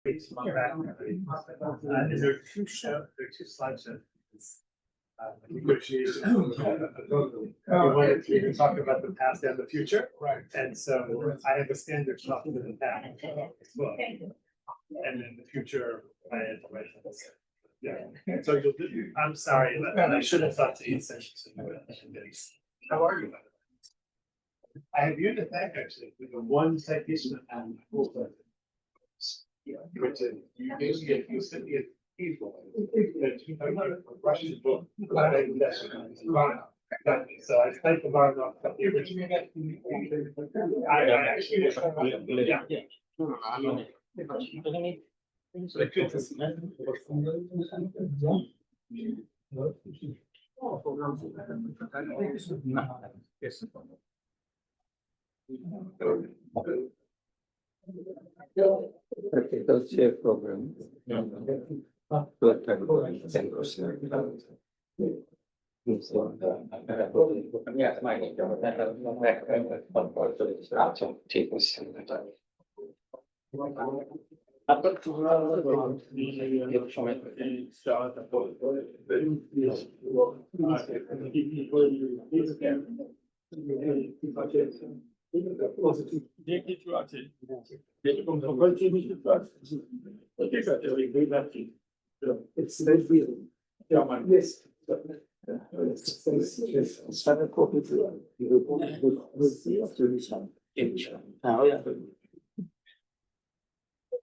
There are two slides of negotiation. We can talk about the past and the future, right? And so I have a standard talk to the past as well, and then the future. Yeah. So I'm sorry, but I should have thought to eat sessions. How are you? I have you to thank actually for the one citation and which you sent me a people. Russian book. So I thank the bar off the original. I actually so I could just Practical share program.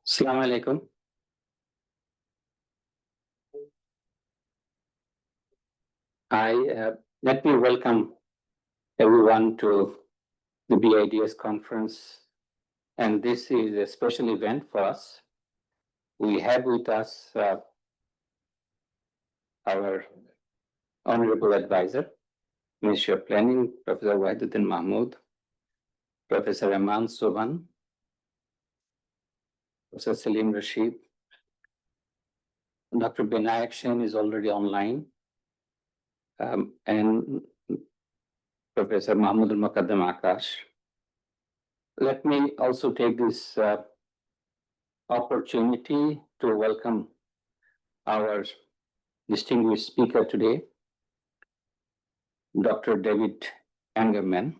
Assalamu alaikum. Let me welcome everyone to the BIDS conference, and this is a special event for us. We have with us our honorable advisor, Ministry of Planning, Professor Wahiduddin Mahmood, Professor Aman Soban, Professor Salim Rashid. Dr. Binayak Sen is already online, and Professor Mahmoud al-Muqaddam Akash. Let me also take this opportunity to welcome our distinguished speaker today, Dr. David Angerman.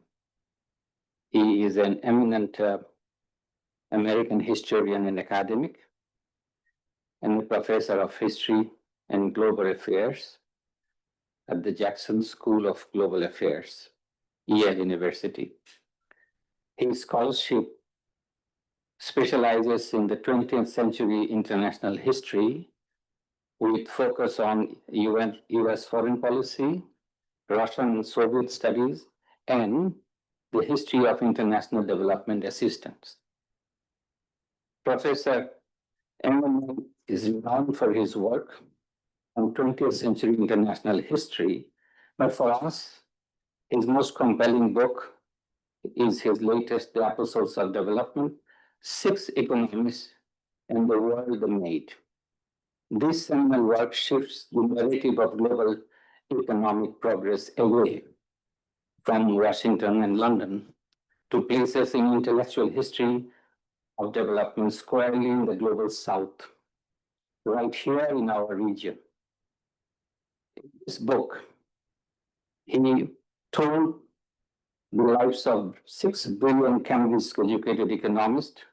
He is an eminent American historian and academic, and a professor of history and global affairs at the Jackson School of Global Affairs, Yale University. His scholarship specializes in the 20th century international history with focus on US foreign policy, Russian and Soviet studies, and the history of international development assistance. Professor Engelman is renowned for his work on 20th century international history, but for us, his most compelling book is his latest, The Apostles of Development, 6 Economists and the World They Made. This seminal work shifts the narrative of global economic progress away from Washington and London to places in intellectual history of development squarely in the global south, right here in our region. In this book, he told the lives of 6 brilliant Cambridge-educated economists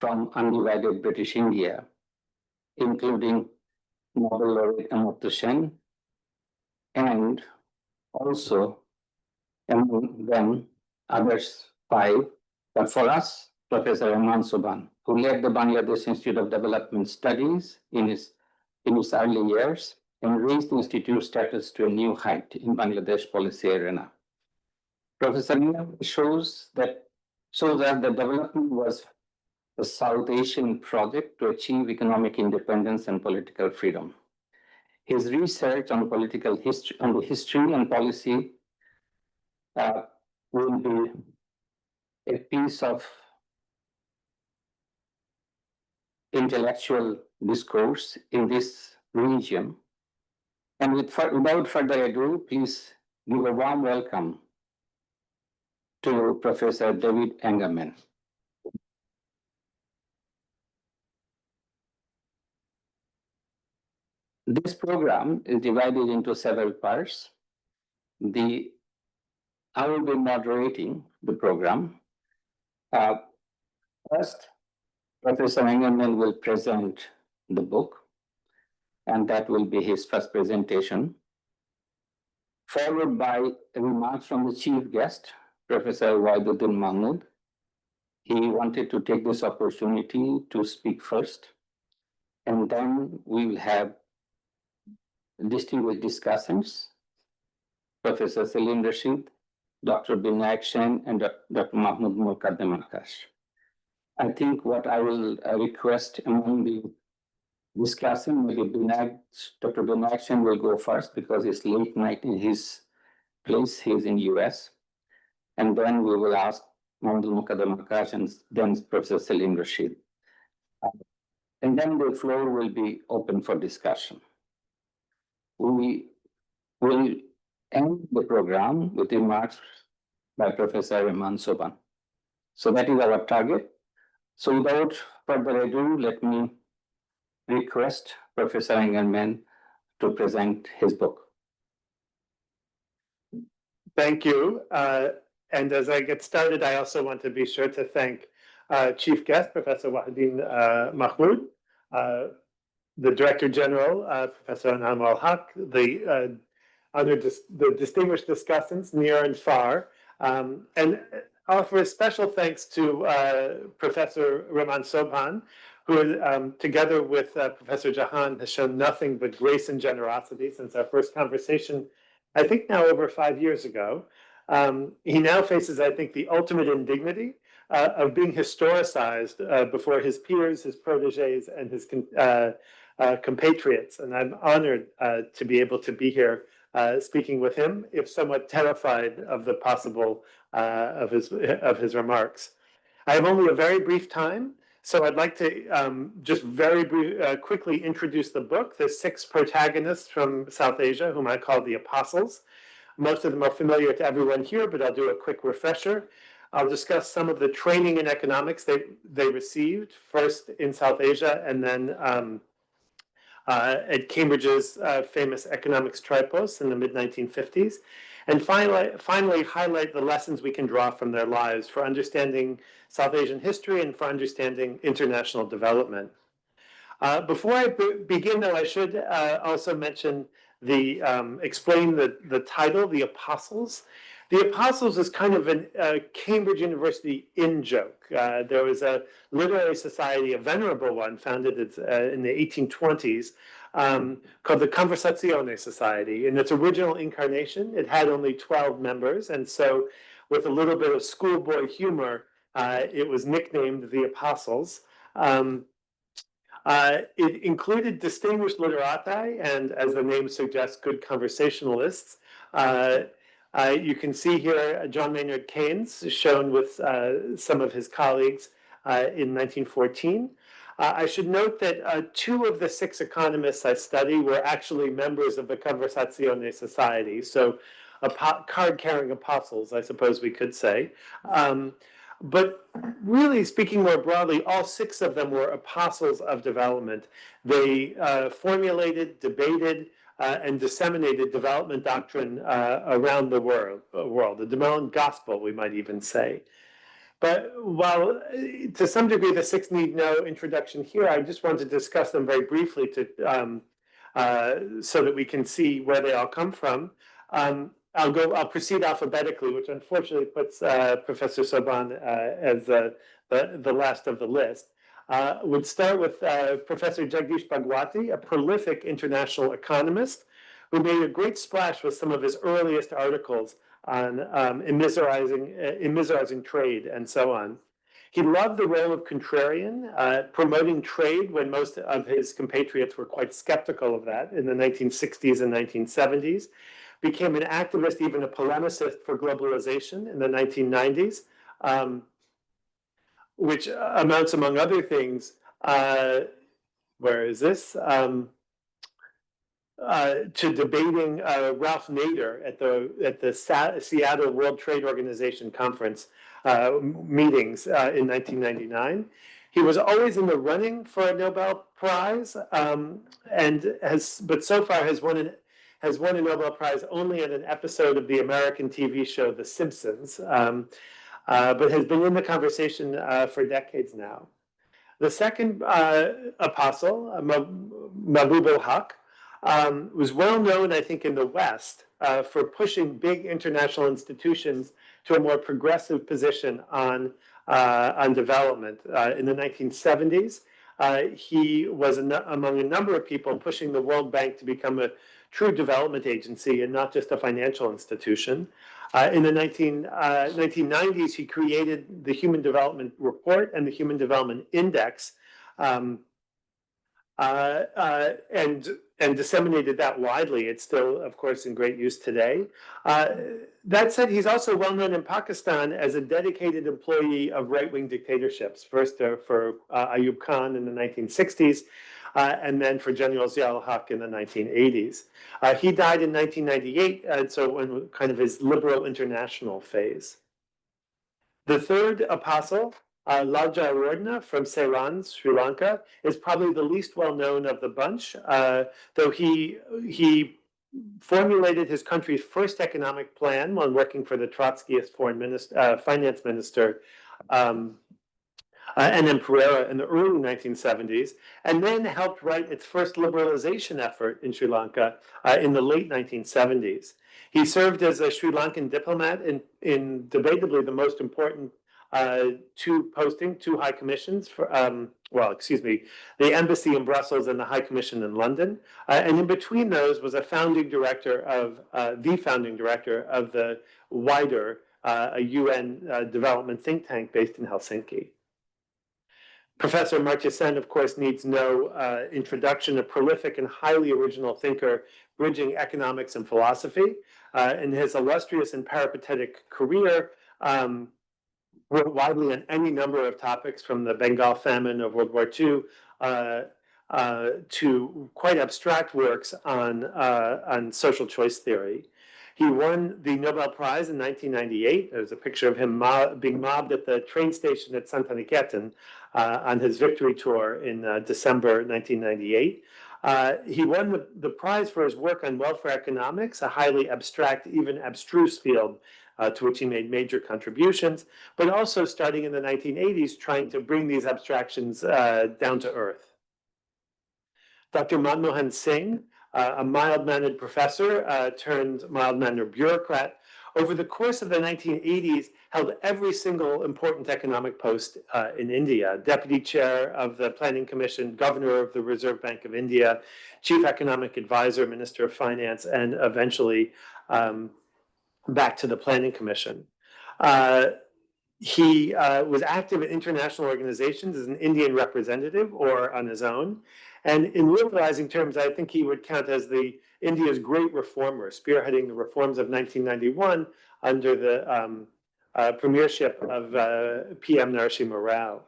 from undivided British India, including Nobel laureate Amartya Sen, and also among them others 5, but for us, Professor Aman Soban, who led the Bangladesh Institute of Development Studies in his early years and raised the institute status to a new height in Bangladesh policy arena. Professor Aman shows that the development was a South Asian project to achieve economic independence and political freedom. His research on political history, on the history and policy, will be a piece of intellectual discourse in this region. And without further ado, please give a warm welcome to Professor David Angerman. This program is divided into several parts. I will be moderating the program. First, Professor Engelman will present the book, and that will be his first presentation, followed by remarks from the chief guest, Professor Waiduddin Mahmood. He wanted to take this opportunity to speak first, and then we will have distinguished discussants, Professor Salim Rashid, Dr. Binayak Sen, and Dr. Mahmoud Murkaddem Akash. I think what I will request among the discussing, maybe Dr. Binayak Sen will go first because it's late night in his place. He's in US. And then we will ask Mahmoud Murkaddem Akash and then Professor Salim Rashid. And then the floor will be open for discussion. We will end the program with remarks by Professor Rehman Soban. So that is our target. So without further ado, let me request Professor Engelman to present his book. Thank you. And as I get started, I also want to be sure to thank Chief Guest, Professor Wahidin Mahmood, the Director General, Professor Anam al-Haq, the distinguished discussants near and far, and offer a special thanks to Professor Rehman Sobhan, who together with Professor Jahan has shown nothing but grace and generosity since our first conversation, I think now over 5 years ago. He now faces, I think, the ultimate indignity of being historicized before his peers, his proteges, and his compatriots. And I'm honored to be able to be here speaking with him, if somewhat terrified of the possible of his remarks. I have only a very brief time, so I'd like to just very quickly introduce the book. There's 6 protagonists from South Asia, whom I call the Apostles. Most of them are familiar to everyone here, but I'll do a quick refresher. I'll discuss some of the training in economics they received, first in South Asia and then at Cambridge's famous economics tripos in the mid-1950s. And finally, highlight the lessons we can draw from their lives for understanding South Asian history and for understanding international development. Before I begin, though, I should also mention explain the title, The Apostles. The Apostles is kind of a Cambridge University in-joke. There was a literary society, a venerable one, founded in the 1820s, called the Conversazione Society. In its original incarnation, it had only 12 members, and so with a little bit of schoolboy humor, it was nicknamed the Apostles. It included distinguished literati and, as the name suggests, good conversationalists. You can see here John Maynard Keynes shown with some of his colleagues in 1914. I should note that 2 of the 6 economists I study were actually members of the Conversazione Society, so card-carrying apostles, I suppose we could say. But really, speaking more broadly, all 6 of them were apostles of development. They formulated, debated, and disseminated development doctrine around the world, the development gospel, we might even say. But while to some degree the 6 need no introduction here, I just want to discuss them very briefly so that we can see where they all come from. I'll proceed alphabetically, which unfortunately puts Professor Soban as the last of the list. Would start with Professor Jagdish Bhagwati, a prolific international economist who made a great splash with some of his earliest articles on immiserizing trade and so on. He loved the role of contrarian, promoting trade when most of his compatriots were quite skeptical of that in the 1960s and 1970s. Became an activist, even a polemicist for globalization in the 1990s, which amounts, among other things, where is this? To debating Ralph Nader at the Seattle World Trade Organization conference meetings in 1999. He was always in the running for a Nobel Prize, but so far has won a Nobel Prize only in an episode of the American TV show The Simpsons, but has been in the conversation for decades now. The second apostle, Mahbub al-Haq, was well known, I think, in the West for pushing big international institutions to a more progressive position on development. In the 1970s, he was among a number of people pushing the World Bank to become a true development agency and not just a financial institution. In the 1990s, he created the Human Development Report and the Human Development Index, and disseminated that widely. It's still, of course, in great use today. That said, he's also well known in Pakistan as a dedicated employee of right-wing dictatorships, first for Ayub Khan in the 1960s, and then for General Zia al-Haq in the 1980s. He died in 1998, so in kind of his liberal international phase. The third apostle, Lalja Arorna from Ceylon, Sri Lanka, is probably the least well-known of the bunch, though he formulated his country's first economic plan when working for the Trotskyist finance minister, N.M. Pereira in the early 1970s, and then helped write its first liberalization effort in Sri Lanka in the late 1970s. He served as a Sri Lankan diplomat in debatably the most important two high commissions for, the embassy in Brussels and the High Commission in London. And in between those was the founding director of the wider a UN development think tank based in Helsinki. Professor Amartya Sen, of course, needs no introduction, a prolific and highly original thinker bridging economics and philosophy. In his illustrious and peripatetic career, wrote widely on any number of topics from the Bengal famine of World War II to quite abstract works on social choice theory. He won the Nobel Prize in 1998. There's a picture of him being mobbed at the train station at Santaniketan on his victory tour in December 1998. He won the prize for his work on welfare economics, a highly abstract, even abstruse field to which he made major contributions, but also starting in the 1980s, trying to bring these abstractions down to earth. Dr. Manmohan Singh, a mild-mannered professor turned mild-mannered bureaucrat, over the course of the 1980s held every single important economic post in India: deputy chair of the Planning Commission, governor of the Reserve Bank of India, chief economic advisor, minister of finance, and eventually back to the Planning Commission. He was active in international organizations as an Indian representative or on his own. And in liberalizing terms, I think he would count as India's great reformer, spearheading the reforms of 1991 under the premiership of PM Narasimha Rao.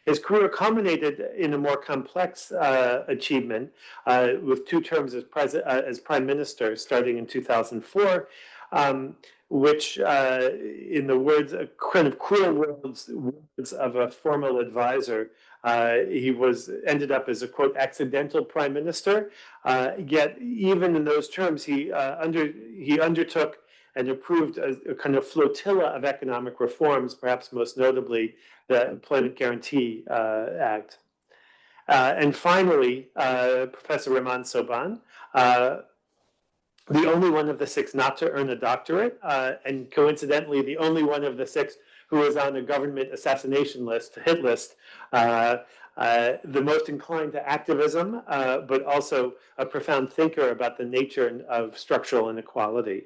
His career culminated in a more complex achievement with 2 terms as prime minister starting in 2004, which, in the words, kind of cruel words of a formal advisor, he ended up as a, quote, accidental prime minister. Yet, even in those terms, he undertook and approved a kind of flotilla of economic reforms, perhaps most notably the Employment Guarantee Act. And finally, Professor Raman Soban, the only one of the 6 not to earn a doctorate, and coincidentally, the only one of the 6 who was on a government assassination hit list, the most inclined to activism, but also a profound thinker about the nature of structural inequality.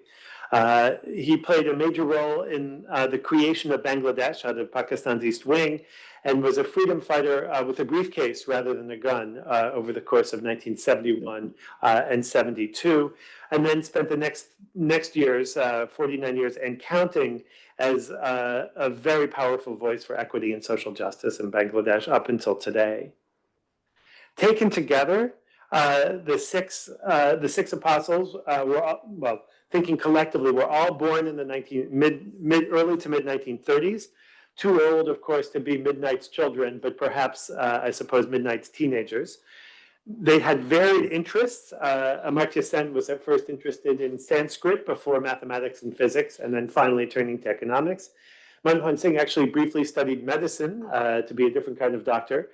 He played a major role in the creation of Bangladesh out of Pakistan's East Wing, and was a freedom fighter with a briefcase rather than a gun over the course of 1971 and 72, and then spent the next years, 49 years and counting, as a very powerful voice for equity and social justice in Bangladesh up until today. Taken together, the six apostles were all, thinking collectively, were all born in the early to mid 1930s too old, of course, to be Midnight's children, but perhaps, I suppose, Midnight's teenagers. They had varied interests. Amartya Sen was at first interested in Sanskrit before mathematics and physics, and then finally turning to economics. Manmohan Singh actually briefly studied medicine to be a different kind of doctor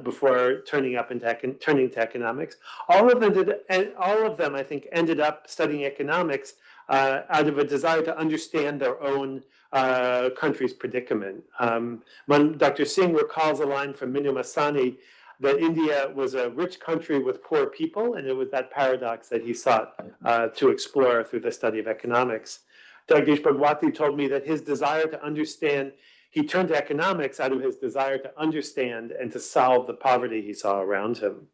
before turning to economics. All of them, I think, ended up studying economics out of a desire to understand their own country's predicament. Dr. Singh recalls a line from Minu Masani that India was a rich country with poor people, and it was that paradox that he sought to explore through the study of economics. Jagdish Bhagwati told me that his desire to understand, he turned to economics out of his desire to understand and to solve the poverty he saw around him.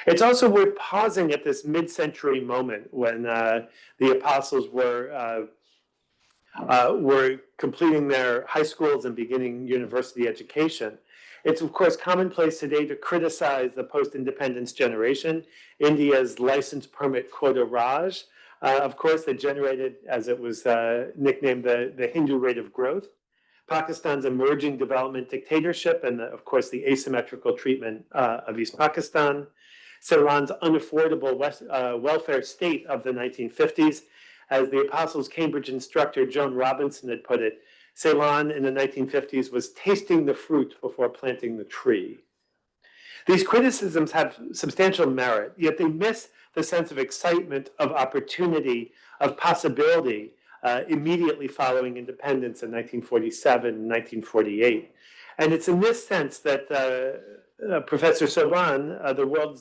It's also worth pausing at this mid-century moment when the apostles were completing their high schools and beginning university education. It's, of course, commonplace today to criticize the post-independence generation, India's license permit quota Raj, of course, that generated, as it was nicknamed, the Hindu rate of growth, Pakistan's emerging development dictatorship, and, of course, the asymmetrical treatment of East Pakistan, Ceylon's unaffordable welfare state of the 1950s. As the Apostles' Cambridge instructor Joan Robinson had put it, Ceylon in the 1950s was tasting the fruit before planting the tree. These criticisms have substantial merit, yet they miss the sense of excitement, of opportunity, of possibility immediately following independence in 1947 and 1948. And it's in this sense that Professor Soban,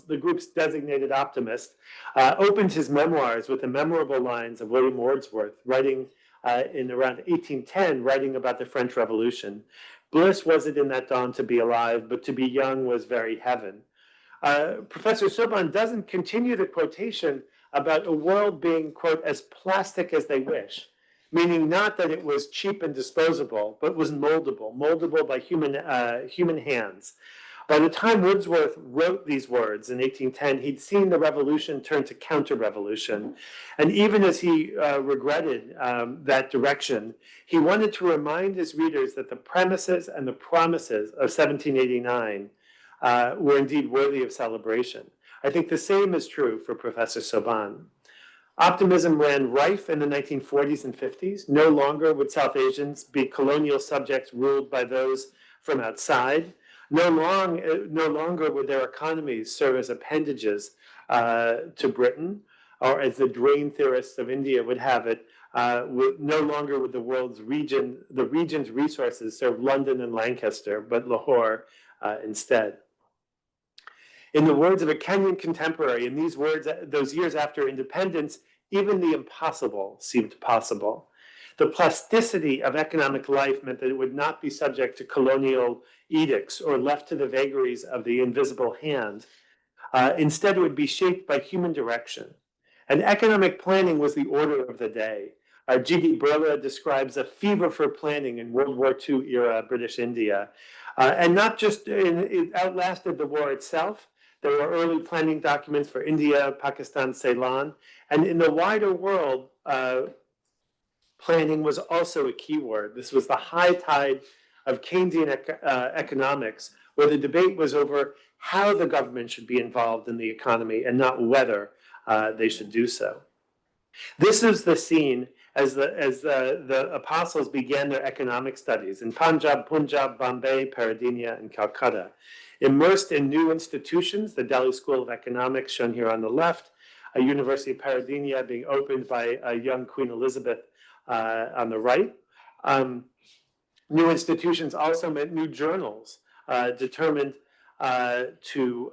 the group's designated optimist, opened his memoirs with the memorable lines of William Wordsworth, writing in around 1810, writing about the French Revolution. Bliss was it in that dawn to be alive, but to be young was very heaven. Professor Soban doesn't continue the quotation about a world being, quote, as plastic as they wish, meaning not that it was cheap and disposable, but was moldable by human hands. By the time Wordsworth wrote these words in 1810, he'd seen the revolution turn to counter-revolution. And even as he regretted that direction, he wanted to remind his readers that the premises and the promises of 1789 were indeed worthy of celebration. I think the same is true for Professor Soban. Optimism ran rife in the 1940s and 50s. No longer would South Asians be colonial subjects ruled by those from outside. No longer would their economies serve as appendages to Britain, or as the drain theorists of India would have it, no longer would the region's resources serve London and Lancaster, but Lahore instead. In the words of a Kenyan contemporary, in those years after independence, even the impossible seemed possible. The plasticity of economic life meant that it would not be subject to colonial edicts or left to the vagaries of the invisible hand. Instead, it would be shaped by human direction. And economic planning was the order of the day. G.D. Birla describes a fever for planning in World War II era British India. And not just, it outlasted the war itself. There were early planning documents for India, Pakistan, Ceylon. And in the wider world, planning was also a key word. This was the high tide of Keynesian economics, where the debate was over how the government should be involved in the economy and not whether they should do so. This is the scene as the apostles began their economic studies in Punjab, Bombay, Paradinia, and Calcutta. Immersed in new institutions, the Delhi School of Economics, shown here on the left, a University of Paradinia being opened by a young Queen Elizabeth on the right. New institutions also meant new journals determined to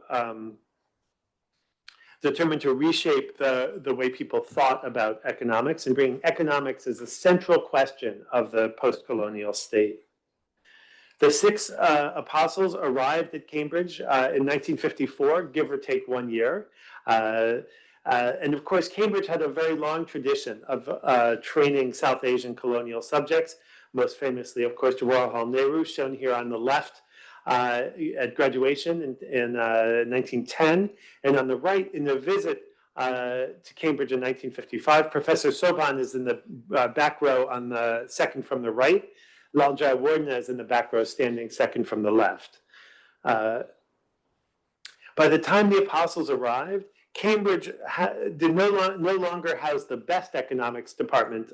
reshape the way people thought about economics and bring economics as a central question of the post-colonial state. The six apostles arrived at Cambridge in 1954, give or take 1 year. And of course, Cambridge had a very long tradition of training South Asian colonial subjects, most famously, of course, Jawaharlal Nehru, shown here on the left at graduation in 1910. And on the right, in the visit to Cambridge in 1955, Professor Soban is in the back row on the second from the right. Laljawardenez in the back row standing second from the left. By the time the apostles arrived, Cambridge did no longer house the best economics department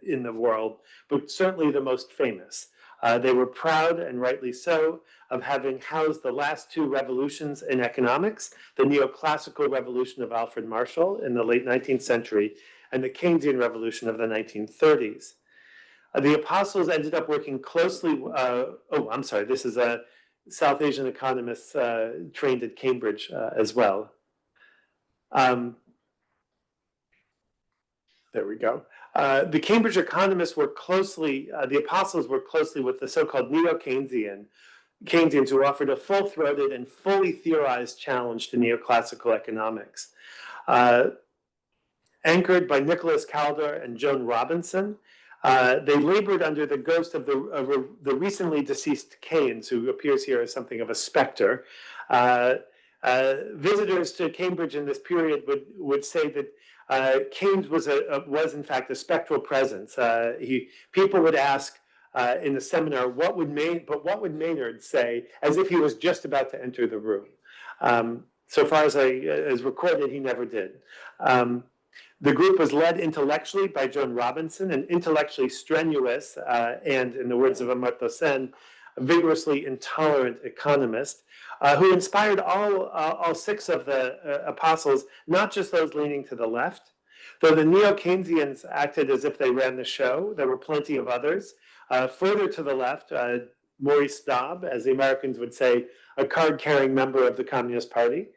in the world, but certainly the most famous. They were proud, and rightly so, of having housed the last two revolutions in economics, the neoclassical revolution of Alfred Marshall in the late 19th century and the Keynesian revolution of the 1930s. The apostles ended up working closely, this is a South Asian economists trained at Cambridge as well. There we go. The Cambridge economists worked closely, the apostles worked closely with the so-called Keynesians who offered a full-throated and fully theorized challenge to neoclassical economics. Anchored by Nicholas Calder and Joan Robinson, they labored under the ghost of the recently deceased Keynes, who appears here as something of a specter. Visitors to Cambridge in this period would say that Keynes was in fact a spectral presence. People would ask in the seminar, what would Maynard say, as if he was just about to enter the room. So far as recorded, he never did. The group was led intellectually by Joan Robinson, an intellectually strenuous and, in the words of Amartya Sen, a vigorously intolerant economist who inspired all six of the apostles, not just those leaning to the left. Though the neo-Keynesians acted as if they ran the show, there were plenty of others. Further to the left, Maurice Dobb, as the Americans would say, a card-carrying member of the Communist Party.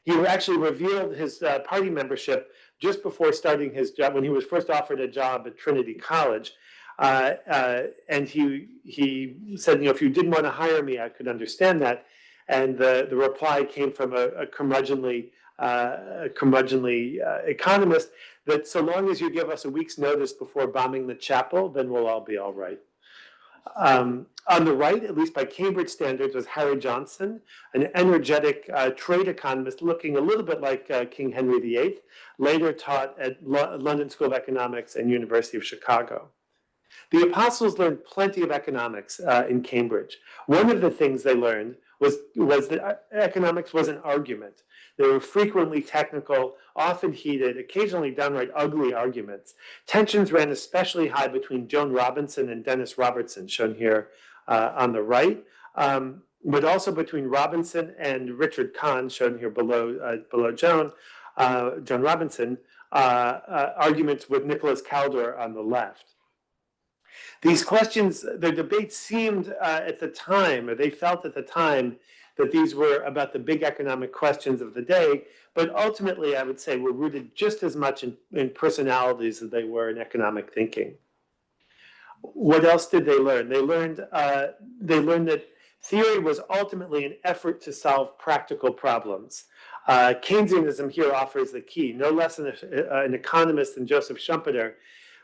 He actually revealed his party membership just before starting his job, when he was first offered a job at Trinity College. And he said, if you didn't want to hire me, I could understand that. And the reply came from a curmudgeonly economist that so long as you give us a week's notice before bombing the chapel, then we'll all be all right. On the right, at least by Cambridge standards, was Harry Johnson, an energetic trade economist looking a little bit like King Henry VIII, later taught at London School of Economics and University of Chicago. The apostles learned plenty of economics in Cambridge. One of the things they learned was that economics was an argument. There were frequently technical, often heated, occasionally downright ugly arguments. Tensions ran especially high between Joan Robinson and Dennis Robertson, shown here on the right, but also between Robinson and Richard Kahn, shown here below Joan Robinson, arguments with Nicholas Calder on the left. These questions, the debate seemed at the time, or they felt at the time, that these were about the big economic questions of the day, but ultimately, I would say, were rooted just as much in personalities as they were in economic thinking. What else did they learn? They learned that theory was ultimately an effort to solve practical problems. Keynesianism here offers the key. No less than an economist than Joseph Schumpeter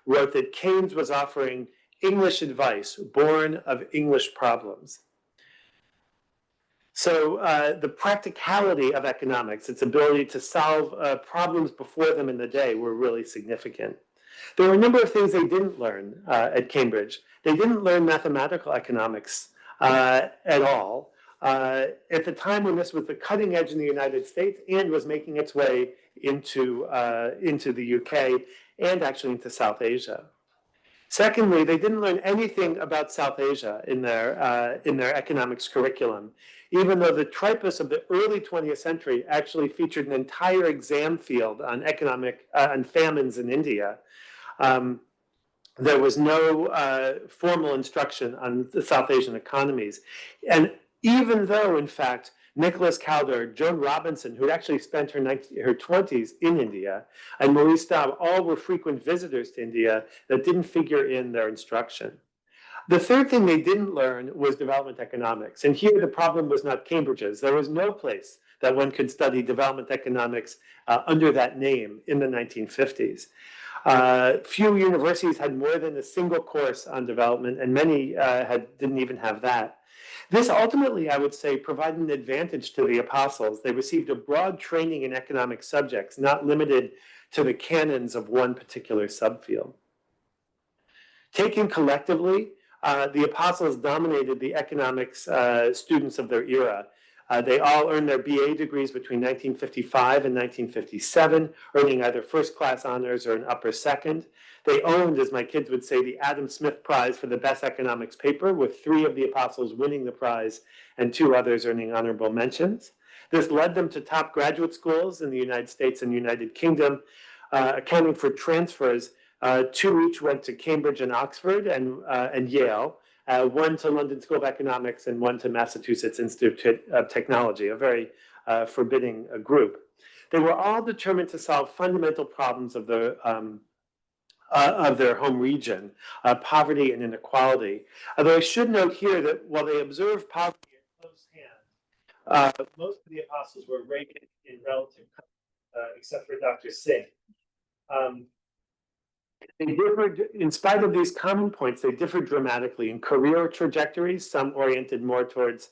wrote that Keynes was offering English advice born of English problems. So the practicality of economics, its ability to solve problems before them in the day, were really significant. There were a number of things they didn't learn at Cambridge. They didn't learn mathematical economics at all. At the time when this was the cutting edge in the United States and was making its way into the UK and actually into South Asia. Secondly, they didn't learn anything about South Asia in their economics curriculum, even though the tripos of the early 20th century actually featured an entire exam field on on famines in India. There was no formal instruction on the South Asian economies. And even though, in fact, Nicholas Calder, Joan Robinson, who had actually spent her 20s in India, and Maurice Dobb, all were frequent visitors to India that didn't figure in their instruction. The third thing they didn't learn was development economics. And here the problem was not Cambridge's. There was no place that one could study development economics under that name in the 1950s. Few universities had more than a single course on development, and many didn't even have that. This ultimately, I would say, provided an advantage to the apostles. They received a broad training in economic subjects, not limited to the canons of one particular subfield. Taken collectively, the apostles dominated the economics students of their era. They all earned their BA degrees between 1955 and 1957, earning either first-class honors or an upper second. They owned, as my kids would say, the Adam Smith Prize for the best economics paper, with 3 of the apostles winning the prize and 2 others earning honorable mentions. This led them to top graduate schools in the United States and United Kingdom, accounting for transfers. 2 each went to Cambridge and Oxford and Yale, 1 to London School of Economics and 1 to Massachusetts Institute of Technology, a very forbidding group. They were all determined to solve fundamental problems of their home region, poverty and inequality. Although I should note here that while they observed poverty at close hand, most of the apostles were rated in relative comfort, except for Dr. Singh. They differed, in spite of these common points, they differed dramatically in career trajectories, some oriented more towards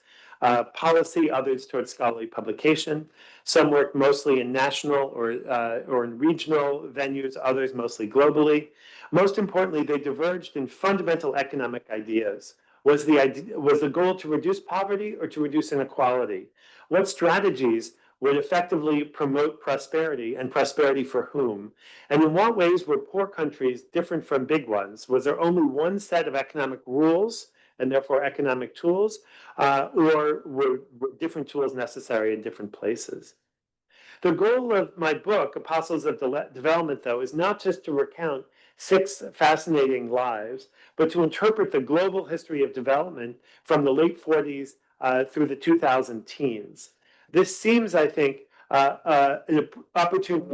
policy, others towards scholarly publication. Some worked mostly in national or in regional venues, others mostly globally. Most importantly, they diverged in fundamental economic ideas. Was the goal to reduce poverty or to reduce inequality? What strategies would effectively promote prosperity, and prosperity for whom? And in what ways were poor countries different from big ones? Was there only one set of economic rules and therefore economic tools, or were different tools necessary in different places? The goal of my book, Apostles of Development, though, is not just to recount 6 fascinating lives, but to interpret the global history of development from the late 40s through the 2000 teens. This seems, I think, an opportunity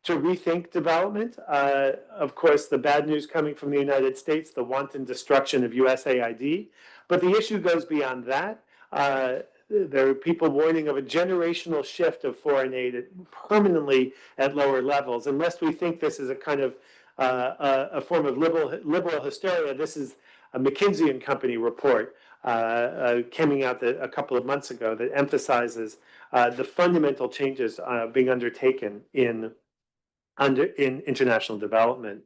to rethink development. Of course, the bad news coming from the United States, the wanton destruction of USAID. But the issue goes beyond that. There are people warning of a generational shift of foreign aid permanently at lower levels. Unless we think this is a kind of a form of liberal hysteria, this is a McKinsey and Company report coming out a couple of months ago that emphasizes the fundamental changes being undertaken in international development.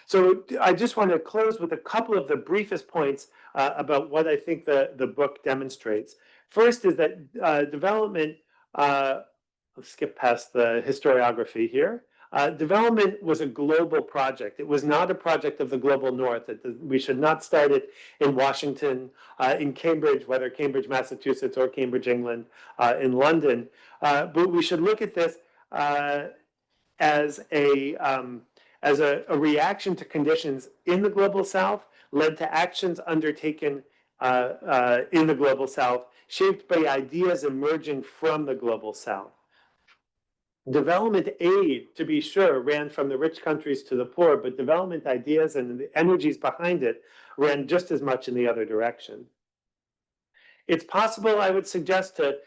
So I just want to close with a couple of the briefest points about what I think the book demonstrates. First is that development, let's skip past the historiography here. Development was a global project. It was not a project of the global north. We should not start it in Washington, in Cambridge, whether Cambridge, Massachusetts, or Cambridge, England, in London. But we should look at this as a reaction to conditions in the global south, led to actions undertaken in the global south, shaped by ideas emerging from the global south. Development aid, to be sure, ran from the rich countries to the poor, but development ideas and the energies behind it ran just as much in the other direction. It's possible, I would suggest, to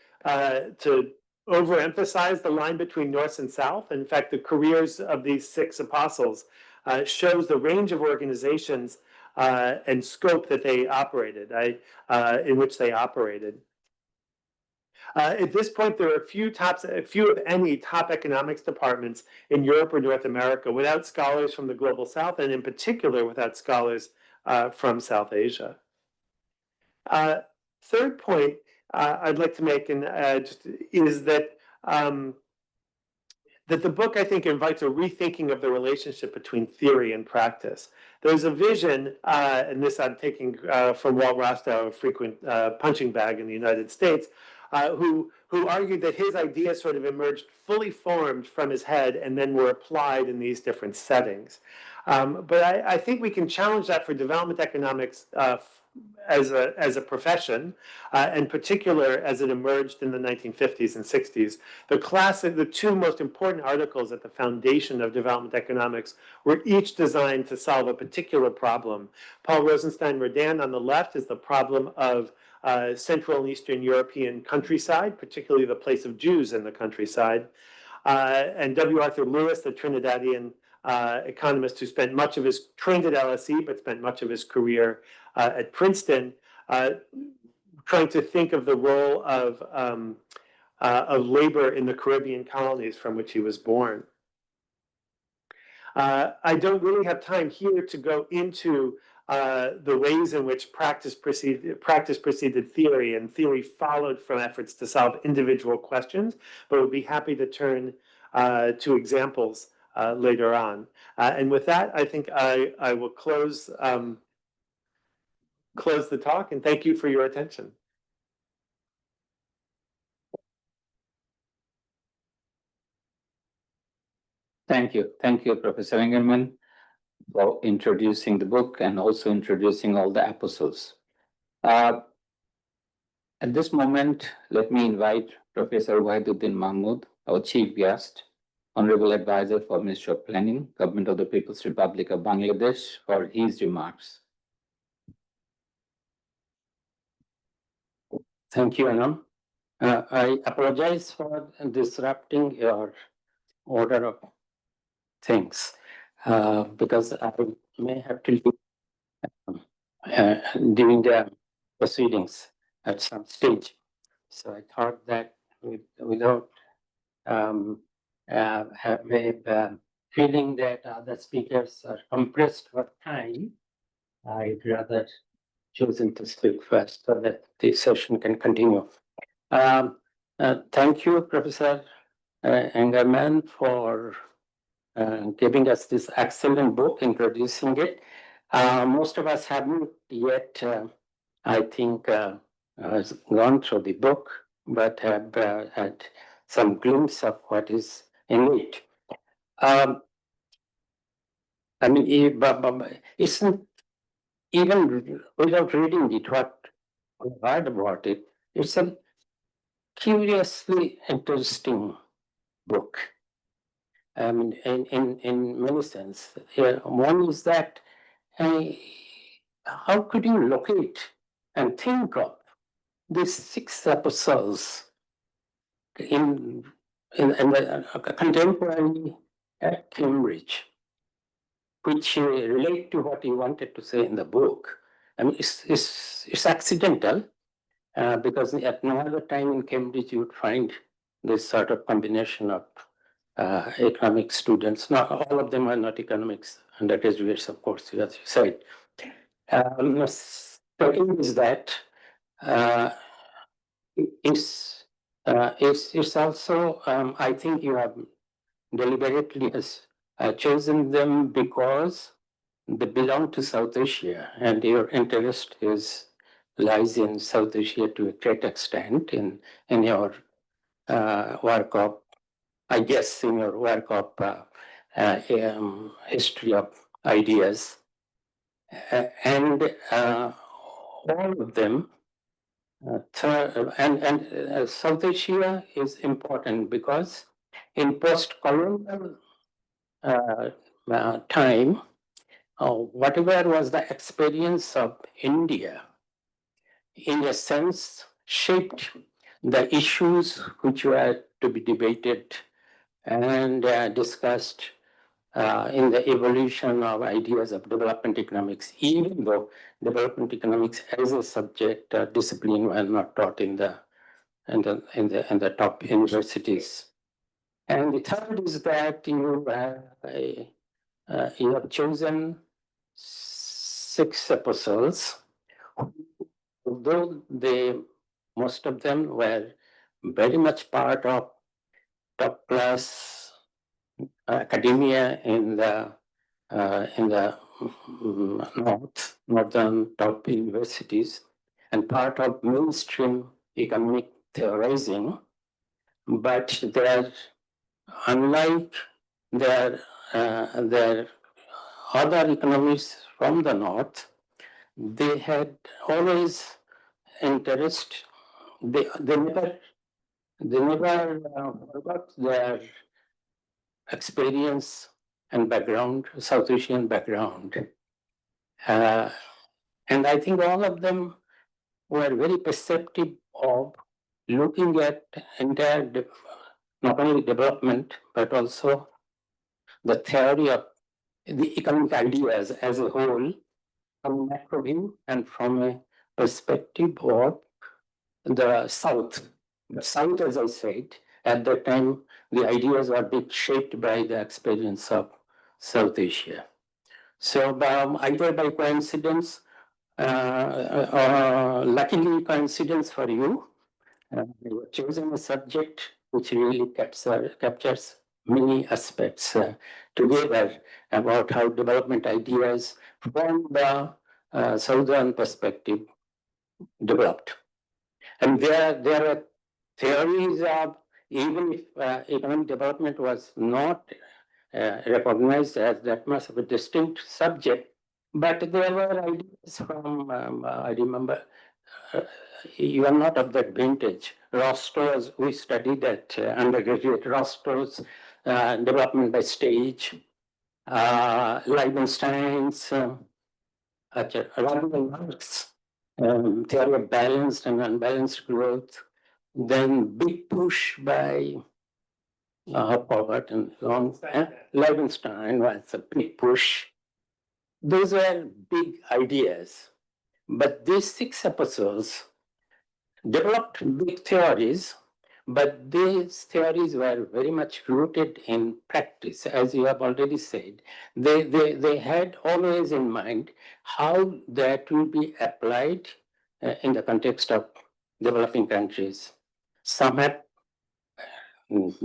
overemphasize the line between North and South. In fact, the careers of these 6 apostles shows the range of organizations and scope that they operated, in which they operated. At this point, there are few of any top economics departments in Europe or North America without scholars from the global South, and in particular without scholars from South Asia. Third point I'd like to make is that that the book, I think, invites a rethinking of the relationship between theory and practice. There's a vision, and this I'm taking from Walt Rostow, a frequent punching bag in the United States, who argued that his ideas sort of emerged fully formed from his head and then were applied in these different settings. But I think we can challenge that for development economics as a profession, in particular as it emerged in the 1950s and 60s. The 2 most important articles at the foundation of development economics were each designed to solve a particular problem. Paul Rosenstein-Redan on the left is the problem of Central and Eastern European countryside, particularly the place of Jews in the countryside. And W. Arthur Lewis, the Trinidadian economist who spent much of his, trained at LSE, but spent much of his career at Princeton, trying to think of the role of labor in the Caribbean colonies from which he was born. I don't really have time here to go into the ways in which practice preceded theory, and theory followed from efforts to solve individual questions, but would be happy to turn to examples later on. And with that, I think I will close the talk, and thank you for your attention. Thank you, Professor Engelman, for introducing the book and also introducing all the episodes. At this moment, let me invite Professor Wahiduddin Mahmood, our chief guest, Honorable Advisor for Ministry of Planning, Government of the People's Republic of Bangladesh, for his remarks. Thank you, Anam. I apologize for disrupting your order of things because I may have to leave during the proceedings at some stage. So I thought that without feeling that other speakers are compressed for time, I'd rather chosen to speak first so that the session can continue. Thank you, Professor Engelman, for giving us this excellent book, introducing it. Most of us haven't yet, I think, gone through the book, but have had some glimpse of what is in it. I mean, isn't even without reading it, what I heard about it, it's a curiously interesting book. I mean, in many sense. One is that how could you locate and think of these 6 episodes in the contemporary at Cambridge, which relate to what you wanted to say in the book? I mean, it's accidental because at no other time in Cambridge you would find this sort of combination of economic students. Not all of them are not economics undergraduates, of course, as you said. Second is that it's also, I think you have deliberately chosen them because they belong to South Asia, and your interest lies in South Asia to a great extent in your work of, I guess, in your work of history of ideas. And all of them, South Asia is important because in post-colonial time, whatever was the experience of India, in a sense, shaped the issues which were to be debated and discussed in the evolution of ideas of development economics, even though development economics as a subject discipline were not taught in the top universities. And the third is that you have chosen 6 episodes, although most of them were very much part of top class academia in the northern top universities and part of mainstream economic theorizing, but they're unlike their other economists from the north. They had always interest. They never forgot their experience and background, South Asian background. And I think all of them were very perceptive of looking at entire, not only development, but also the theory of the economic ideas as a whole from a macro view and from a perspective of the South. The South, as I said, at that time, the ideas were being shaped by the experience of South Asia. So either by coincidence, luckily coincidence for you, you have chosen a subject which really captures many aspects together about how development ideas from the southern perspective developed. And there are theories of, even if economic development was not recognized as that much of a distinct subject, but there were ideas from, I remember, uh, you are not of that vintage. Rostow's, we studied at undergraduate Rostow's development by stage, Leibenstein's, Rodney Mark's theory of balanced and unbalanced growth, then big push by Poverty and long. Leibenstein was a big push. Those were big ideas. But these 6 episodes developed big theories, but these theories were very much rooted in practice, as you have already said. They had always in mind how that will be applied in the context of developing countries. Some had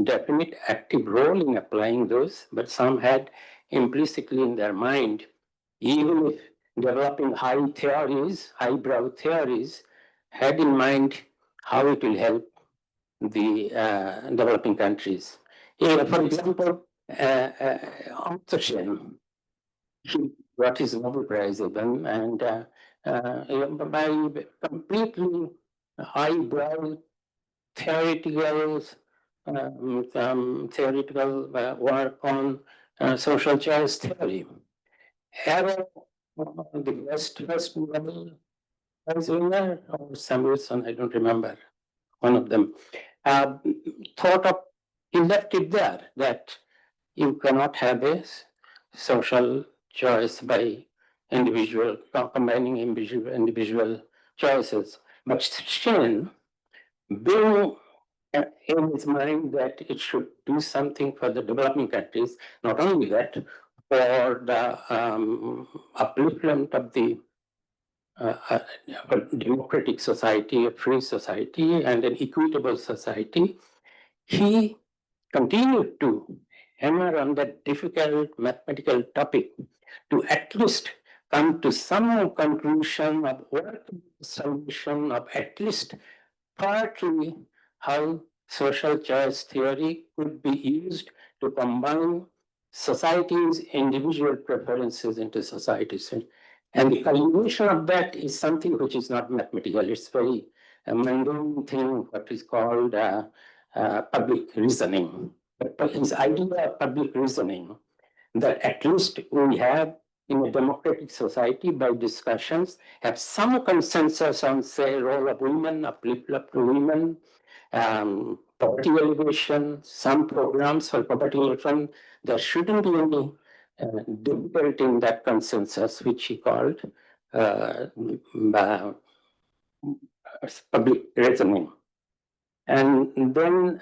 definite active role in applying those, but some had implicitly in their mind, even if developing high theories, highbrow theories, had in mind how it will help the developing countries. For example, Amartya Sen, he got his Nobel Prize even, and by completely highbrow theoretical work on social choice theory. Arrow, the first Nobel Prize winner, or Samuelson, I don't remember, one of them, thought of, he left it there, that you cannot have a social choice by individual, combining individual choices. But Shin, being in his mind that it should do something for the developing countries, not only that, for the upliftment of the democratic society, a free society, and an equitable society, he continued to hammer on that difficult mathematical topic to at least come to some conclusion of what solution of at least partly how social choice theory could be used to combine society's individual preferences into societies. And the culmination of that is something which is not mathematical. It's very mundane thing, what is called public reasoning. But his idea of public reasoning, that at least we have in a democratic society by discussions, have some consensus on, say, role of women, upliftment of women, poverty alleviation, some programs for poverty alleviation. There shouldn't be any difficulty in that consensus, which he called public reasoning. And then,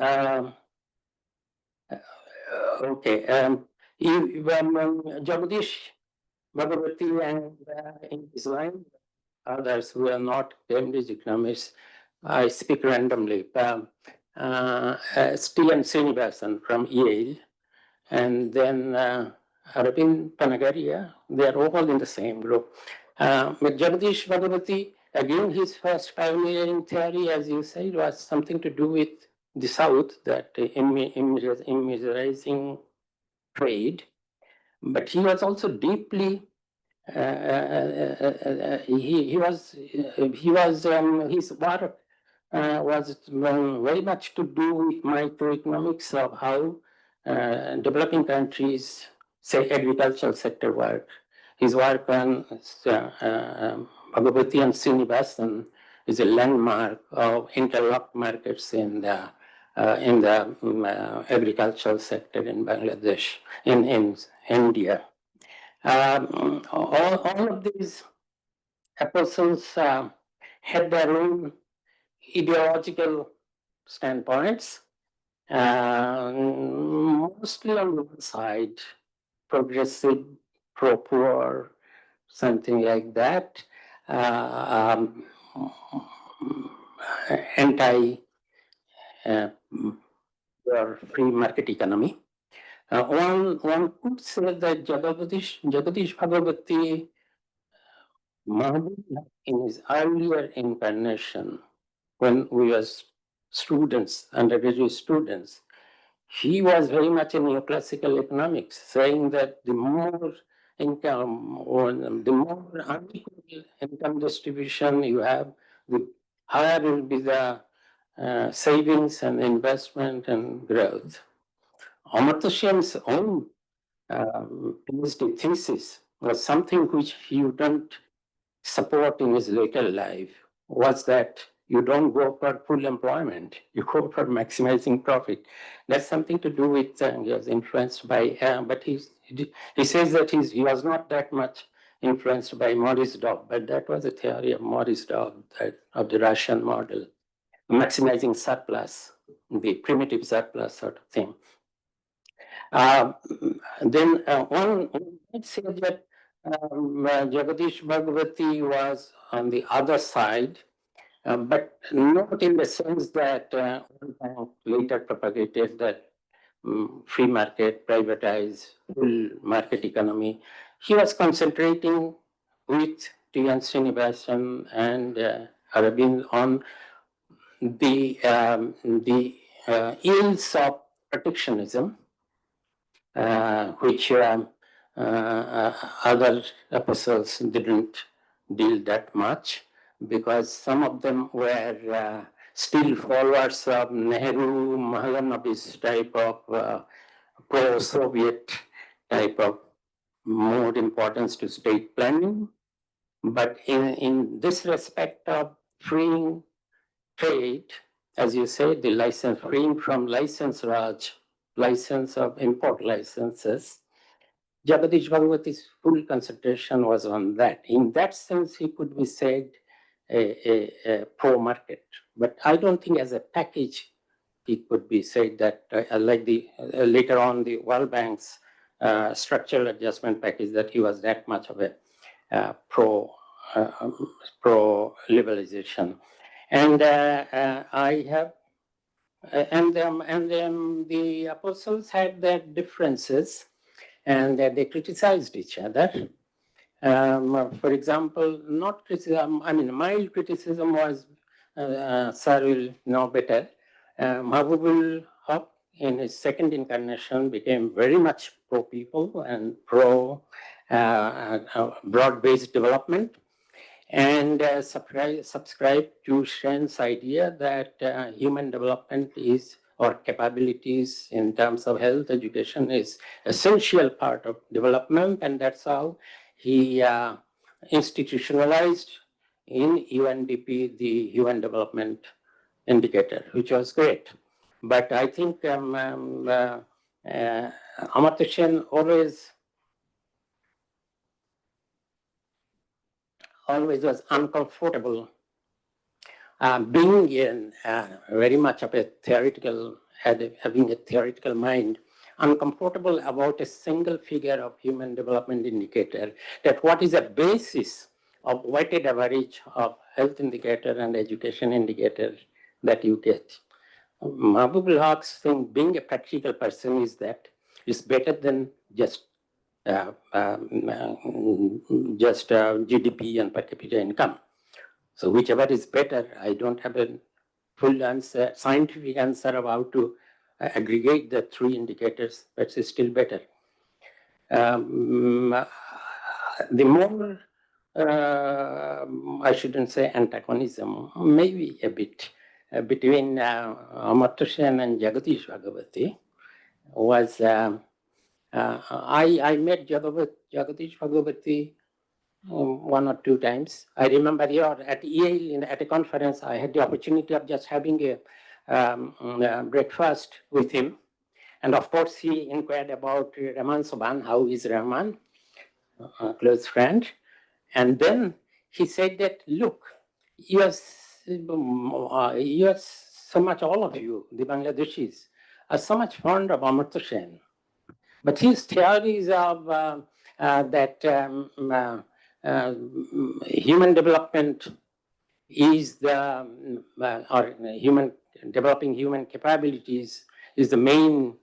Jagadish Bhagavati and in his line, others who are not Cambridge economists, I speak randomly. Steven Srinivasan from Yale, and then Arvind Panagaria, they are all in the same group. But Jagadish Bhagavati, again, his first pioneering theory, as you said, was something to do with the South, that immeasurizing trade. But he was also deeply he was his work was very much to do with microeconomics of how developing countries, say, agricultural sector work. His work on Bhagavati and Srinivasan is a landmark of interlocked markets in the agricultural sector in Bangladesh, in India. All of these apostles had their own ideological standpoints, mostly on one side, progressive, pro-poor, something like that, anti or free market economy. One could say that Jagadish Bhagavati Mahabubullah in his earlier incarnation, when we were students, undergraduate students, he was very much in neoclassical economics, saying that the more income or the more unequal income distribution you have, the higher will be the savings and investment and growth. Amartya Sen's own PhD thesis was something which you don't support in his later life, was that you don't go for full employment, you go for maximizing profit. That's something to do with, he was influenced by, but he says that he was not that much influenced by Maurice Dobb, but that was a theory of Maurice Dobb, of the Russian model, maximizing surplus, the primitive surplus sort of thing. Then one might say that Jagadish Bhagavati was on the other side, but not in the sense that later propagated that free market, privatize, full market economy. He was concentrating with T.N. Srinivasan and Aravind on the ills of protectionism, which other epistles didn't deal that much, because some of them were still followers of Nehru, Mahalanobis type of pro-Soviet type of more importance to state planning. But in this respect of freeing trade, as you say, the license, freeing from license Raj, license of import licenses, Jagadish Bhagavati's full concentration was on that. In that sense, he could be said a pro-market. But I don't think as a package, he could be said that, like the later on the World Bank's structural adjustment package, that he was that much of a pro-liberalization. And I have, and the apostles had their differences, and they criticized each other. For example, not criticism, I mean, mild criticism was, Sir will know better. Mahabubul Haq, in his second incarnation, became very much pro-people and broad-based development, and subscribe to Shen's idea that human development is, or capabilities in terms of health, education is essential part of development, and that's how he institutionalized in UNDP the Human Development Indicator, which was great. But I think Amartya Sen always was uncomfortable being in very much of a theoretical, having a theoretical mind, uncomfortable about a single figure of human development indicator, that what is the basis of weighted average of health indicator and education indicator that you get. Mahbubul Haq's thing, being a practical person, is that it's better than just GDP and per capita income. So whichever is better, I don't have a full answer, scientific answer of how to aggregate the three indicators, but it's still better. The more, I shouldn't say antagonism, maybe a bit, between Amartya Sen and Jagadish Bhagavati was, I met Jagadish Bhagavati one or two times. I remember at Yale at a conference, I had the opportunity of just having a breakfast with him. And of course, he inquired about Rahman Soban, how is Rahman, a close friend. And then he said that, look, you are so much, all of you, the Bangladeshis, are so much fond of Amartya Sen. But his theories of that human development is the or human developing human capabilities is the main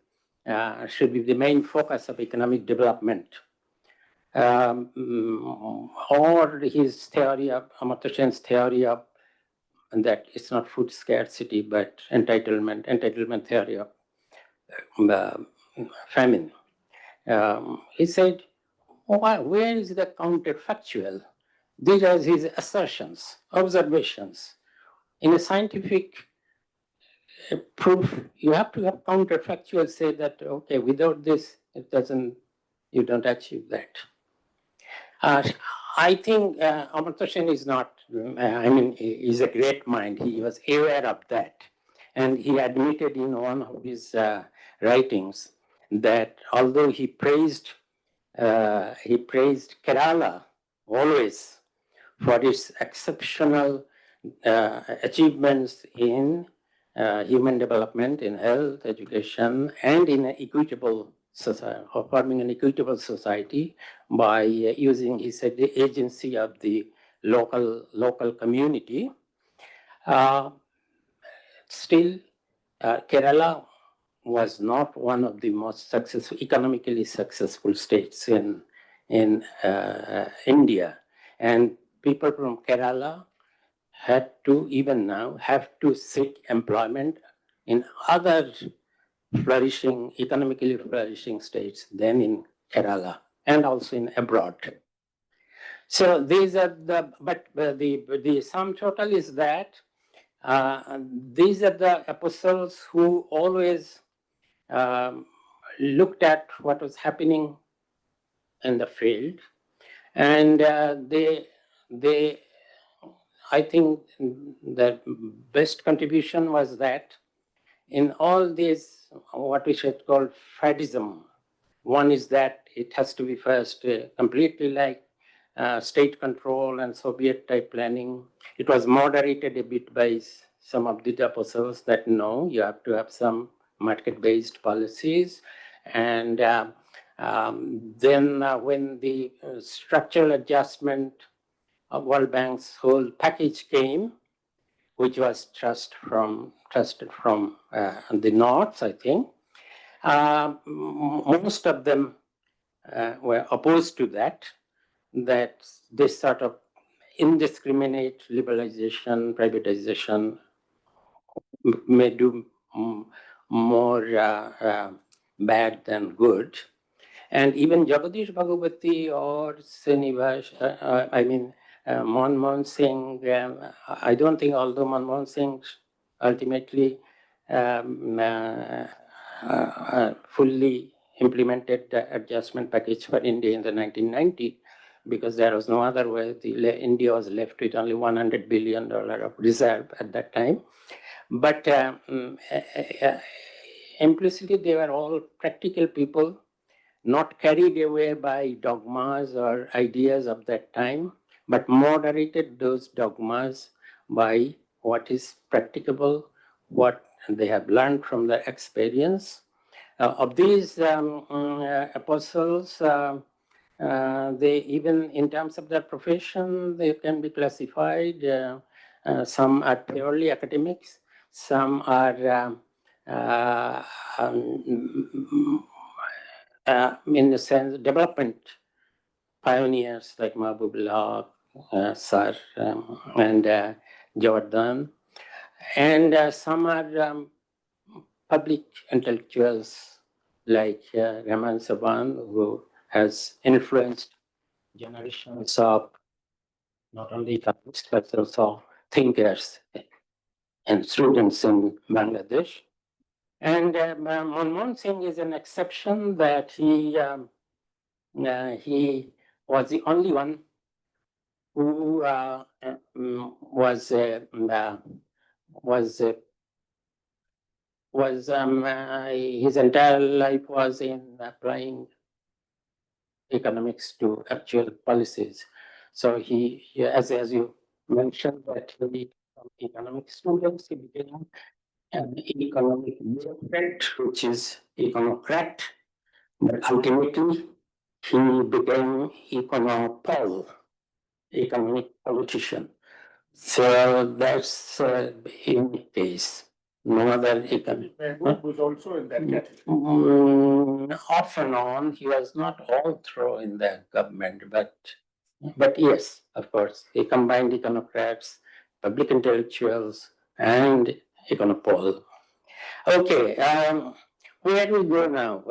should be the main focus of economic development. Or his theory of Amartya Sen's theory of that it's not food scarcity but entitlement theory of famine. He said, where is the counterfactual? These are his assertions, observations. In a scientific proof, you have to have counterfactual say that, okay, without this, you don't achieve that. I think Amartya Sen is not, he's a great mind. He was aware of that. And he admitted in one of his writings that although he praised Kerala always for its exceptional achievements in human development, in health, education, and in an equitable society, or forming an equitable society by using, he said, the agency of the local community. Still, Kerala was not one of the most economically successful states in India, and people from Kerala had to, even now, have to seek employment in other economically flourishing states than in Kerala, and also in abroad. So these are the sum total is that these are the apostles who always looked at what was happening in the field, and I think the best contribution was that in all these, what we should call fadism, one is that it has to be first completely like state control and Soviet type planning. It was moderated a bit by some of the apostles that no, you have to have some market-based policies. And then when the structural adjustment of World Bank's whole package came, which was trusted from the North, I think, most of them were opposed to that this sort of indiscriminate liberalization, privatization may do more bad than good. And even Jagadish Bhagavati or Srinivas, Manmohan Singh, I don't think, although Manmohan Singh ultimately fully implemented the adjustment package for India in the 1990s, because there was no other way. India was left with only $100 billion of reserve at that time. But implicitly, they were all practical people, not carried away by dogmas or ideas of that time, but moderated those dogmas by what is practicable, what they have learned from their experience. Of these apostles, they even in terms of their profession, they can be classified. Some are purely academics, some are in the sense development pioneers like Mahbubullah, Sir, and Jordan, and some are public intellectuals like Rahman Saban, who has influenced generations of not only economists but also thinkers and students in Bangladesh. And Manmohan Singh is an exception that he was the only one who his entire life was in applying economics to actual policies. So he as you mentioned, that he from economic students, he became an economic bureaucrat, which is econocrat, But ultimately, he became economic politician. So that's in his case. No other economic. Was also in that category. Off and on, he was not all through in the government, but yes, of course, he combined economocrats, public intellectuals, and econopol. Okay, where do we go now?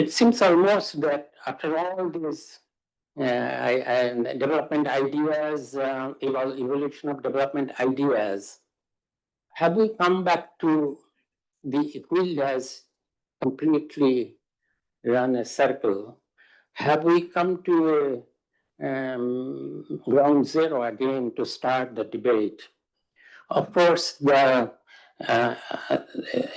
It seems almost that after all these development ideas, evolution of development ideas, have we come back to the wheel has completely run a circle? Have we come to a ground zero again to start the debate? Of course, uh,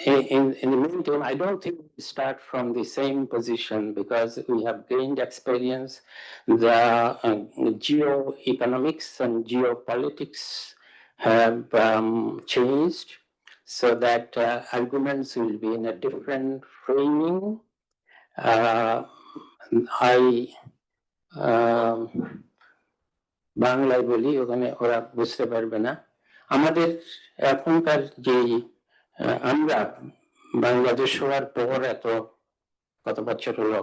in the meantime, I don't think we start from the same position because we have gained experience. The geoeconomics and geopolitics have changed so that arguments will be in a different framing. I বাংলায় বলি, ওখানে ওরা বুঝতে পারবে না। আমাদের এখনকার যে আমরা বাংলাদেশ হওয়ার পর কত বছর হলো,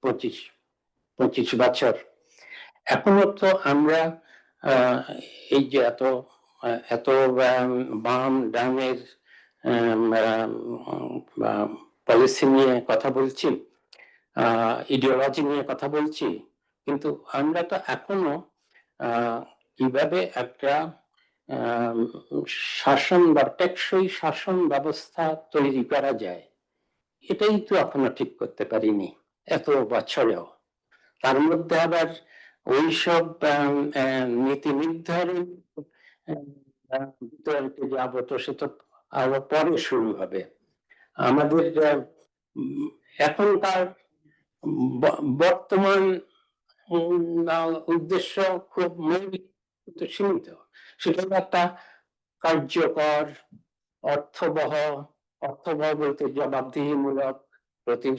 25 বছর, এখনো তো আমরা এই যে এত বাম ডানের পলিসি নিয়ে কথা বলছি, ইডিওলজি নিয়ে কথা বলছি, কিন্তু আমরা তো এখনো কিভাবে একটা শাসন বা টেকসই শাসন ব্যবস্থা তৈরি করা যায়, এটাই তো এখনো ঠিক করতে পারিনি এত বছরেও। তার মধ্যে আবার ওইসব নীতি নির্ধারণ বিতর্কে যাব, তো সে তো আরো পরে শুরু হবে। আমাদের এখনকার বর্তমান উদ্দেশ্য খুব মৌলিক সীমিত, সেটা একটা কার্যকর অর্থবহ বলতে জবাবদিহিমূলক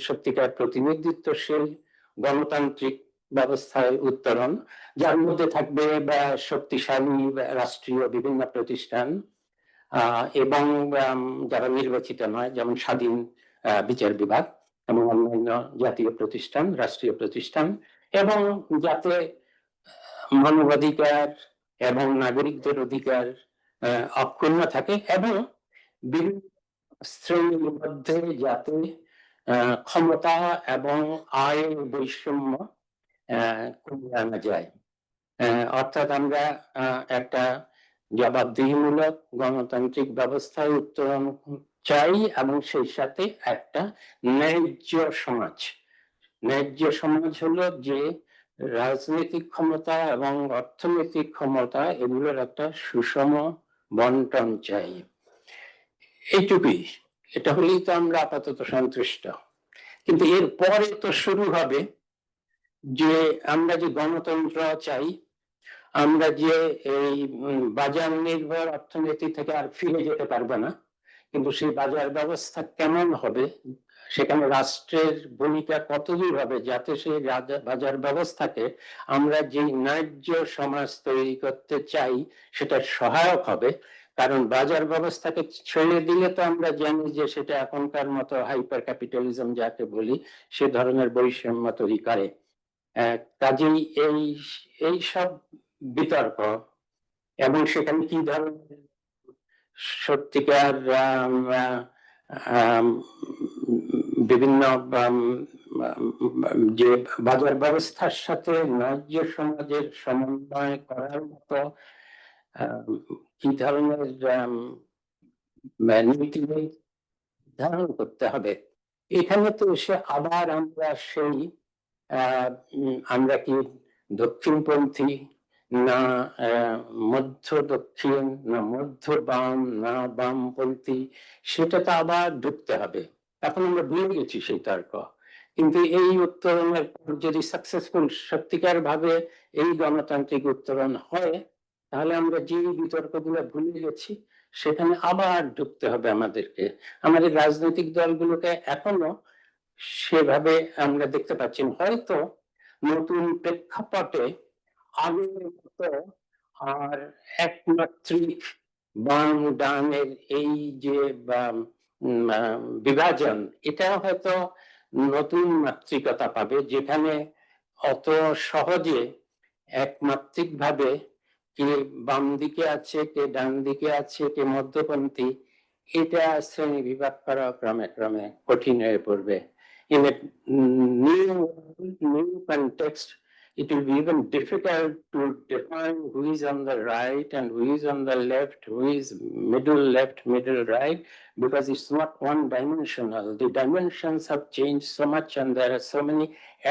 সত্যিকার প্রতিনিধিত্বশীল গণতান্ত্রিক ব্যবস্থায় উত্তরণ, যার মধ্যে থাকবে বা শক্তিশালী রাষ্ট্রীয় বিভিন্ন প্রতিষ্ঠান এবং যারা নির্বাচিত নয়, যেমন স্বাধীন বিচার বিভাগ এবং অন্যান্য জাতীয় প্রতিষ্ঠান, রাষ্ট্রীয় প্রতিষ্ঠান, এবং যাতে মানবাধিকার এবং নাগরিকদের অধিকার অক্ষুণ্ণ থাকে এবং বিভিন্ন শ্রেণীর মধ্যে যাতে ক্ষমতা এবং আয়ের বৈষম্য কমিয়ে আনা যায়। অর্থাৎ আমরা একটা জবাবদিহিমূলক গণতান্ত্রিক ব্যবস্থায় উত্তরণ চাই এবং সেই সাথে একটা ন্যায্য সমাজ। ন্যায্য সমাজ হলো যে রাজনৈতিক ক্ষমতা এবং অর্থনৈতিক ক্ষমতা এগুলোর একটা সুষম বন্টন চাই। এইটুকুই, এটা হলেই তো আমরা আপাতত সন্তুষ্ট। কিন্তু এর পরে তো শুরু হবে যে আমরা যে গণতন্ত্র চাই, আমরা যে এই বাজার নির্ভর অর্থনীতি থেকে আর ফিরে যেতে পারবো না, কিন্তু সেই বাজার ব্যবস্থা কেমন হবে, সেখানে রাষ্ট্রের ভূমিকা কতদূর হবে, যাতে সেই বাজার ব্যবস্থাকে আমরা যে ন্যায্য সমাজ তৈরি করতে চাই সেটা সহায়ক হবে। কারণ বাজার ব্যবস্থাকে ছেড়ে দিলে তো আমরা জানি যে সেটা এখনকার মতো হাইপার ক্যাপিটালিজম যাকে বলি সে ধরনের বৈষম্য তৈরি করে। কাজেই এই সব বিতর্ক এবং সেখানে কি ধরনের সত্যিকার বিভিন্ন যে বাজার ব্যবস্থার সাথে ন্যায্য সমাজের সমন্বয় করার মতো কি ধরনের নীতি নির্ধারণ করতে হবে। এখানে তো এসে আবার আমরা সেই আমরা কি দক্ষিণপন্থী না মধ্য দক্ষিণ না মধ্য বাম না বামপন্থী, সেটা তো আবার ঢুকতে হবে। এখন আমরা ভুলে গেছি সেই তর্ক, কিন্তু এই উত্তরণের পর যদি সাকসেসফুল সত্যিকার ভাবে এই গণতান্ত্রিক উত্তরণ হয়, তাহলে আমরা যে বিতর্কগুলো ভুলে গেছি সেখানে আবার ঢুকতে হবে আমাদেরকে। আমাদের রাজনৈতিক দলগুলোকে এখনো সেভাবে আমরা দেখতে পাচ্ছি না। হয়তো নতুন প্রেক্ষাপটে আগের মতো আর একমাত্রিক বাম ডানের এই যে বিভাজন, এটা হয়তো নতুন মাত্রিকতা পাবে, যেখানে অত সহজে একমাত্রিক ভাবে কে বাম দিকে আছে, কে ডান দিকে আছে, কে মধ্যপন্থী, এটা শ্রেণী বিভাগ করা ক্রমে ক্রমে কঠিন হয়ে পড়বে। In a new context, it will be even difficult to define who is on the right and who is on the left, who is middle left, middle right, because it's not one dimensional. The dimensions have changed so much, and there are so many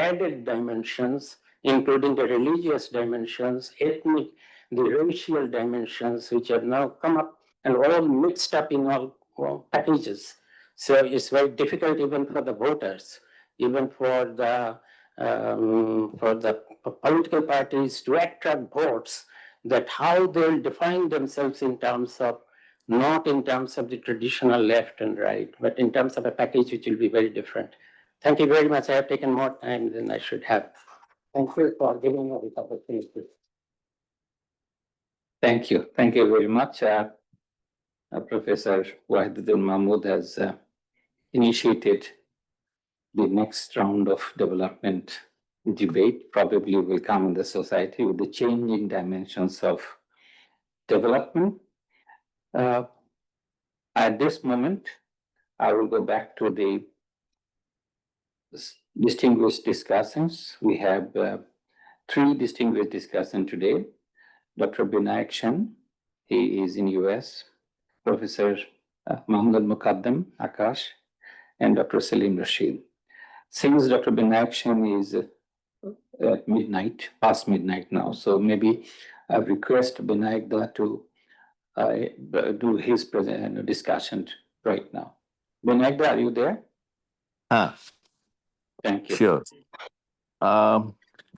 added dimensions, including the religious dimensions, ethnic, the racial dimensions, which have now come up and all mixed up in all packages. So it's very difficult even for the voters, even for the political parties to attract votes, that how they'll define themselves in terms of, not in terms of the traditional left and right, but in terms of a package which will be very different. Thank you very much. I have taken more time than I should have. Thank you for giving me this opportunity. Thank you. Thank you very much. Professor Wahiduddin Mahmood has initiated the next round of development debate, probably will come in the society with the changing dimensions of development. At this moment, I will go back to the distinguished discussants. We have three distinguished discussants today. Dr. Binayak Shen, he is in US, Professor Mohammad Muqaddam Akash, and Dr. Salim Rashid. Since Dr. Binayak Shen is at midnight, past midnight now, so maybe I request Binayak Da to do his discussion right now. Binayak Da, are you there? Thank you. Sure.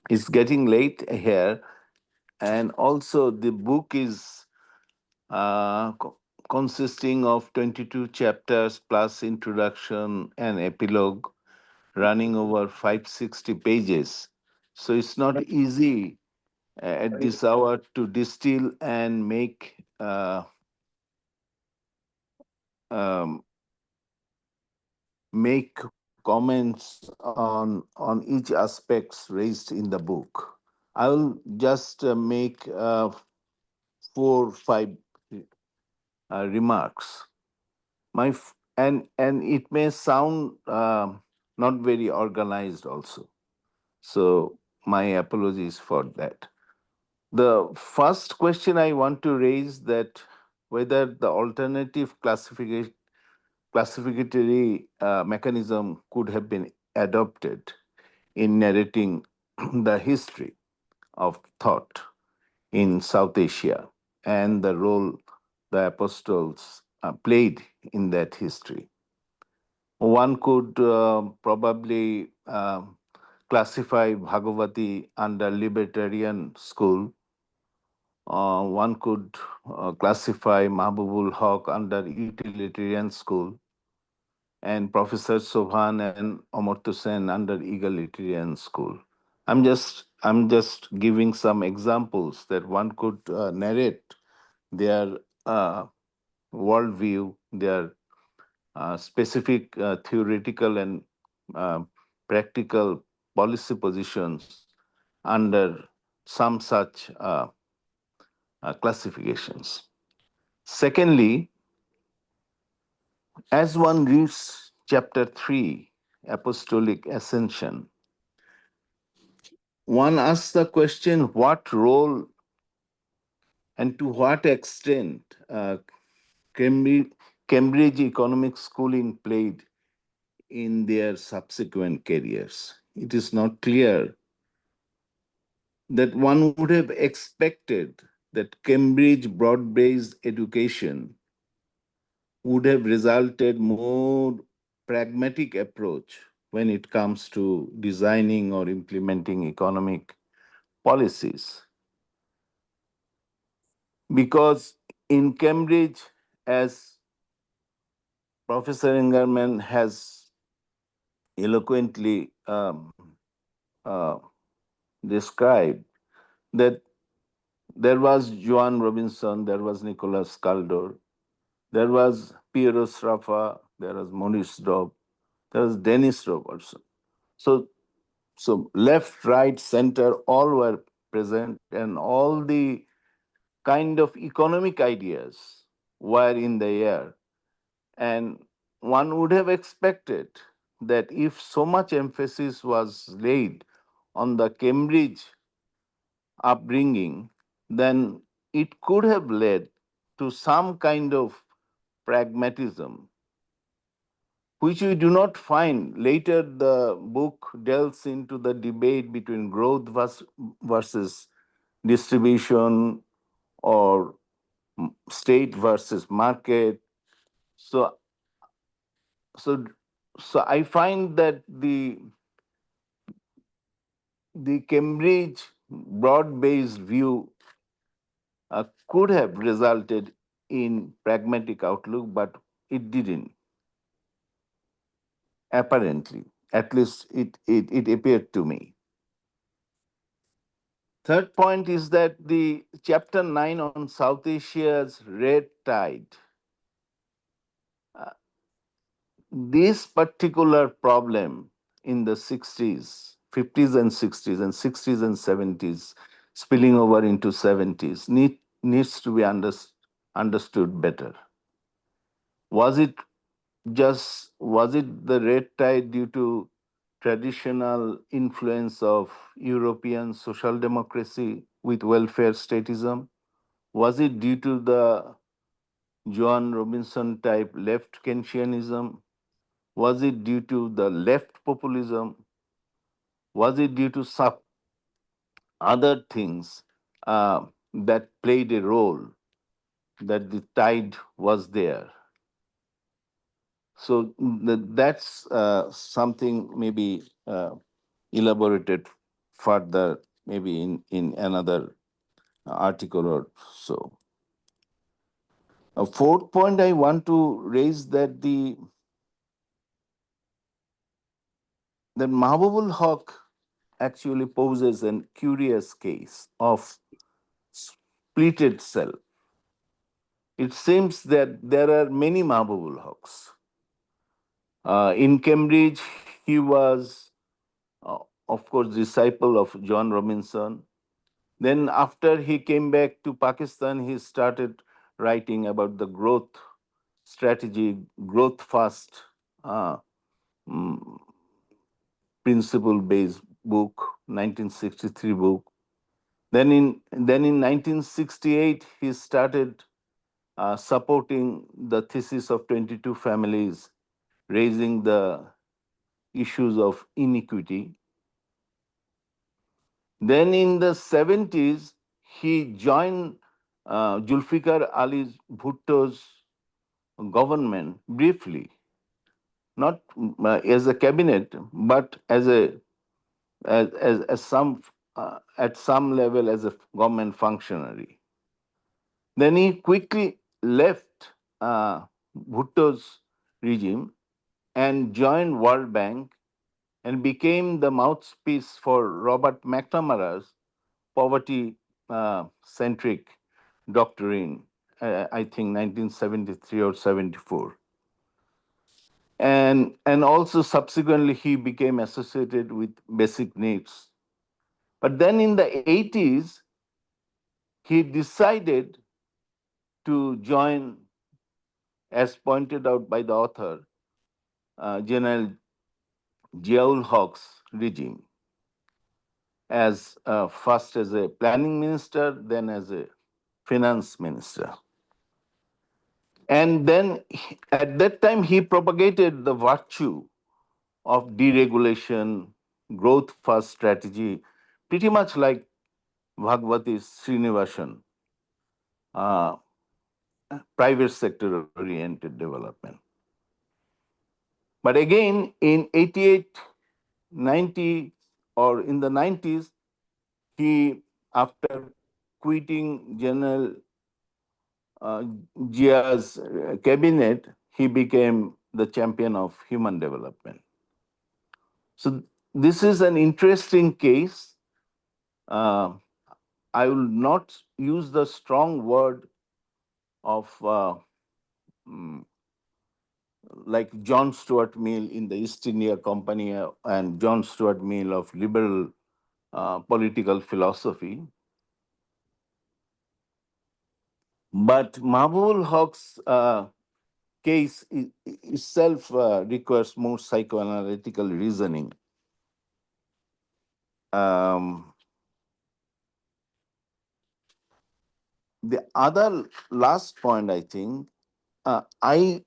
It's getting late here, and also the book is consisting of 22 chapters plus introduction and epilogue, running over 560 pages. So it's not easy at this hour to distill and make comments on each aspects raised in the book. I will just make 4-5 remarks. And it may sound not very organized also. So my apologies for that. The first question I want to raise, that whether the alternative classificatory mechanism could have been adopted in narrating the history of thought in South Asia and the role the apostles played in that history. One could probably classify Bhagavati under libertarian school. One could classify Mahbubul Haq under utilitarian school, and Professor Sobhan and Amartya Sen under egalitarian school. I'm just giving some examples that one could narrate their worldview, their specific theoretical and practical policy positions under some such classifications. Secondly, as one reads chapter 3, Apostolic Ascension, one asks the question, what role and to what extent Cambridge Economic Schooling played in their subsequent careers. It is not clear that one would have expected that Cambridge broad-based education would have resulted more pragmatic approach when it comes to designing or implementing economic policies. because in Cambridge, as Professor Ingerman has eloquently uh, described, that there was Joan Robinson, there was Nicholas Caldor, there was Piero Sraffa, there was Maurice Robb, there was Dennis Robertson. So left, right, center, all were present, and all the kind of economic ideas were in the air. And one would have expected that if so much emphasis was laid on the Cambridge upbringing, then it could have led to some kind of pragmatism, which we do not find. Later, the book delves into the debate between growth versus distribution, or state versus market. So, so, so I find that the Cambridge broad-based view could have resulted in pragmatic outlook, but it didn't. Apparently, at least it appeared to me. Third point is that the chapter 9 on South Asia's red tide, uh, this particular problem in the 60s, 50s and 60s, and 60s and 70s, spilling over into 70s, needs to be understood better. Was it the red tide due to traditional influence of European social democracy with welfare statism? Was it due to the Joan Robinson type left Keynesianism? Was it due to the left populism? Was it due to some other things that played a role that the tide was there? So that's something maybe elaborated further, maybe in another article or so. A fourth point I want to raise, that Mahabubul Haq actually poses a curious case of splitted self. It seems that there are many Mahabubul Haqs. In Cambridge, he was, of course, disciple of John Robinson. Then, after he came back to Pakistan, he started writing about the growth strategy, growth fast mm, principle based book, 1963 book. Then in 1968, he started supporting the thesis of 22 families, raising the issues of inequity. Then in the 70s, he joined Julfikar Ali Bhutto's government briefly, not as a cabinet, but as some at some level as a government functionary. Then he quickly left Bhutto's regime and joined World Bank and became the mouthpiece for Robert McNamara's poverty-centric doctrine, I think 1973 or 74. And also subsequently he became associated with basic needs. But then in the 80s, he decided to join, as pointed out by the author, General Ziaul Haq's regime, as first as a planning minister, then as a finance minister. And then at that time, he propagated the virtue of deregulation, growth first strategy, pretty much like Bhagwati Srinivasan, uh, private sector oriented development. But again, in 88, 90, or in the 90s, he, after quitting General uh, Jia's cabinet, he became the champion of human development. So this is an interesting case. Uh, I will not use the strong word of mm, like John Stuart Mill in the East India Company and John Stuart Mill of liberal political philosophy. But Mahbubul Haq's case itself requires more psychoanalytical reasoning. Um, the other last point, I think, I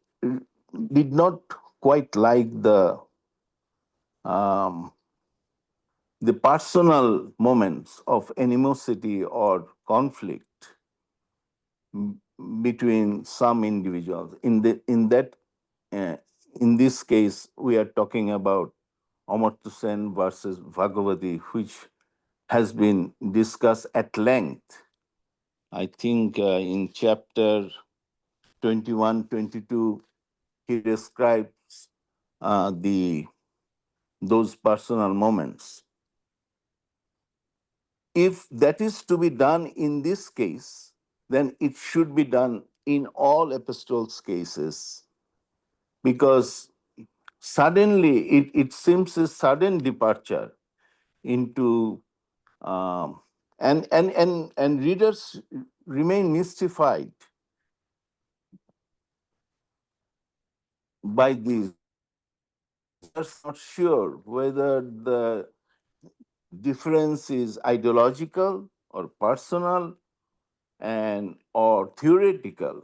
did not quite like um, the personal moments of animosity or conflict between some individuals. Uh, in this case, we are talking about Amartya Sen versus Bhagavati, which has been discussed at length. I think in chapter 21, 22, he describes those personal moments. If that is to be done in this case, then it should be done in all epistles cases, because suddenly it seems a sudden departure into and readers remain mystified by these. They're not sure whether the difference is ideological or personal and or theoretical.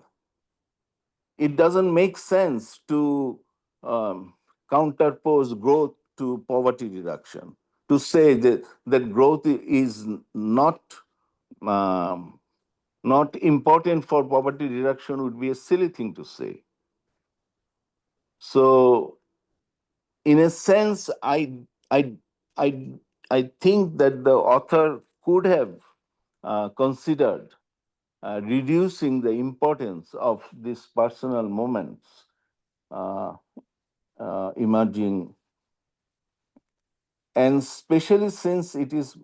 It doesn't make sense to counterpose growth to poverty reduction. To say that growth is um, not important for poverty reduction would be a silly thing to say. So, in a sense, I, I, I think that the author could have considered reducing the importance of these personal moments uh, emerging, and especially since it is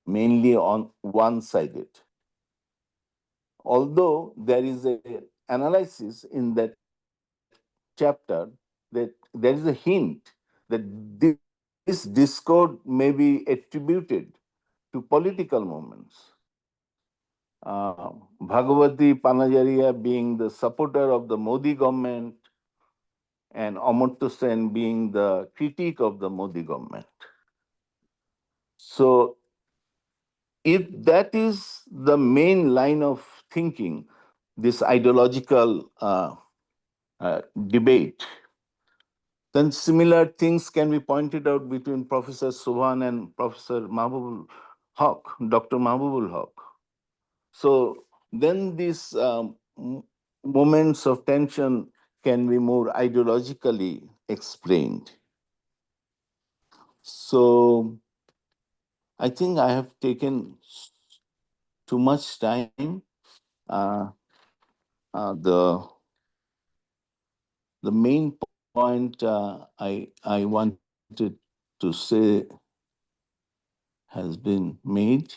mainly on one-sided. Although there is a analysis in that chapter that there is a hint that this discord may be attributed to political movements. Bhagavati Panajaria being the supporter of the Modi government and Amartya Sen being the critique of the Modi government. So if that is the main line of thinking, this ideological debate, then similar things can be pointed out between Professor Subhan and Professor Mahbubul Haq, Dr. Mahbubul Haq. So then these moments of tension can be more ideologically explained. So I think I have taken too much time. Uh, the main point I wanted to say has been made.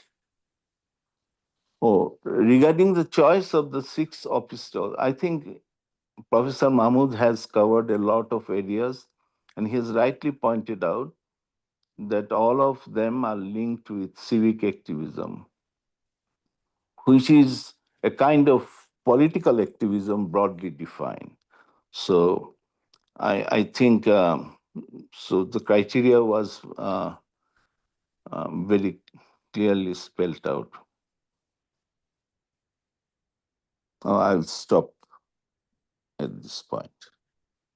Oh, regarding the choice of the 6 epistles, I think Professor Mahmood has covered a lot of areas, and he has rightly pointed out that all of them are linked with civic activism, which is a kind of political activism broadly defined. So I think so the criteria was very clearly spelled out. I'll stop at this point.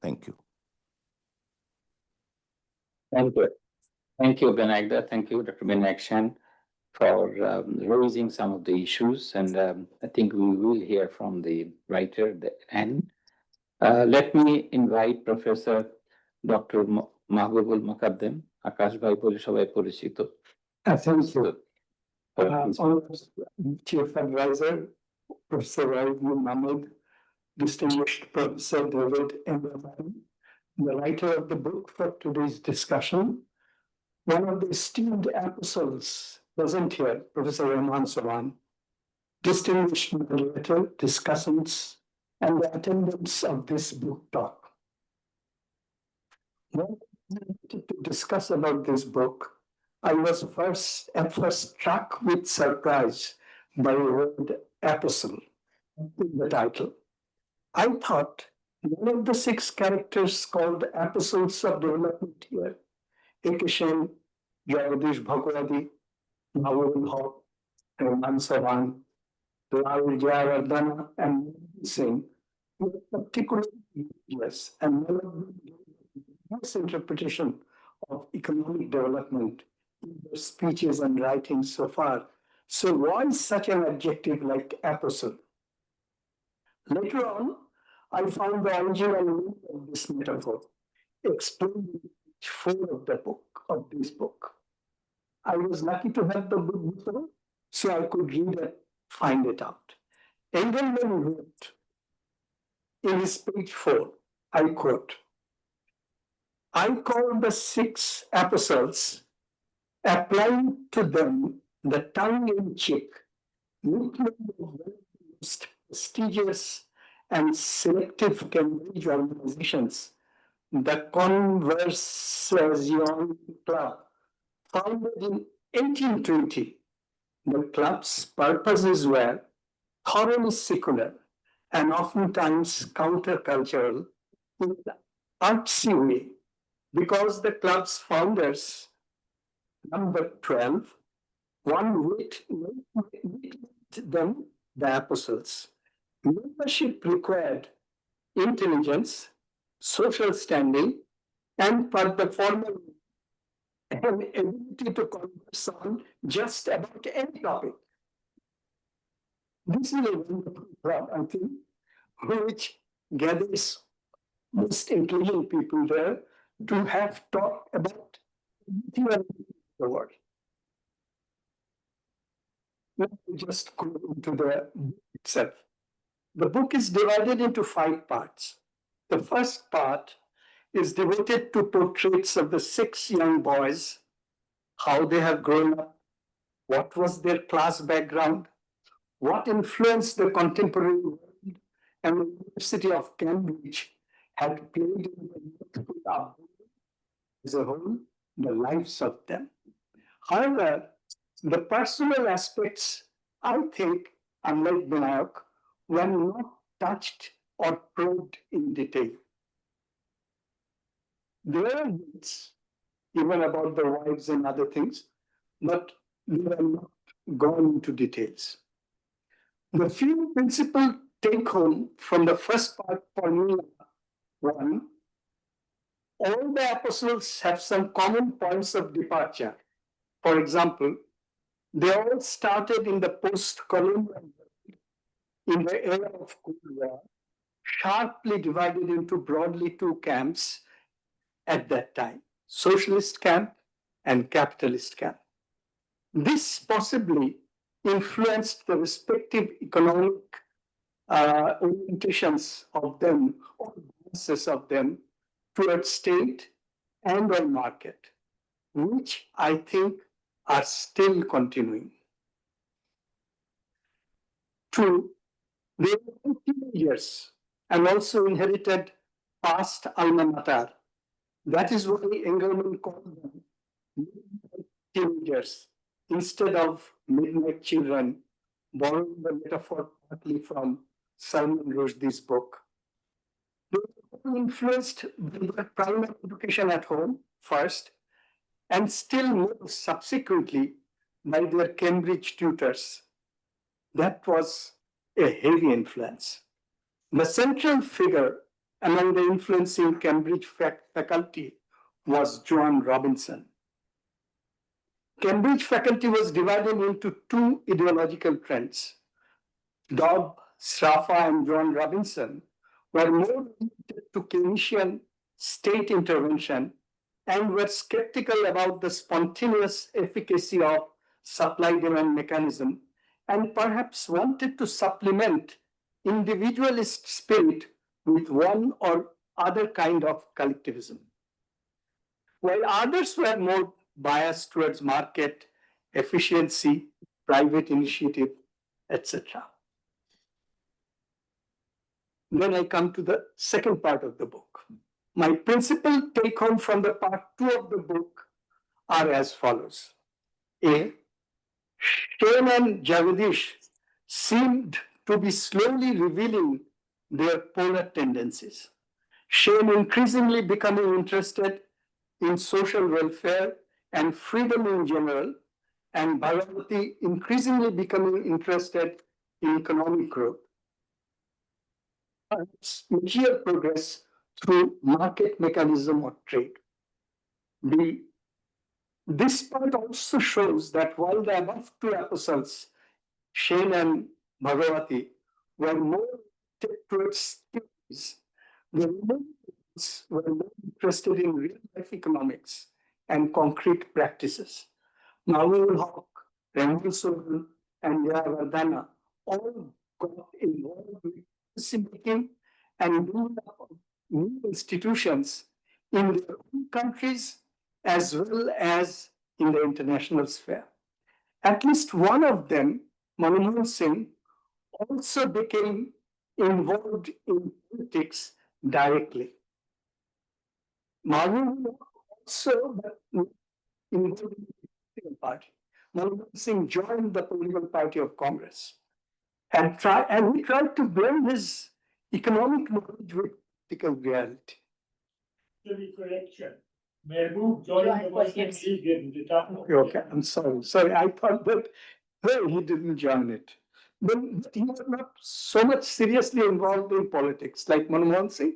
Thank you. Thank you. Thank you, Benagda. Thank you, Dr. Benakshan, for raising some of the issues. And I think we will hear from the writer at the end. Let me invite Professor Dr. Mahbubul Muqaddam, Akash Bhai বলে সবাই পরিচিত. Thank you. Chief Advisor, Professor Ravi Mahmood, distinguished Professor David Engelman, the writer of the book for today's discussion. One of the esteemed apostles present here, Professor Rahman Sawan, distinguished moderator, discussants, and the attendants of this book talk. When I wanted to discuss about this book, I was at first struck with surprise by the word apostle in the title. I thought one of the 6 characters called apostles of development here, Ekeshen, Jagadish Bhagwadi, Nawal Haq, Rahman Sawan, Lal Jayawardena, and Singh were particularly religious, and one of them gave a misinterpretation of economic development in their speeches and writings so far. So why such an adjective like apostle? Later on, I found the original meaning of this metaphor explained in page 4 of this book. I was lucky to have the book before, so I could read and find it out. Engelman wrote in his page 4, I quote, I call the 6 apostles, applying to them the tongue-in-cheek nickname of one of the most prestigious and selective Cambridge organizations, the Conversation Club, founded in 1820. The club's purposes were thoroughly secular and oftentimes countercultural in an artsy way, because the club's founders, number 12, one with them the apostles. Membership required intelligence, social standing, and for the former, an ability to converse on just about any topic. This is a wonderful club, I think, which gathers most intelligent people there to have talked about the world. Let me just go into the book itself. The book is divided into 5 parts. The first part is devoted to portraits of the 6 young boys, how they have grown up, what was their class background, what influenced the contemporary world, and the University of Cambridge had played in the as a whole, the lives of them. However, the personal aspects, I think, unlike Binayak, were not touched or probed in detail. There are hints, even about the wives and other things, but they were not gone into details. The few principal take home from the first part for me: 1, all the apostles have some common points of departure. For example, they all started in the post-colonial world, in the era of Cold War, sharply divided into broadly 2 camps at that time: socialist camp and capitalist camp. This possibly influenced the respective economic orientations of them, or biases of them, towards state and or market, which I think are still continuing. 2, they were teenagers and also inherited past alma mater. That is why Engelman called them midnight teenagers instead of midnight children, borrowing the metaphor partly from Salman Rushdie's book. They were influenced by their primary education at home first, and still more subsequently by their Cambridge tutors. That was a heavy influence. The central figure among the influencing Cambridge faculty was Joan Robinson. Cambridge faculty was divided into 2 ideological trends. Dobb, Sraffa, and Joan Robinson were more related to Keynesian state intervention and were skeptical about the spontaneous efficacy of supply-demand mechanism and perhaps wanted to supplement individualist spirit with one or other kind of collectivism, while others were more biased towards market, efficiency, private initiative, etc. Then I come to the second part of the book. My principal take home from the part 2 of the book are as follows. A. Shane and Jagadish seemed to be slowly revealing their polar tendencies. Shane increasingly becoming interested in social welfare and freedom in general, and Bhagavati increasingly becoming interested in economic growth. Material progress through market mechanism or trade. This part also shows that while the above 2 episodes, Shane and Bhagavati, were more towards theories, the remaining were more interested in real life economics and concrete practices. Mahmood Haq, Rahul Solan, and Jayavardhana all got involved with policy making and building up new institutions in their own countries as well as in the international sphere. At least one of them, Manmohan Singh, also became involved in politics directly. Manmohan also involved in the political party. Manmohan Singh joined the political party of Congress and he tried to blend his economic knowledge with political reality. Correction. Mehboob joined the Muslim League in the top. Okay, I'm sorry. Sorry, I thought that he didn't join it. But he was not so much seriously involved in politics like Manmohan Singh.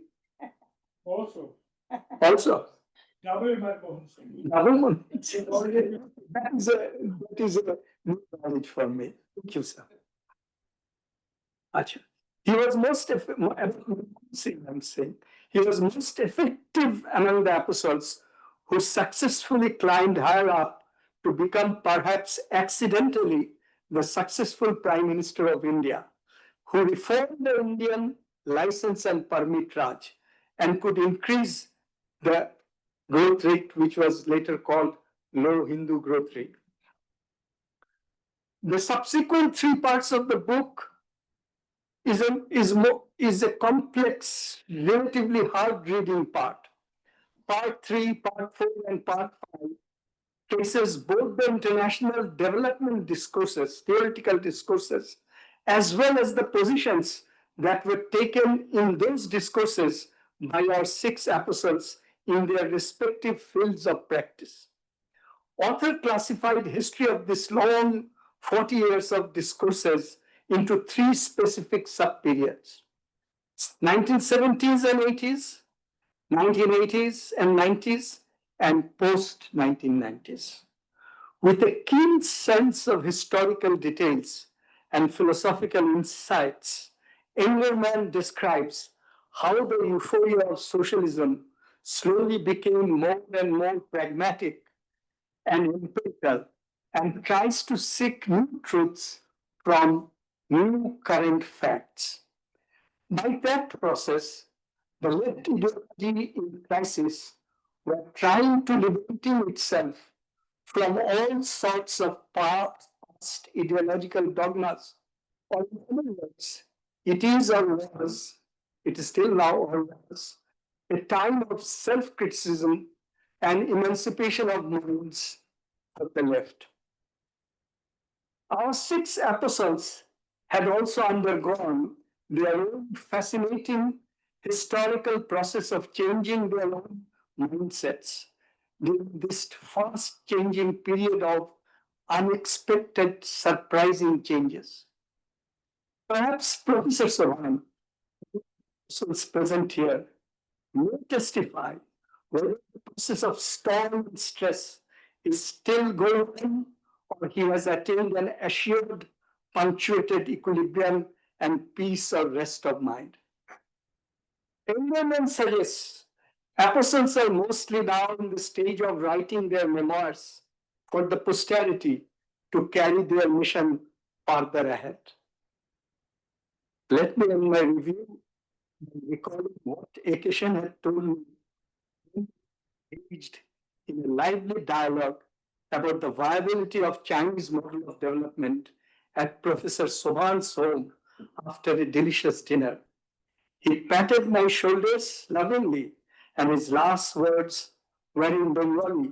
Also, Also, double Manmohan Singh. Manmohan Singh. That is a new knowledge for me. Thank you, sir. Achha. He was most he was most effective among the apostles who successfully climbed higher up to become perhaps accidentally the successful Prime Minister of India, who reformed the Indian license and permit Raj and could increase the growth rate, which was later called low Hindu growth rate. The subsequent 3 parts of the book is a complex, relatively hard reading part. Part 3, Part 4, and Part 5 traces both the international development discourses, theoretical discourses, as well as the positions that were taken in those discourses by our 6 apostles in their respective fields of practice. Author classified history of this long 40 years of discourses into 3 specific sub-periods: 1970s and 80s, 1980s and 90s, and post-1990s. With a keen sense of historical details and philosophical insights, Engelman describes how the euphoria of socialism slowly became more and more pragmatic and empirical and tries to seek new truths from new current facts. By that process, the left ideology in crisis were trying to liberating itself from all sorts of past ideological dogmas. Or in other words, it is or was, it is still now or was, a time of self-criticism and emancipation of minds of the left. Our 6 apostles had also undergone their own fascinating historical process of changing their own mindsets during this fast changing period of unexpected, surprising changes. Perhaps Professor Sohan, who is present here, may testify whether the process of storm and stress is still going on or he has attained an assured, punctuated equilibrium and peace or rest of mind. Engelman suggests apostles are mostly now in the stage of writing their memoirs for the posterity to carry their mission farther ahead. Let me end my review by recalling what Ekeshan had told me engaged in a lively dialogue about the viability of Chinese model of development at Professor Sobhan's home after a delicious dinner. He patted my shoulders lovingly, and his last words were in Bengali,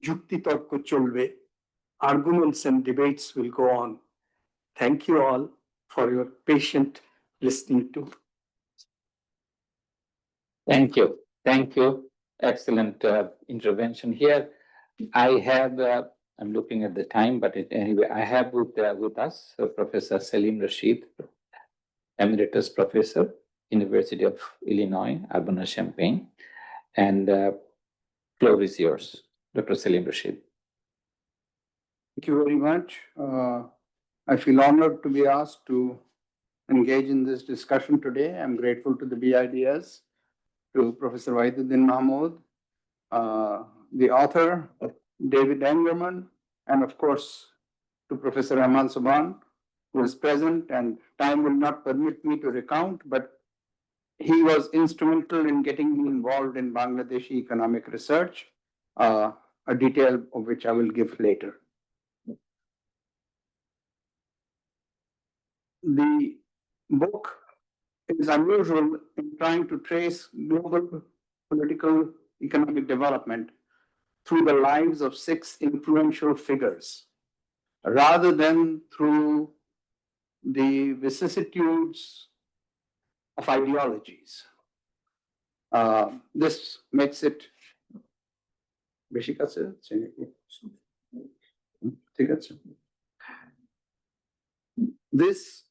Jukti Torko Cholbe. Arguments and debates will go on. Thank you all for your patient listening to. Thank you. Thank you. Excellent intervention here. I have, I'm looking at the time, but anyway, I have with us Professor Salim Rashid, Emeritus Professor, University of Illinois, Urbana-Champaign. And floor is yours, Dr. Salim Rashid. Thank you very much. I feel honored to be asked to engage in this discussion today. I'm grateful to the BIDS, to Professor Wahiduddin Mahmood, the author, David Engerman, and of course, to Professor Rahman Subhan, who is present, and time will not permit me to recount, but he was instrumental in getting me involved in Bangladeshi economic research, a detail of which I will give later. The book is unusual in trying to trace global political economic development through the lives of 6 influential figures, rather than through the vicissitudes of ideologies. This makes it this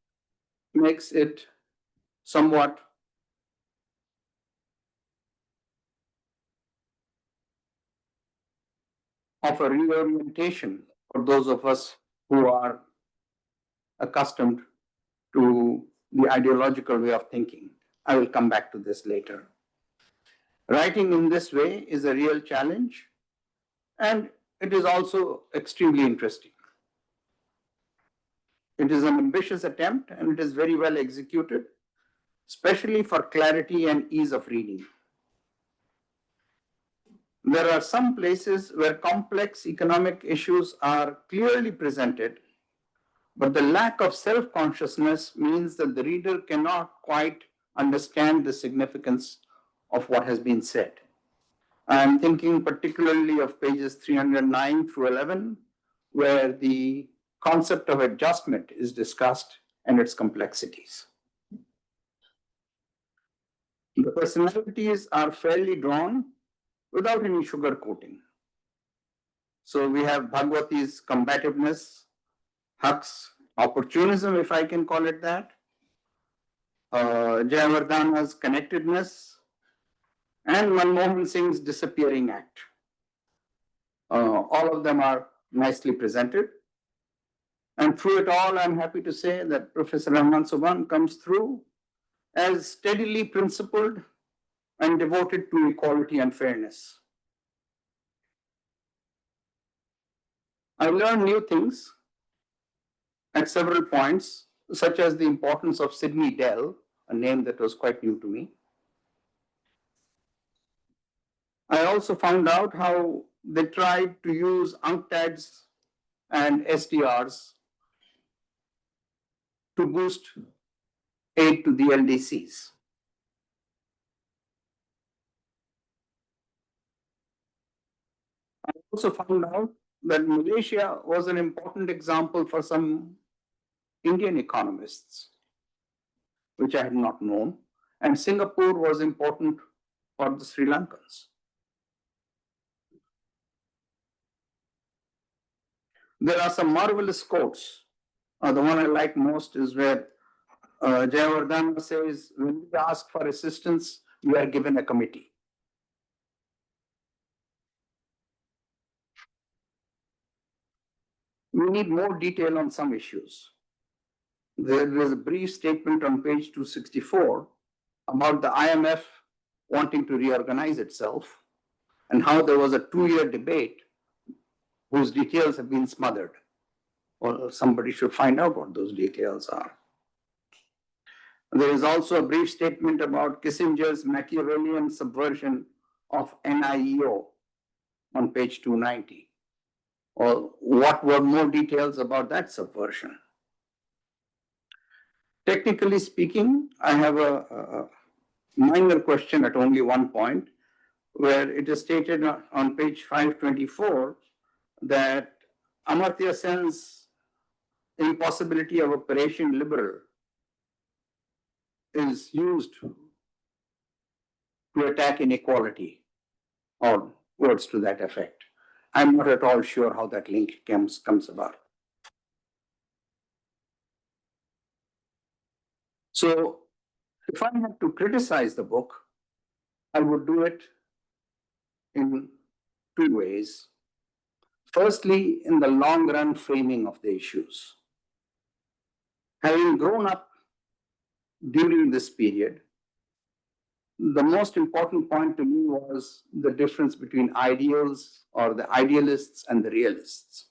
makes it somewhat of a reorientation for those of us who are accustomed to the ideological way of thinking. I will come back to this later. Writing in this way is a real challenge, and it is also extremely interesting. It is an ambitious attempt, and it is very well executed, especially for clarity and ease of reading. There are some places where complex economic issues are clearly presented, but the lack of self-consciousness means that the reader cannot quite understand the significance of what has been said. I'm thinking particularly of pages 309 through 11, where the concept of adjustment is discussed and its complexities. The personalities are fairly drawn without any sugarcoating. So we have Bhagwati's combativeness, Huck's opportunism, if I can call it that, Jayawardana's connectedness, and Manmohan Singh's disappearing act. All of them are nicely presented. And through it all, I'm happy to say that Professor Rahman Subhan comes through as steadily principled and devoted to equality and fairness. I learned new things at several points, such as the importance of Sidney Dell, a name that was quite new to me. I also found out how they tried to use UNCTADs and SDRs to boost aid to the LDCs. I also found out that Malaysia was an important example for some Indian economists, which I had not known, and Singapore was important for the Sri Lankans. There are some marvelous quotes. The one I like most is where Jayawardana says, when we ask for assistance, we are given a committee. We need more detail on some issues. There is a brief statement on page 264 about the IMF wanting to reorganize itself and how there was a 2-year debate whose details have been smothered. Well, somebody should find out what those details are. There is also a brief statement about Kissinger's Machiavellian subversion of NIEO on page 290. Or what were more details about that subversion? Technically speaking, I have a minor question at only one point, where it is stated on page 524 that Amartya Sen's impossibility of Operation Liberal is used to attack inequality, or words to that effect. I'm not at all sure how that link comes about. So if I had to criticize the book, I would do it in two ways. Firstly, in the long run framing of the issues. Having grown up during this period, the most important point to me was the difference between ideals, or the idealists, and the realists.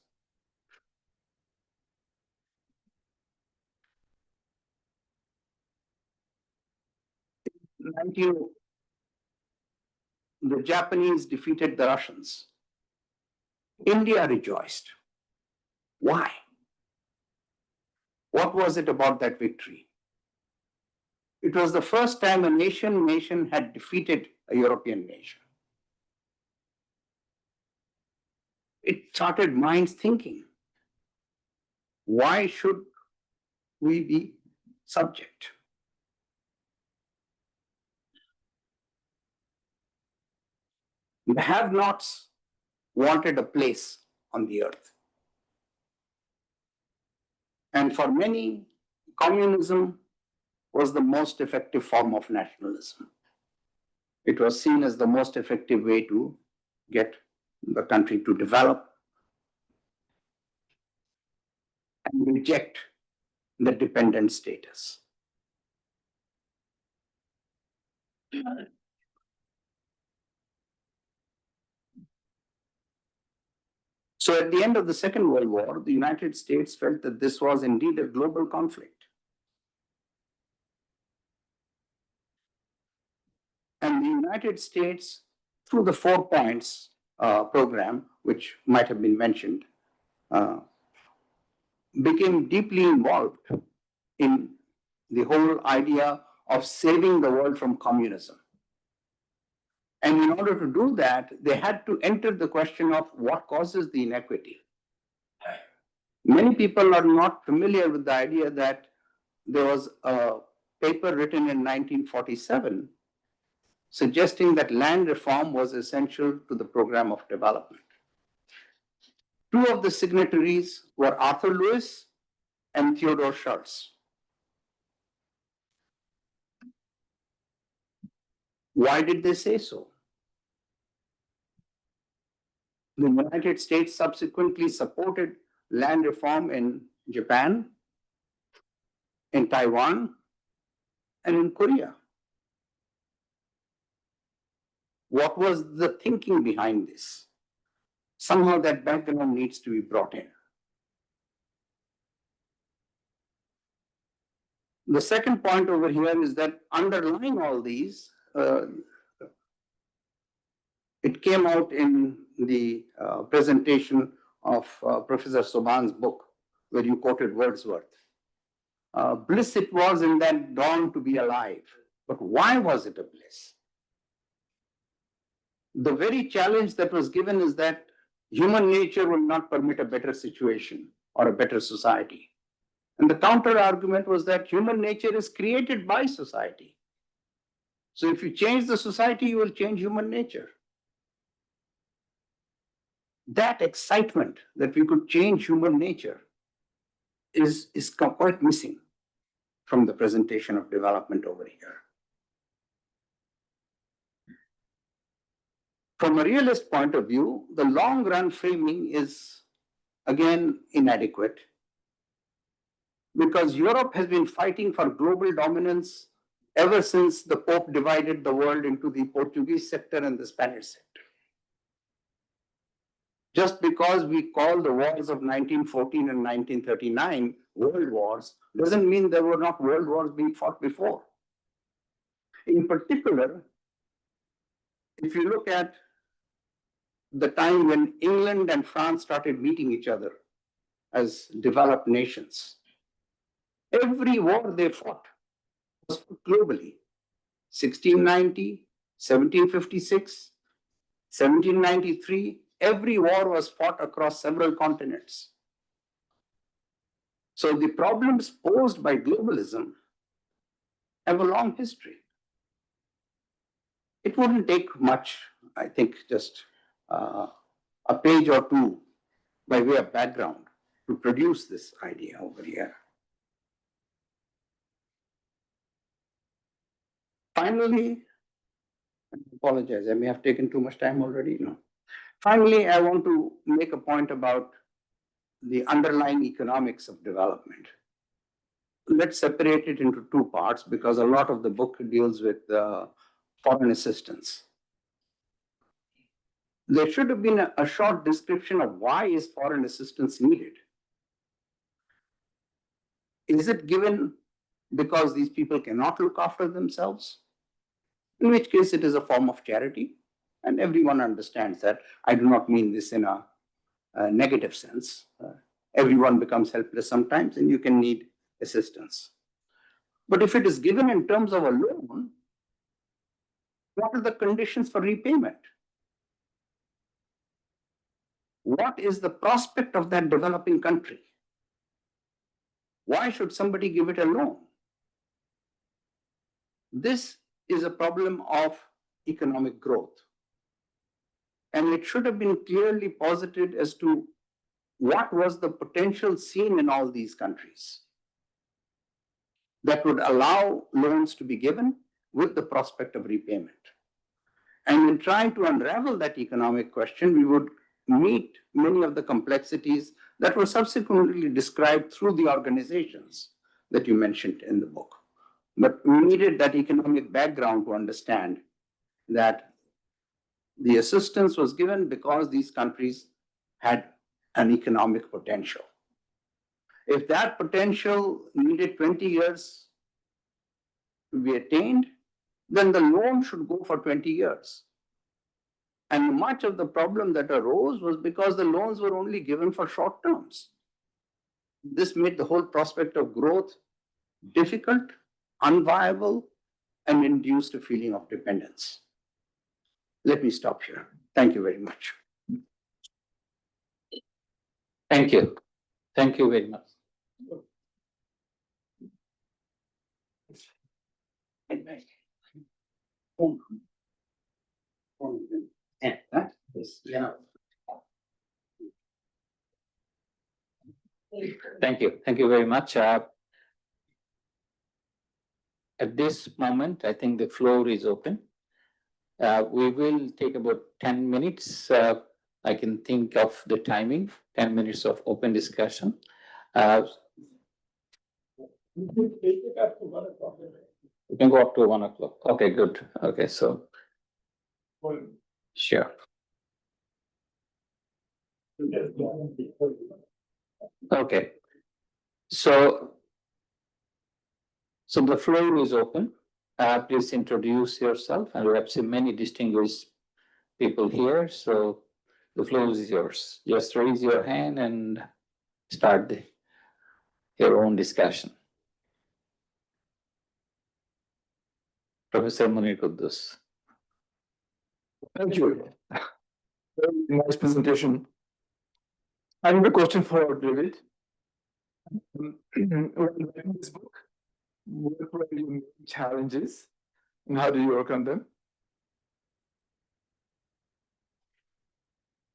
The Japanese defeated the Russians. India rejoiced. Why? What was it about that victory? It was the first time a nation had defeated a European nation. It started minds thinking, why should we be subject? The have-nots wanted a place on the earth. And for many, communism was the most effective form of nationalism. It was seen as the most effective way to get the country to develop and reject the dependent status. So at the end of the Second World War, the United States felt that this was indeed a global conflict. And the United States, through the 4 Points program, which might have been mentioned, became deeply involved in the whole idea of saving the world from communism. And in order to do that, they had to enter the question of what causes the inequity. Many people are not familiar with the idea that there was a paper written in 1947 suggesting that land reform was essential to the program of development. 2 of the signatories were Arthur Lewis and Theodore Schultz. Why did they say so? The United States subsequently supported land reform in Japan, in Taiwan, and in Korea. What was the thinking behind this? Somehow that background needs to be brought in. The second point over here is that underlying all these, it came out in the presentation of Professor Soban's book, where you quoted Wordsworth. Bliss it was in that dawn to be alive. But why was it a bliss? The very challenge that was given is that human nature will not permit a better situation or a better society. And the counter argument was that human nature is created by society. So if you change the society, you will change human nature. That excitement that we could change human nature is quite missing from the presentation of development over here. From a realist point of view, the long run framing is again inadequate, because Europe has been fighting for global dominance ever since the Pope divided the world into the Portuguese sector and the Spanish sector. Just because we call the wars of 1914 and 1939 world wars doesn't mean there were not world wars being fought before. In particular, if you look at the time when England and France started meeting each other as developed nations, every war they fought was fought globally. 1690, 1756, 1793, every war was fought across several continents. So the problems posed by globalism have a long history. It wouldn't take much, I think, just a page or two by way of background to produce this idea over here. Finally, I apologize, I may have taken too much time already. No. Finally, I want to make a point about the underlying economics of development. Let's separate it into two parts because a lot of the book deals with foreign assistance. There should have been a short description of why is foreign assistance needed. Is it given because these people cannot look after themselves? In which case it is a form of charity, and everyone understands that. I do not mean this in a negative sense. Everyone becomes helpless sometimes and you can need assistance. But if it is given in terms of a loan, what are the conditions for repayment? What is the prospect of that developing country? Why should somebody give it a loan? This is a problem of economic growth. And it should have been clearly posited as to what was the potential seen in all these countries that would allow loans to be given with the prospect of repayment. And in trying to unravel that economic question, we would meet many of the complexities that were subsequently described through the organizations that you mentioned in the book. But we needed that economic background to understand that the assistance was given because these countries had an economic potential. If that potential needed 20 years to be attained, then the loan should go for 20 years. And much of the problem that arose was because the loans were only given for short terms. This made the whole prospect of growth difficult, unviable, and induced a feeling of dependence. Let me stop here. Thank you very much. Thank you. Thank you very much. Thank you. Thank you very much. At this moment, I think the floor is open. We will take about 10 minutes. I can think of the timing, 10 minutes of open discussion. We can go up to 1 o'clock. Okay, good. Okay, so. Sure. Okay. So the floor is open. Please introduce yourself, and we have seen many distinguished people here. So the floor is yours. Just raise your hand and start your own discussion. Professor Munir Quddus. Thank you. Very nice presentation. I have a question for David. When writing this book, what were your main challenges and how do you work on them?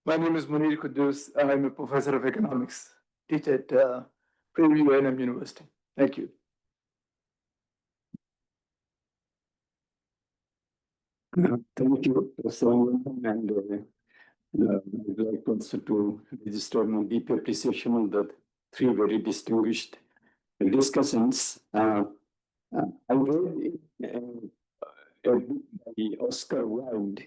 My name is Munir Quddus. I'm a professor of economics, teach at Prairie View A&M University. Thank you. Thank you, Professor Anand, and I'd like also to register my deep appreciation of the three very distinguished discussants. I read a book by Oscar Wilde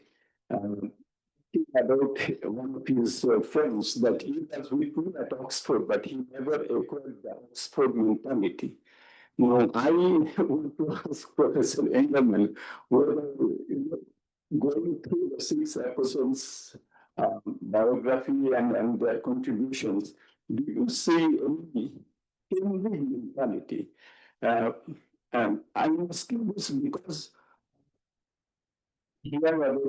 about one of his friends that he was with me at Oxford, but he never acquired the Oxford mentality. Now, I want to ask Professor Engelman whether going through the six apostles' biography and their contributions, do you see any changing mentality? I'm asking this because here about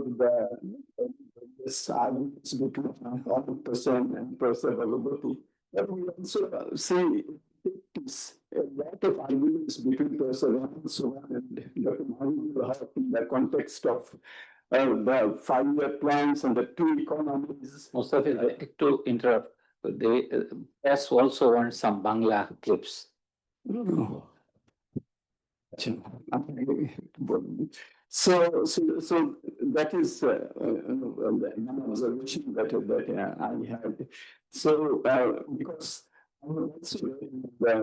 this arguments between 100% and perseverability, but we also see a lot of arguments between perseverance and Dr. Mohammed in the context of the 5-year plans and the two economies. Mustafa, to interrupt, they press also want some Bangla clips. So that is an observation that I had. So because I was also reading the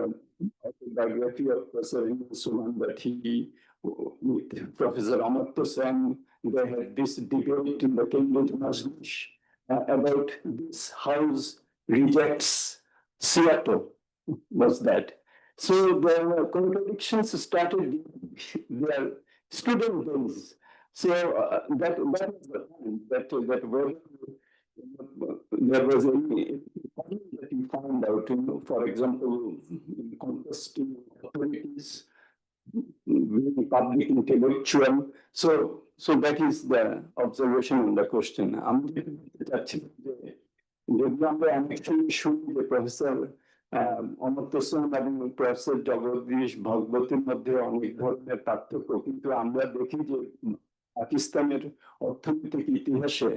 biography of Professor Suman that he, with Professor Amartya Sen, they had this debate in the Cambridge Majlish about this house rejects Seattle, was that. So the contradictions started their student days. So that was the point that whether there was any that you found out, for example, contesting authorities, being public intellectual. So that is the observation and the question. আমরা অনেকটাই শুনি যে professor Amartya Sen এবং professor Jagadish ভগবতীর মধ্যে অনেক ধরনের পার্থক্য, কিন্তু আমরা দেখি যে পাকিস্তানের অর্থনৈতিক ইতিহাসে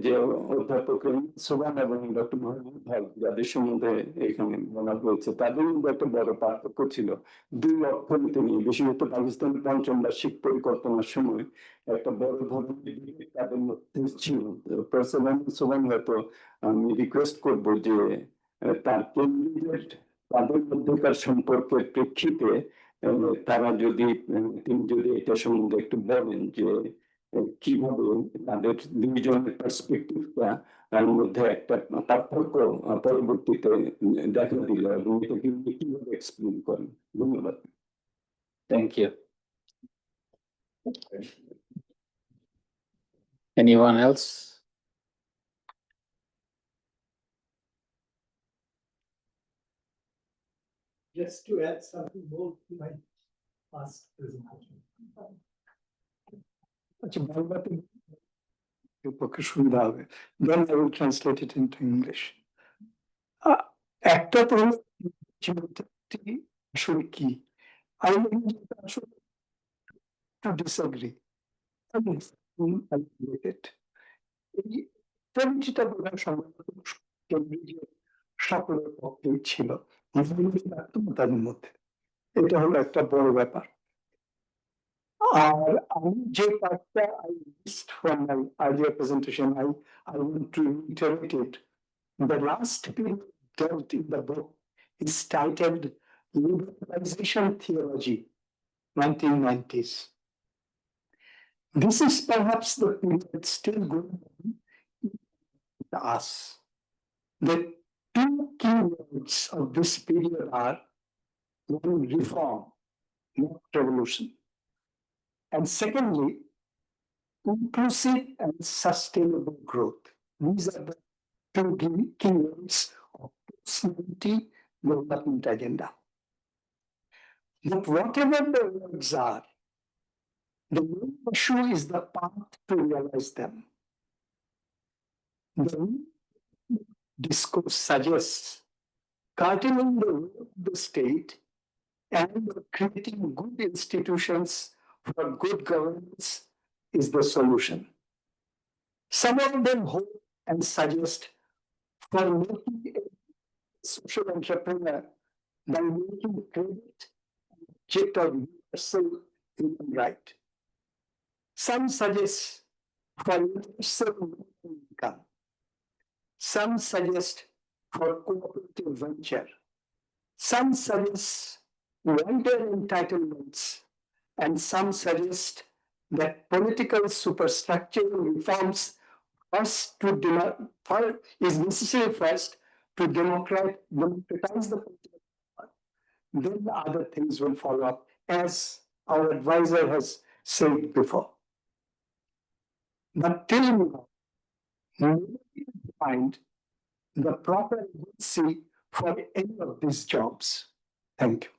যে অধ্যাপক সোবান এবং ডক্টর মোহাম্মদ হক যাদের সম্বন্ধে এখানে বলা হয়েছে, তাদের মধ্যে একটা বড় পার্থক্য ছিল দুই অর্থনীতি নিয়ে, বিশেষত পাকিস্তানের পঞ্চম বার্ষিক পরিকল্পনার সময় একটা বড় ধরনের তাদের মধ্যে ছিল। প্রফেসর সোবান হয়তো আমি রিকোয়েস্ট করবো যে তার কেন্দ্রীয় তাদের মধ্যকার সম্পর্কের প্রেক্ষিতে তারা যদি তিনি যদি এটা সম্বন্ধে একটু বলেন যে কিভাবে তাদের দুইজনের পার্সপেক্টিভটা তার মধ্যে একটা পার্থক্য পরবর্তীতে দেখা দিল এবং এটাকে কিভাবে এক্সপ্লেন করেন। ধন্যবাদ। Thank you. Anyone else? Just to add something more to my past presentation. আচ্ছা, বাংলাতে পক্ষে সুবিধা হবে। Then I will translate it into English. একটা তো আসলে কি, I will actually to disagree. সকলের পক্ষেই ছিল তাদের মধ্যে, এটা হলো একটা বড় ব্যাপার। আর আমি যে পার্টটা I missed from my earlier presentation, I want to reiterate it. The last period dealt in the book is titled Liberalization Theology, 1990s. This is perhaps the period still going on with us. The two key words of this period are one, reform, not revolution. And secondly, inclusive and sustainable growth. These are the two key words of post-modernity development agenda. But whatever the words are, the main issue is the path to realize them. The discourse suggests curtailing the role of the state and creating good institutions for good governance is the solution. Some of them hope and suggest for making a social entrepreneur by making credit an object of universal human right. Some suggest for universal income. Some suggest for cooperative venture. Some suggest wider entitlements, and some suggest that political superstructural reforms first to is necessary first to democratize the political power. Then the other things will follow up, as our advisor has said before. But till now, we find the proper agency for any of these jobs. Thank you.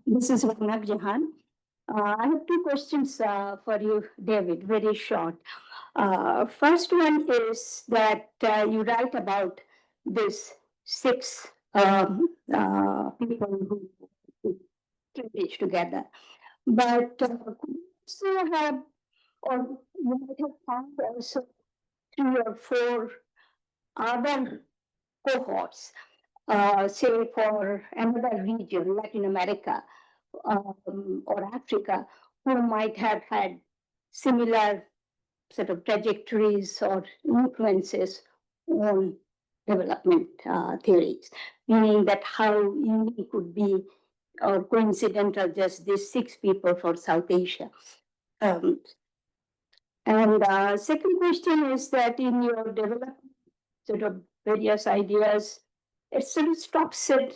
This is Raghunath Jahan. I have two questions for you, David, very short. First one is that you write about this six people who came together, but also have, or you might have found also 3 or 4 other cohorts, say for another region, Latin America or Africa, who might have had similar sort of trajectories or influences on development theories, meaning that how unique could be or coincidental just these 6 people for South Asia. And second question is that in your development sort of various ideas, it sort of stops at,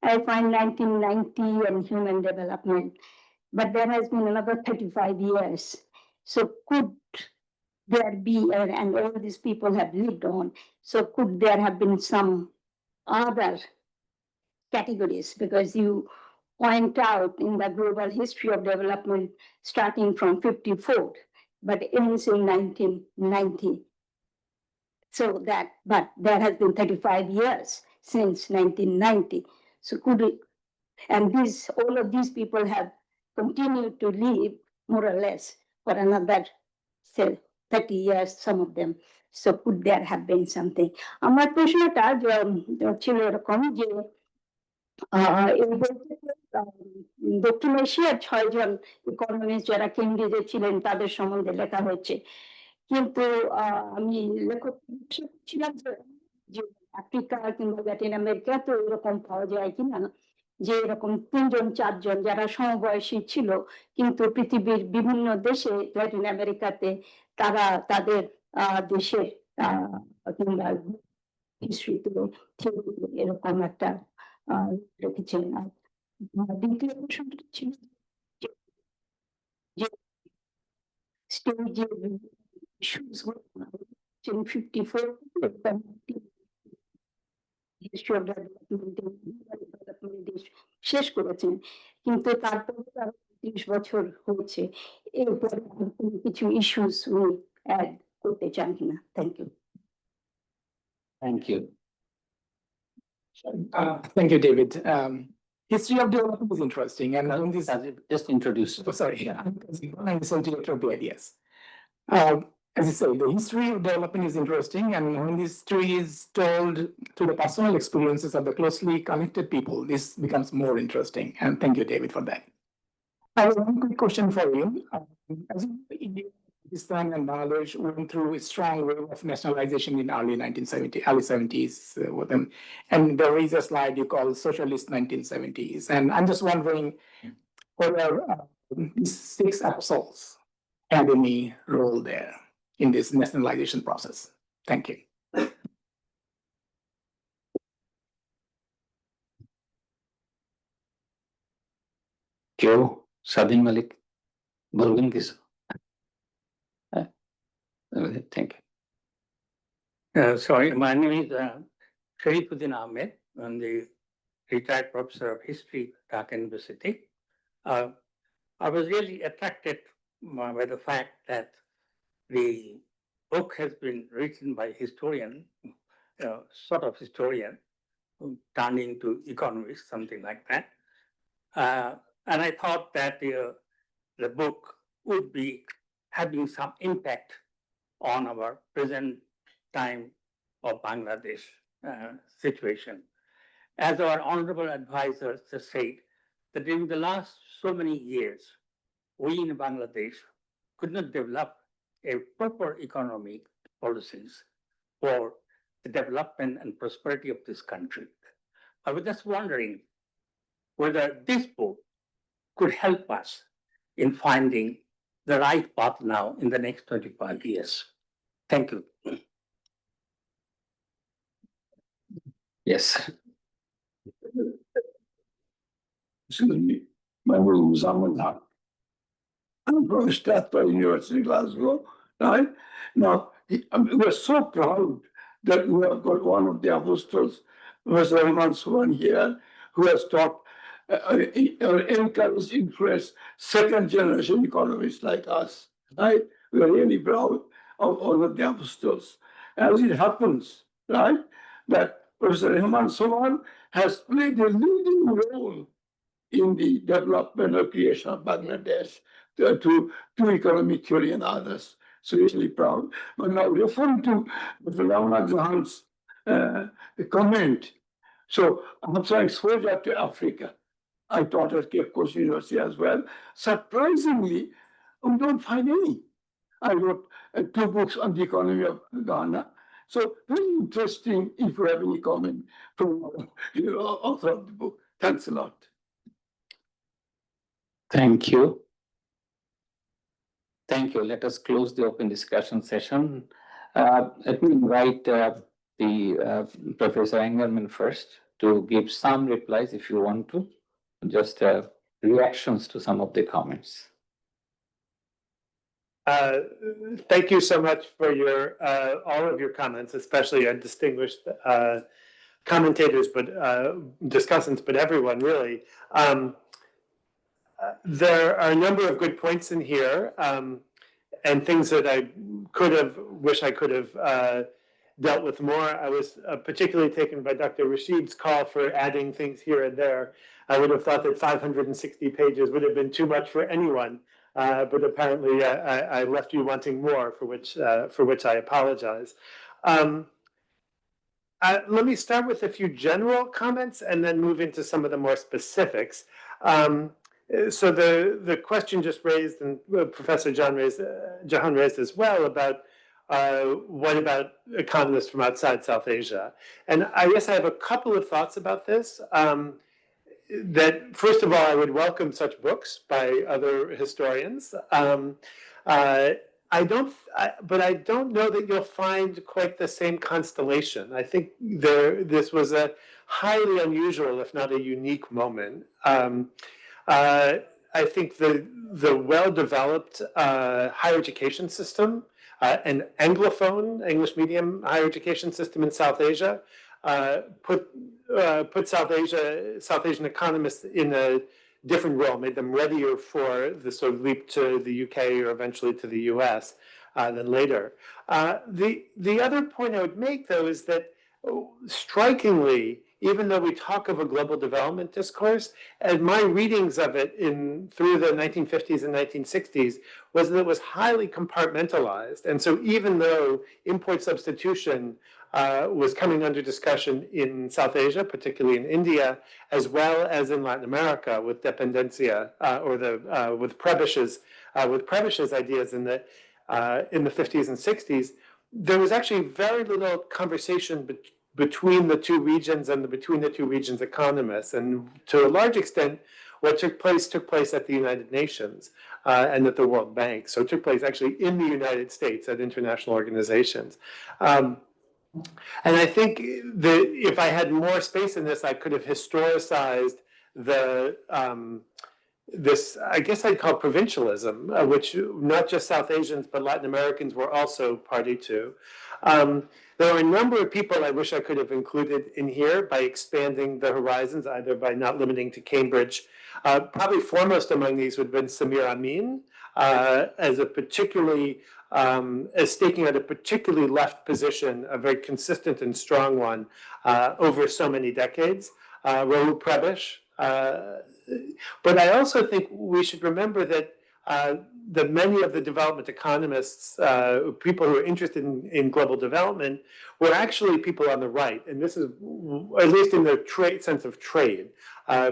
I find, 1990 and human development, but there has been another 35 years. So could there be, and all these people have lived on, so could there have been some other categories? Because you point out in the global history of development starting from 54, but ends in 1990. So that, but there has been 35 years since 1990. So could it, and all of these people have continued to live more or less for another, say, 30 years, some of them. So could there have been something? আমার প্রশ্নটা ছিল এরকম যে দক্ষিণ এশিয়ার 6 জন economist যারা কেমব্রিজে ছিলেন তাদের সম্বন্ধে লেখা হয়েছে, কিন্তু আমি লেখক ছিলাম যে আফ্রিকা কিংবা ল্যাটিন আমেরিকা তো এরকম পাওয়া যায় কিনা, যে এরকম 3 জন 4 জন যারা সমবয়সী ছিল, কিন্তু পৃথিবীর বিভিন্ন দেশে ল্যাটিন আমেরিকাতে তারা তাদের দেশের কিংবা হিস্ট্রিতে এরকম একটা রেখেছিলেন। আর দ্বিতীয় প্রশ্নটা ছিল যে স্টেজে issues in 54 history of development শেষ করেছেন, কিন্তু তারপরে তার 30 বছর হয়েছে, এরপরে কিছু ইস্যুস উনি অ্যাড করতে চান কিনা? Thank you. Thank you. Thank you, David. History of development is interesting, and when this Just introduce. oh, sorry, I'm essentially of the ideas. As you say, the history of development is interesting, and when this history is told through the personal experiences of the closely connected people, this becomes more interesting. And thank you, David, for that. I have one quick question for you. As you know, India, Pakistan, and Bangladesh went through a strong wave of nationalization in early 70s with them. And there is a slide you call Socialist 1970s. And I'm just wondering whether these 6 apostles had any role there in this nationalization process. Thank you. কেউ স্বাধীন মালিক বলবেন কিছু? Thank you. Sorry, my name is Sharifuddin Ahmed. I'm the retired professor of history at Dhaka University. I was really attracted by the fact that the book has been written by a historian, sort of historian, turned into economist, something like that. And I thought that the book would be having some impact on our present time of Bangladesh situation. As our honorable advisors have said, that during the last so many years, we in Bangladesh could not develop a proper economic policies for the development and prosperity of this country. I was just wondering whether this book could help us in finding the right path now in the next 25 years. Thank you. Yes. Excuse me, my name is Ahmed Haq. I'm from Strathclyde University, Glasgow, right? Now, we're so proud that we have got one of the apostles, Professor Rahman Suwan here, who has taught, encouraged, influenced second generation economists like us, right? We are really proud of all of the apostles. As it happens, right, that Professor Rahman Suwan has played a leading role in the development or creation of Bangladesh to economic theory and others. So really proud. But now referring to Dr. Ramana Jahan's comment, so I have some exposure to Africa. I taught at Cape Coast University as well. Surprisingly, we don't find any. I wrote 2 books on the economy of Ghana. So very interesting if you have any comment from author of the book. Thanks a lot. Thank you. Thank you. Let us close the open discussion session. Let me invite Professor Engelman first to give some replies if you want to, just reactions to some of the comments. Thank you so much for your all of your comments, especially distinguished commentators, but discussants, but everyone really. There are a number of good points in here, and things that I wish I could have dealt with more. I was particularly taken by Dr. Rashid's call for adding things here and there. I would have thought that 560 pages would have been too much for anyone, but apparently I left you wanting more, for which I apologize. Let me start with a few general comments and then move into some of the more specifics. So the question just raised, and Professor Jahan raised as well, about what about economists from outside South Asia? And I guess I have a couple of thoughts about this. That first of all, I would welcome such books by other historians. I don't know that you'll find quite the same constellation. I think this was a highly unusual, if not a unique moment. I think the well-developed higher education system, an Anglophone, English medium higher education system in South Asia, put South Asian economists in a different role, made them readier for the sort of leap to the UK or eventually to the US than later. The other point I would make, though, is that strikingly, even though we talk of a global development discourse, and my readings of it through the 1950s and 1960s was that it was highly compartmentalized. And so even though import substitution was coming under discussion in South Asia, particularly in India, as well as in Latin America with dependencia, with Prebisch's ideas in the 50s and 60s, there was actually very little conversation between the two regions and between the two regions' economists. And to a large extent, what took place at the United Nations and at the World Bank. So it took place actually in the United States at international organizations. And I think that if I had more space in this, I could have historicized this, I guess I'd call provincialism, which not just South Asians, but Latin Americans were also party to. There are a number of people I wish I could have included in here by expanding the horizons, either by not limiting to Cambridge. Probably foremost among these would have been Samir Amin, as staking out a particularly left position, a very consistent and strong one over so many decades. Rahul Prebisch. But I also think we should remember that many of the development economists, people who are interested in global development, were actually people on the right. And this is, at least in the sense of trade,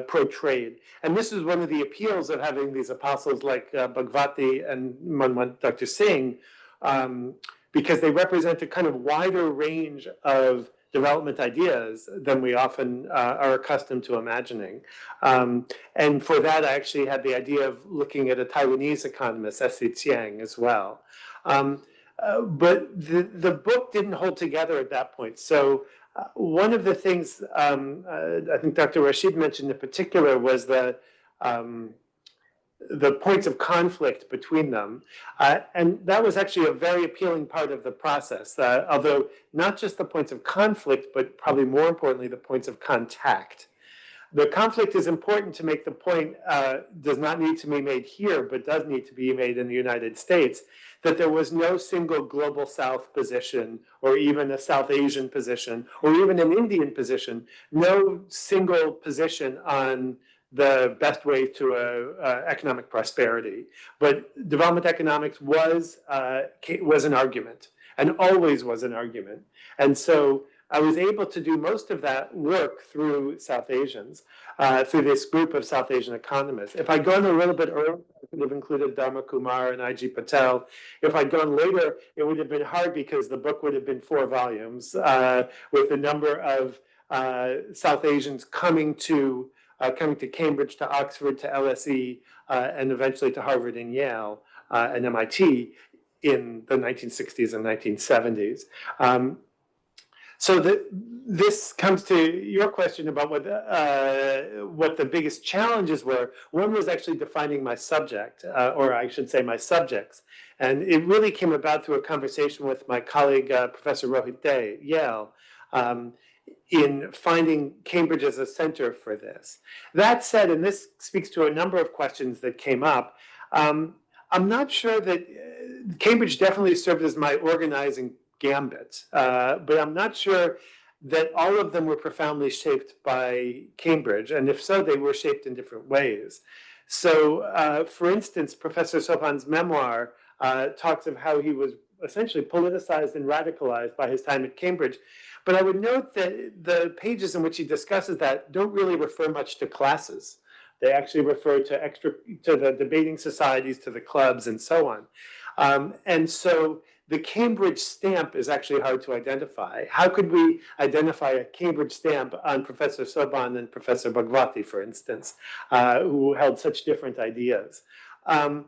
pro-trade. And this is one of the appeals of having these apostles like Bhagwati and Dr. Singh, because they represent a kind of wider range of development ideas than we often are accustomed to imagining. And for that, I actually had the idea of looking at a Taiwanese economist, S.C. Tsiang, as well. But the book didn't hold together at that point. So one of the things I think Dr. Rashid mentioned in particular was the points of conflict between them. And that was actually a very appealing part of the process, although not just the points of conflict, but probably more importantly, the points of contact. The conflict is important to make the point, does not need to be made here, but does need to be made in the United States, that there was no single global South position, or even a South Asian position, or even an Indian position, no single position on the best way to economic prosperity. But development economics was an argument, and always was an argument. And so I was able to do most of that work through South Asians, through this group of South Asian economists. If I'd gone a little bit earlier, I could have included Dharma Kumar and I.G. Patel. If I'd gone later, it would have been hard because the book would have been 4 volumes with a number of South Asians coming to Cambridge, to Oxford, to LSE, and eventually to Harvard and Yale and MIT in the 1960s and 1970s. So this comes to your question about what the biggest challenges were. One was actually defining my subject, or I should say my subjects. And it really came about through a conversation with my colleague, Professor Rohit Dey, Yale, in finding Cambridge as a center for this. That said, and this speaks to a number of questions that came up, I'm not sure that Cambridge definitely served as my organizing gambit, but I'm not sure that all of them were profoundly shaped by Cambridge, and if so, they were shaped in different ways. So, for instance, Professor Sopan's memoir talks of how he was essentially politicized and radicalized by his time at Cambridge. But I would note that the pages in which he discusses that don't really refer much to classes. They actually refer to the debating societies, to the clubs, and so on. And so the Cambridge stamp is actually hard to identify. How could we identify a Cambridge stamp on Professor Sopan and Professor Bhagwati, for instance, who held such different ideas? And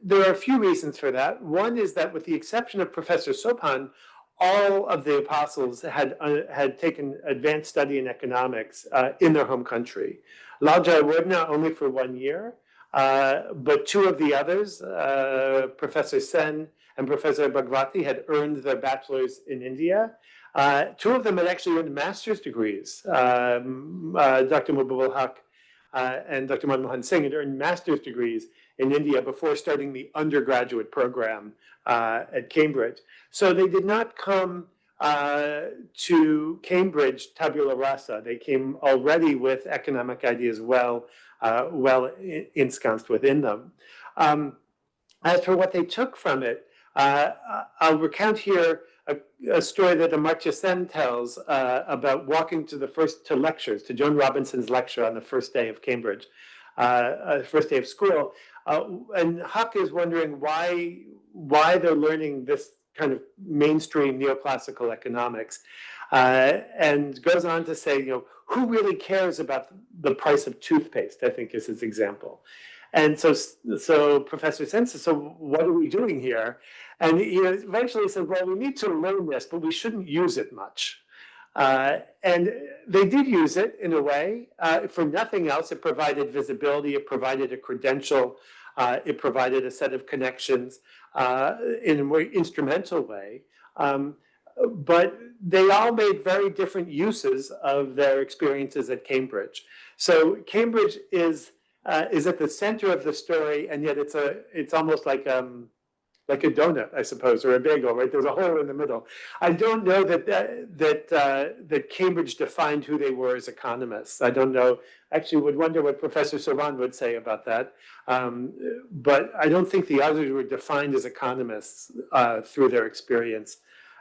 there are a few reasons for that. One is that with the exception of Professor Sopan, all of the apostles had taken advanced study in economics in their home country. Lal Jayawardena only for 1 year, but 2 of the others, Professor Sen and Professor Bhagwati, had earned their bachelor's in India. 2 of them had actually earned master's degrees. Dr. Mubabul Haq and Dr. Manmohan Singh had earned master's degrees in India before starting the undergraduate program at Cambridge. So they did not come to Cambridge tabula rasa. They came already with economic ideas well ensconced within them. As for what they took from it, I'll recount here a story that Amartya Sen tells about walking to lectures, to Joan Robinson's lecture on the first day of Cambridge, first day of school. And Huck is wondering why they're learning this kind of mainstream neoclassical economics, and goes on to say, who really cares about the price of toothpaste, I think is his example. And so Professor Sen says, so what are we doing here? And he eventually said, well, we need to learn this, but we shouldn't use it much. And they did use it in a way. For nothing else, it provided visibility, it provided a credential, it provided a set of connections in a more instrumental way. But they all made very different uses of their experiences at Cambridge. So Cambridge is at the center of the story, and yet it's almost like a donut, I suppose, or a bagel, right? There's a hole in the middle. I don't know that Cambridge defined who they were as economists. I don't know. Actually, would wonder what Professor Sopan would say about that. But I don't think the others were defined as economists through their experience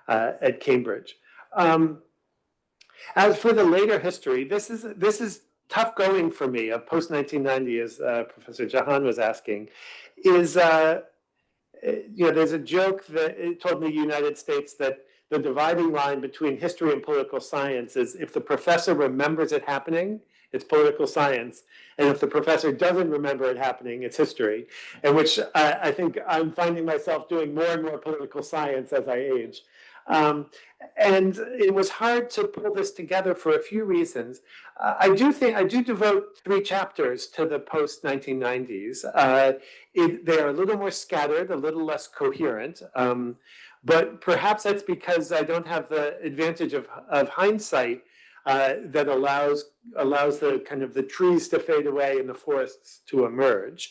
at Cambridge. As for the later history, this is tough going for me. Post-1990, as Professor Jahan was asking, is there's a joke that it told in the United States that the dividing line between history and political science is if the professor remembers it happening, it's political science. And if the professor doesn't remember it happening, it's history. In which I think I'm finding myself doing more and more political science as I age. And it was hard to pull this together for a few reasons. I do devote 3 chapters to the post-1990s. They are a little more scattered, a little less coherent. But perhaps that's because I don't have the advantage of hindsight that allows the kind of the trees to fade away and the forests to emerge.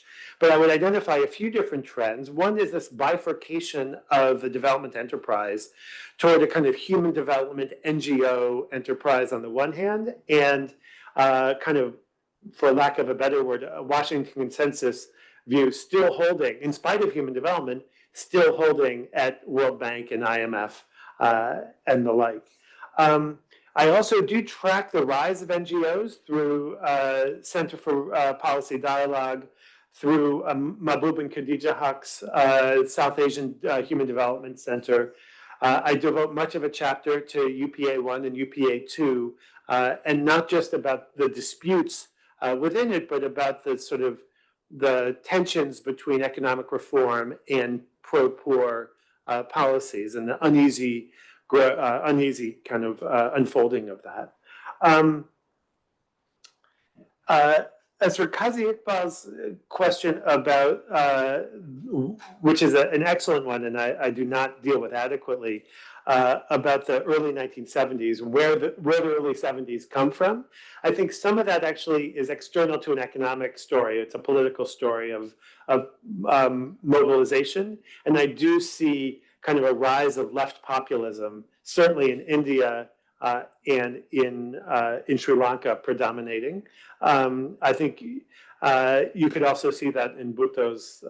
But I would identify a few different trends. One is this bifurcation of the development enterprise toward a kind of human development NGO enterprise on the one hand, and kind of, for lack of a better word, a Washington consensus view still holding, in spite of human development, still holding at World Bank and IMF and the like. I also do track the rise of NGOs through Center for Policy Dialogue, through Mahbub and Khadija Haq's South Asian Human Development Center. I devote much of a chapter to UPA 1 and UPA 2, and not just about the disputes within it, but about the sort of the tensions between economic reform and pro-poor policies and the uneasy kind of unfolding of that. As for Qazi Iqbal's question about, which is an excellent one, and I do not deal with adequately, about the early 1970s and where the early 70s come from, I think some of that actually is external to an economic story. It's a political story of mobilization, and I do see kind of a rise of left populism, certainly in India and in Sri Lanka predominating. I think you could also see that in Bhutto's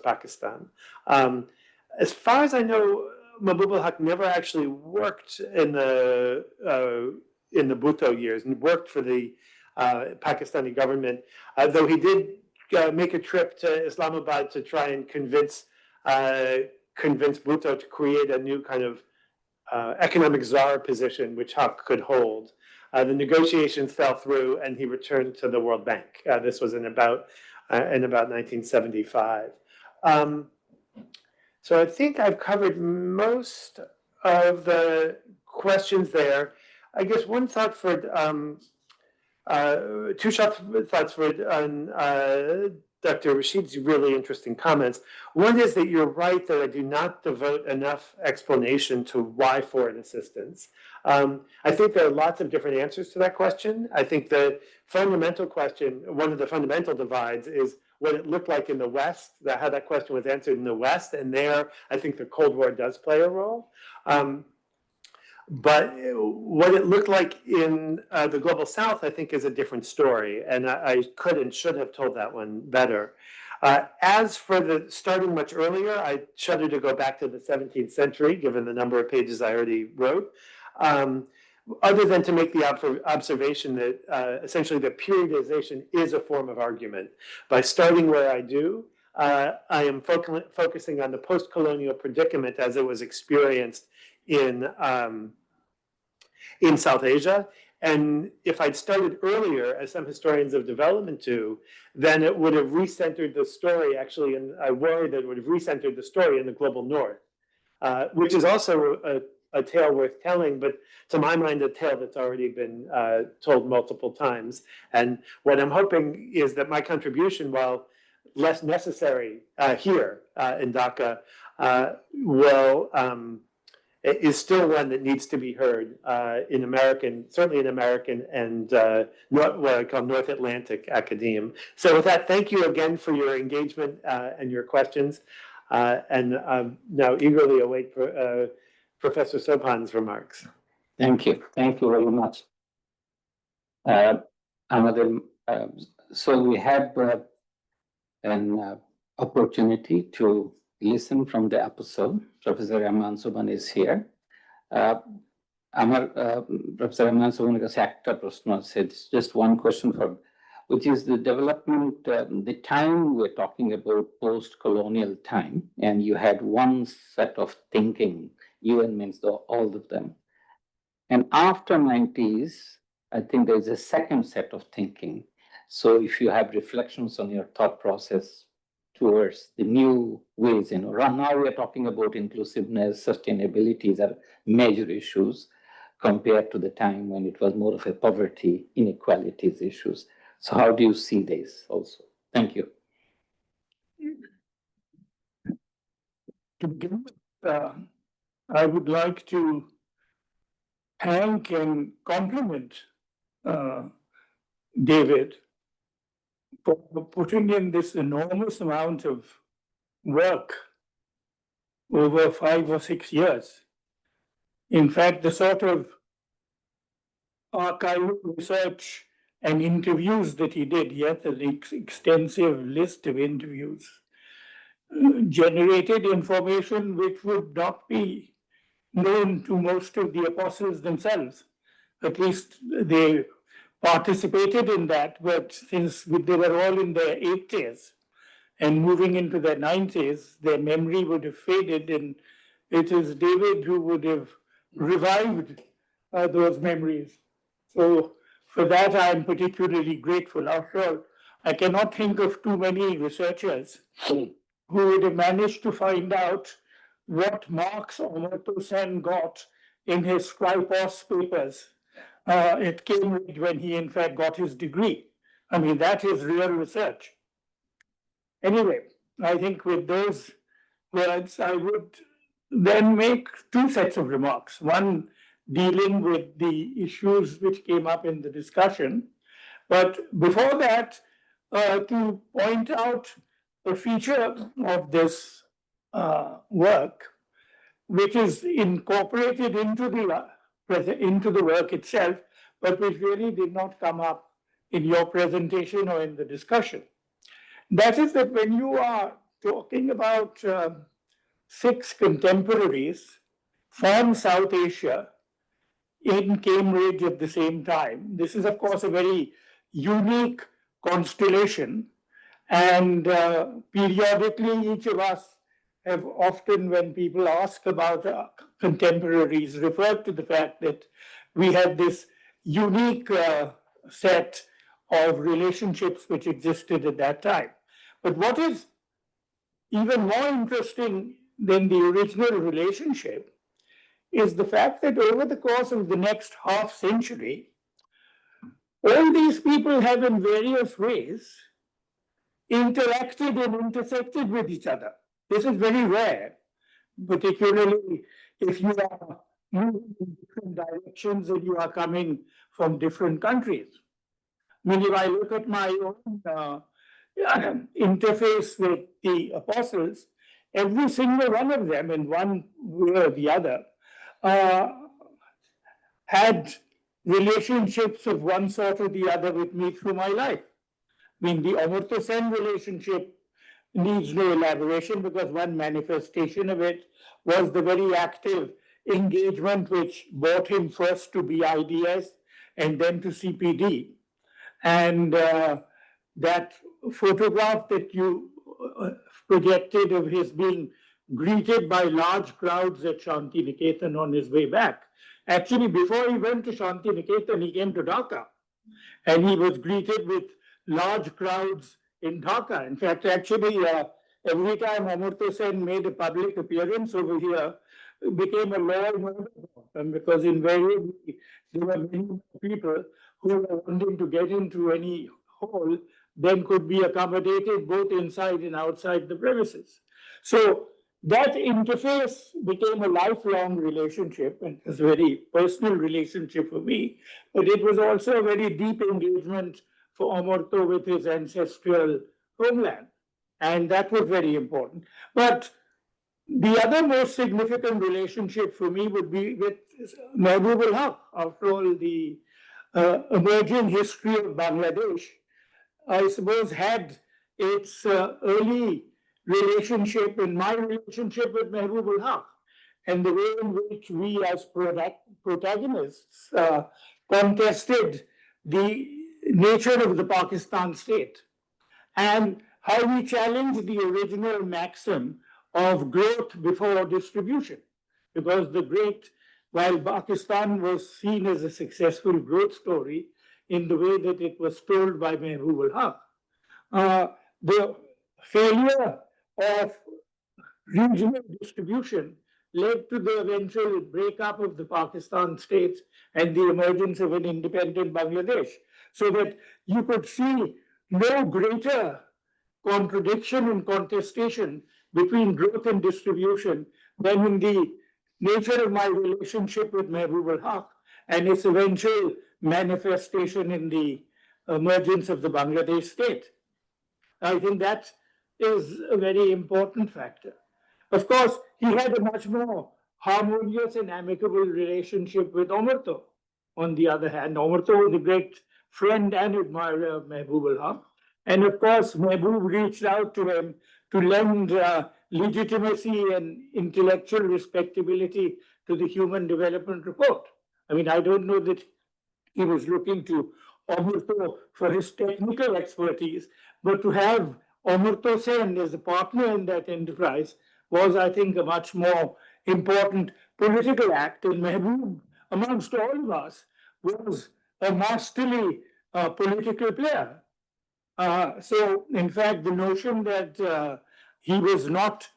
Pakistan. As far as I know, Mahbub al-Haq never actually worked in the Bhutto years and worked for the Pakistani government, though he did make a trip to Islamabad to try and convince Bhutto to create a new kind of economic czar position which Haq could hold. The negotiations fell through, and he returned to the World Bank. This was in about 1975. So I think I've covered most of the questions there. I guess one thought for two short thoughts for Dr. Rashid's really interesting comments. One is that you're right that I do not devote enough explanation to why foreign assistance. I think there are lots of different answers to that question. I think the fundamental question, one of the fundamental divides, is what it looked like in the West, how that question was answered in the West, and there I think the Cold War does play a role. But what it looked like in the Global South, I think, is a different story, and I could and should have told that one better. As for the starting much earlier, I shudder to go back to the 17th century, given the number of pages I already wrote, other than to make the observation that essentially the periodization is a form of argument. By starting where I do, I am focusing on the post-colonial predicament as it was experienced in South Asia. And if I'd started earlier, as some historians of development do, then it would have recentered the story, actually, and I worry that it would have recentered the story in the global north, which is also a tale worth telling, but to my mind, a tale that's already been told multiple times. And what I'm hoping is that my contribution, while less necessary here in Dhaka, is still one that needs to be heard in American, certainly in American and what I call North Atlantic academe. So with that, thank you again for your engagement and your questions. And now eagerly await Professor Sobhan's remarks. Thank you. Thank you very much. So we have an opportunity to listen from the episode. Professor Rahman Sobhan is here. আমার professor Rahman সোবহানের কাছে একটা প্রশ্ন আছে, just one question for which is the development, the time we're talking about post-colonial time, and you had one set of thinking, UN means all of them. And after 90s, I think there's a second set of thinking. So if you have reflections on your thought process towards the new ways, right now we're talking about inclusiveness, sustainability are major issues compared to the time when it was more of a poverty, inequalities issues. So how do you see this also? Thank you. To begin with, I would like to thank and compliment David for putting in this enormous amount of work over 5 or 6 years. In fact, the sort of archival research and interviews that he did, he has an extensive list of interviews, generated information which would not be known to most of the apostles themselves. At least they participated in that, but since they were all in their 80s and moving into their 90s, their memory would have faded, and it is David who would have revived those memories. So for that, I'm particularly grateful. After all, I cannot think of too many researchers who would have managed to find out what marks Amartya Sen got in his Tripos papers at Cambridge when he in fact got his degree. I mean, that is real research. Anyway, I think with those words, I would then make two sets of remarks. One dealing with the issues which came up in the discussion. But before that, to point out a feature of this work, which is incorporated into the work itself, but which really did not come up in your presentation or in the discussion. That is that when you are talking about 6 contemporaries from South Asia in Cambridge at the same time, this is of course a very unique constellation, and periodically each of us have often, when people ask about contemporaries, referred to the fact that we have this unique set of relationships which existed at that time. But what is even more interesting than the original relationship is the fact that over the course of the next half century, all these people have in various ways interacted and intersected with each other. This is very rare, particularly if you are moving in different directions and you are coming from different countries. I mean, if I look at my own interface with the apostles, every single one of them, in one way or the other, had relationships of one sort or the other with me through my life. I mean, the Amartya Sen relationship needs no elaboration because one manifestation of it was the very active engagement which brought him first to BIDS and then to CPD. And that photograph that you projected of his being greeted by large crowds at Shanti Niketan on his way back. Actually, before he went to Shanti Niketan, he came to Dhaka, and he was greeted with large crowds in Dhaka. In fact, actually, every time Amartya Sen made a public appearance over here, it became a law and order problem, because invariably there were many people who were wanting to get into any hall, then could be accommodated both inside and outside the premises. So that interface became a lifelong relationship, and it was a very personal relationship for me, but it was also a very deep engagement for Amartya with his ancestral homeland. And that was very important. But the other most significant relationship for me would be with Mehboob ul Haq. After all, the emerging history of Bangladesh, I suppose, had its early relationship in my relationship with Mehboob ul Haq, and the way in which we as protagonists contested the nature of the Pakistan state and how we challenge the original maxim of growth before distribution. Because while Pakistan was seen as a successful growth story in the way that it was told by Mehboob al-Haq, the failure of regional distribution led to the eventual breakup of the Pakistan states and the emergence of an independent Bangladesh. So that you could see no greater contradiction and contestation between growth and distribution than in the nature of my relationship with Mehboob al-Haq and its eventual manifestation in the emergence of the Bangladesh state. I think that is a very important factor. Of course, he had a much more harmonious and amicable relationship with Omarto. On the other hand, Omarto was a great friend and admirer of Mehboob al-Haq. And of course, Mehboob reached out to him to lend legitimacy and intellectual respectability to the Human Development Report. I mean, I don't know that he was looking to Omarto for his technical expertise, but to have Omarto Sen as a partner in that enterprise was, I think, a much more important political act. And Mehboob, amongst all of us, was a masterly political player. So, in fact, the notion that he was not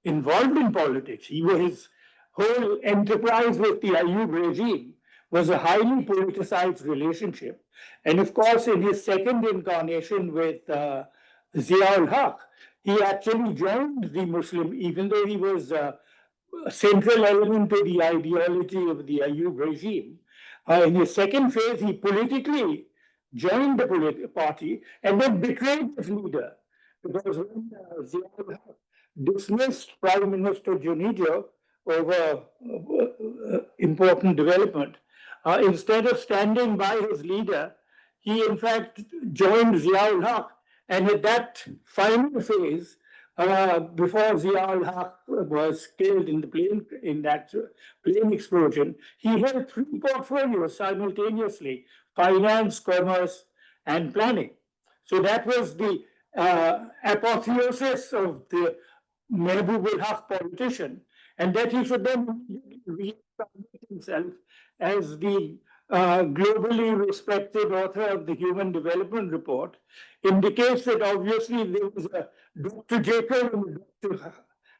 involved in politics, his whole enterprise with the Ayub regime was a highly politicized relationship. And of course, in his second incarnation with Zia-ul Haq, he actually joined the Muslim, even though he was a central element to the ideology of the Ayub regime. In his second phase, he politically joined the political party and then betrayed his leader. Because when Zia-ul Haq dismissed Prime Minister Junejo over important development, instead of standing by his leader, he in fact joined Zia-ul Haq. And at that final phase, before Zia-ul Haq was killed in that plane explosion, he held three portfolios simultaneously: finance, commerce, and planning. So that was the apotheosis of the Mehboob al-Haq politician, and that he should then re-establish himself as the globally respected author of the Human Development Report indicates that obviously there was a Dr. Jekyll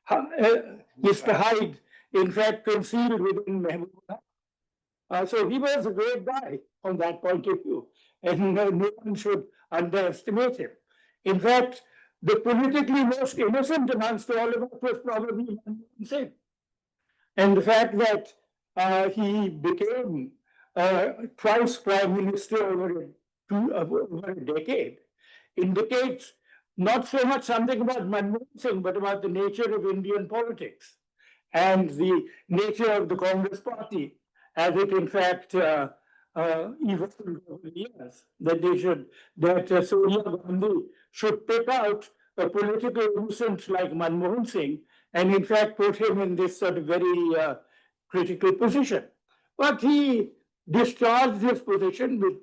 and Mr. Hyde, in fact, concealed within Mehboob al-Haq. So he was a great guy from that point of view, and no one should underestimate him. In fact, the politically most innocent amongst all of us was probably Manmohan Singh. And the fact that he became twice prime minister over a decade indicates not so much something about Manmohan Singh, but about the nature of Indian politics and the nature of the Congress party, as it in fact evolved over the years. That Sonia Gandhi should pick out a political nuisance like Manmohan Singh and in fact put him in this sort of very critical position. But he discharged his position with,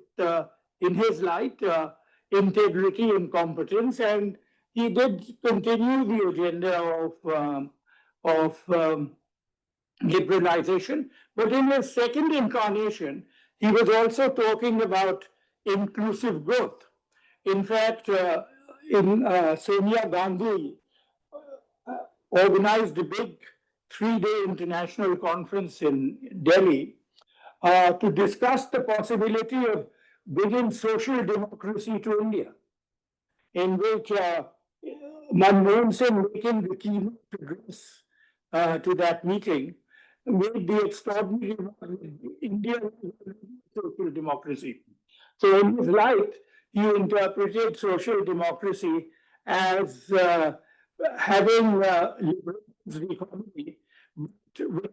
in his light, integrity and competence, and he did continue the agenda of liberalization. But in his second incarnation, he was also talking about inclusive growth. In fact, Sonia Gandhi organized a big 3-day international conference in Delhi to discuss the possibility of bringing social democracy to India, in which Manmohan Singh, making the keynote address to that meeting, made the extraordinary India social democracy. So in his light, he interpreted social democracy as having liberalized the economy with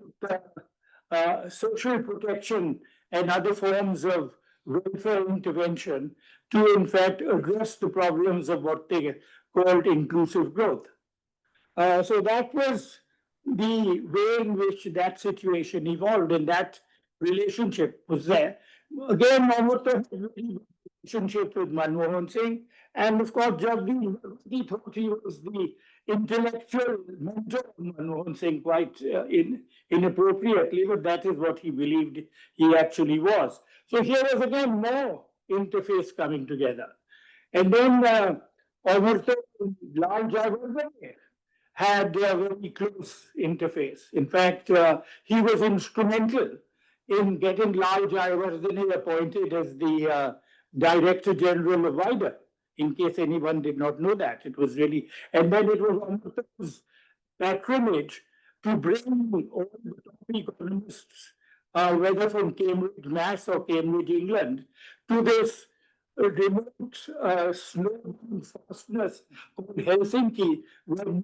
social protection and other forms of welfare intervention to, in fact, address the problems of what they called inclusive growth. So that was the way in which that situation evolved, and that relationship was there. Again, Mohammed relationship with Manmohan Singh. And of course, Jagdeep he thought he was the intellectual mentor of Manmohan Singh quite inappropriately, but that is what he believed he actually was. So here was again more interface coming together. And then Amartya Lal Jayawardene had a very close interface. In fact, he was instrumental in getting Lal Jayawardene appointed as the Director General of WIDA, in case anyone did not know that. It was really, and then it was Amartya's patronage to bring all the top economists, whether from Cambridge, Mass, or Cambridge, England, to this remote snow fastness called Helsinki, where no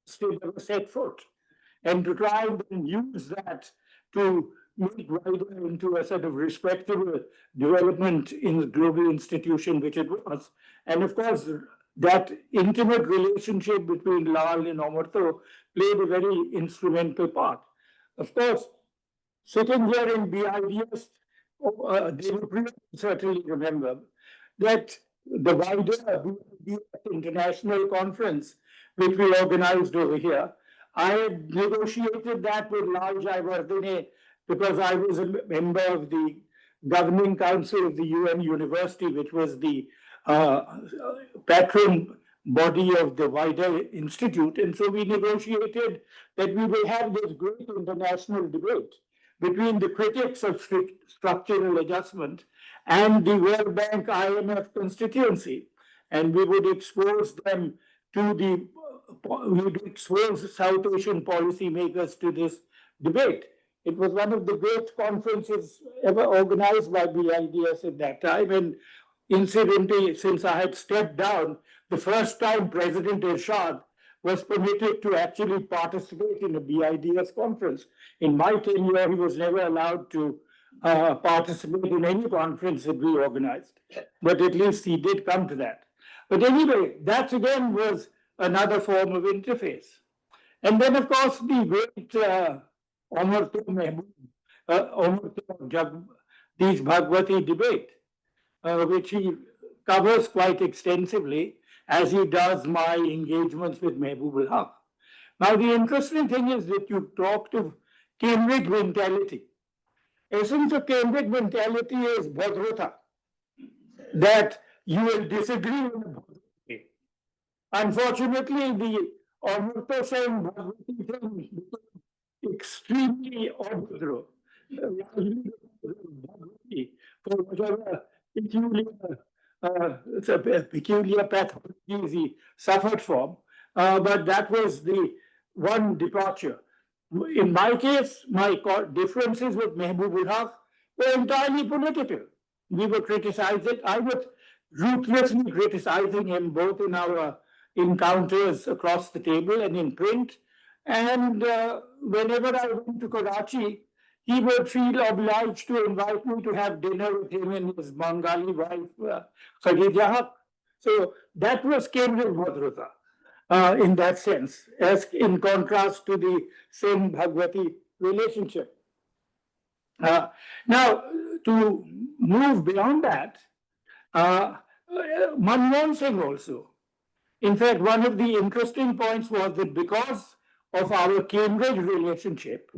state ever set foot, and to try and use that to make WIDA into a sort of respectable development in the global institution which it was. And of course, that intimate relationship between Lal and Amartya played a very instrumental part. Of course, sitting here in BIDS, they will certainly remember that the wider BIDS international conference, which we organized over here, I had negotiated that with Lal Jayawardene because I was a member of the governing council of the UN University, which was the patron body of the wider institute. And so we negotiated that we will have this great international debate between the critics of structural adjustment and the World Bank IMF constituency. And we would expose them to we would expose South Asian policymakers to this debate. It was one of the great conferences ever organized by BIDS at that time. And incidentally, since I had stepped down, the first time President Irshad was permitted to actually participate in a BIDS conference. In my tenure, he was never allowed to participate in any conference that we organized, but at least he did come to that. But anyway, that again was another form of interface. And then, of course, the great Amartya Jagdish Bhagwati debate, which he covers quite extensively, as he does my engagements with Mehboob al-Haq. Now, the interesting thing is that you talked of Cambridge mentality. Essence of Cambridge mentality is Bhadrata, that you will disagree with Bhadrata. Unfortunately, the Amartya Sen Bhagwati thing became extremely Abhadra. For whatever peculiar pathologies he suffered from, but that was the one departure. In my case, my differences with Mehboob al-Haq were entirely political. We were criticizing, I was ruthlessly criticizing him both in our encounters across the table and in print. And whenever I went to Karachi, he would feel obliged to invite me to have dinner with him and his Bengali wife, Khadija Haq. So that was Cambridge Bhadrata in that sense, as in contrast to the Sen Bhagwati relationship. Now, to move beyond that, Manmohan Singh also. In fact, one of the interesting points was that because of our Cambridge relationship,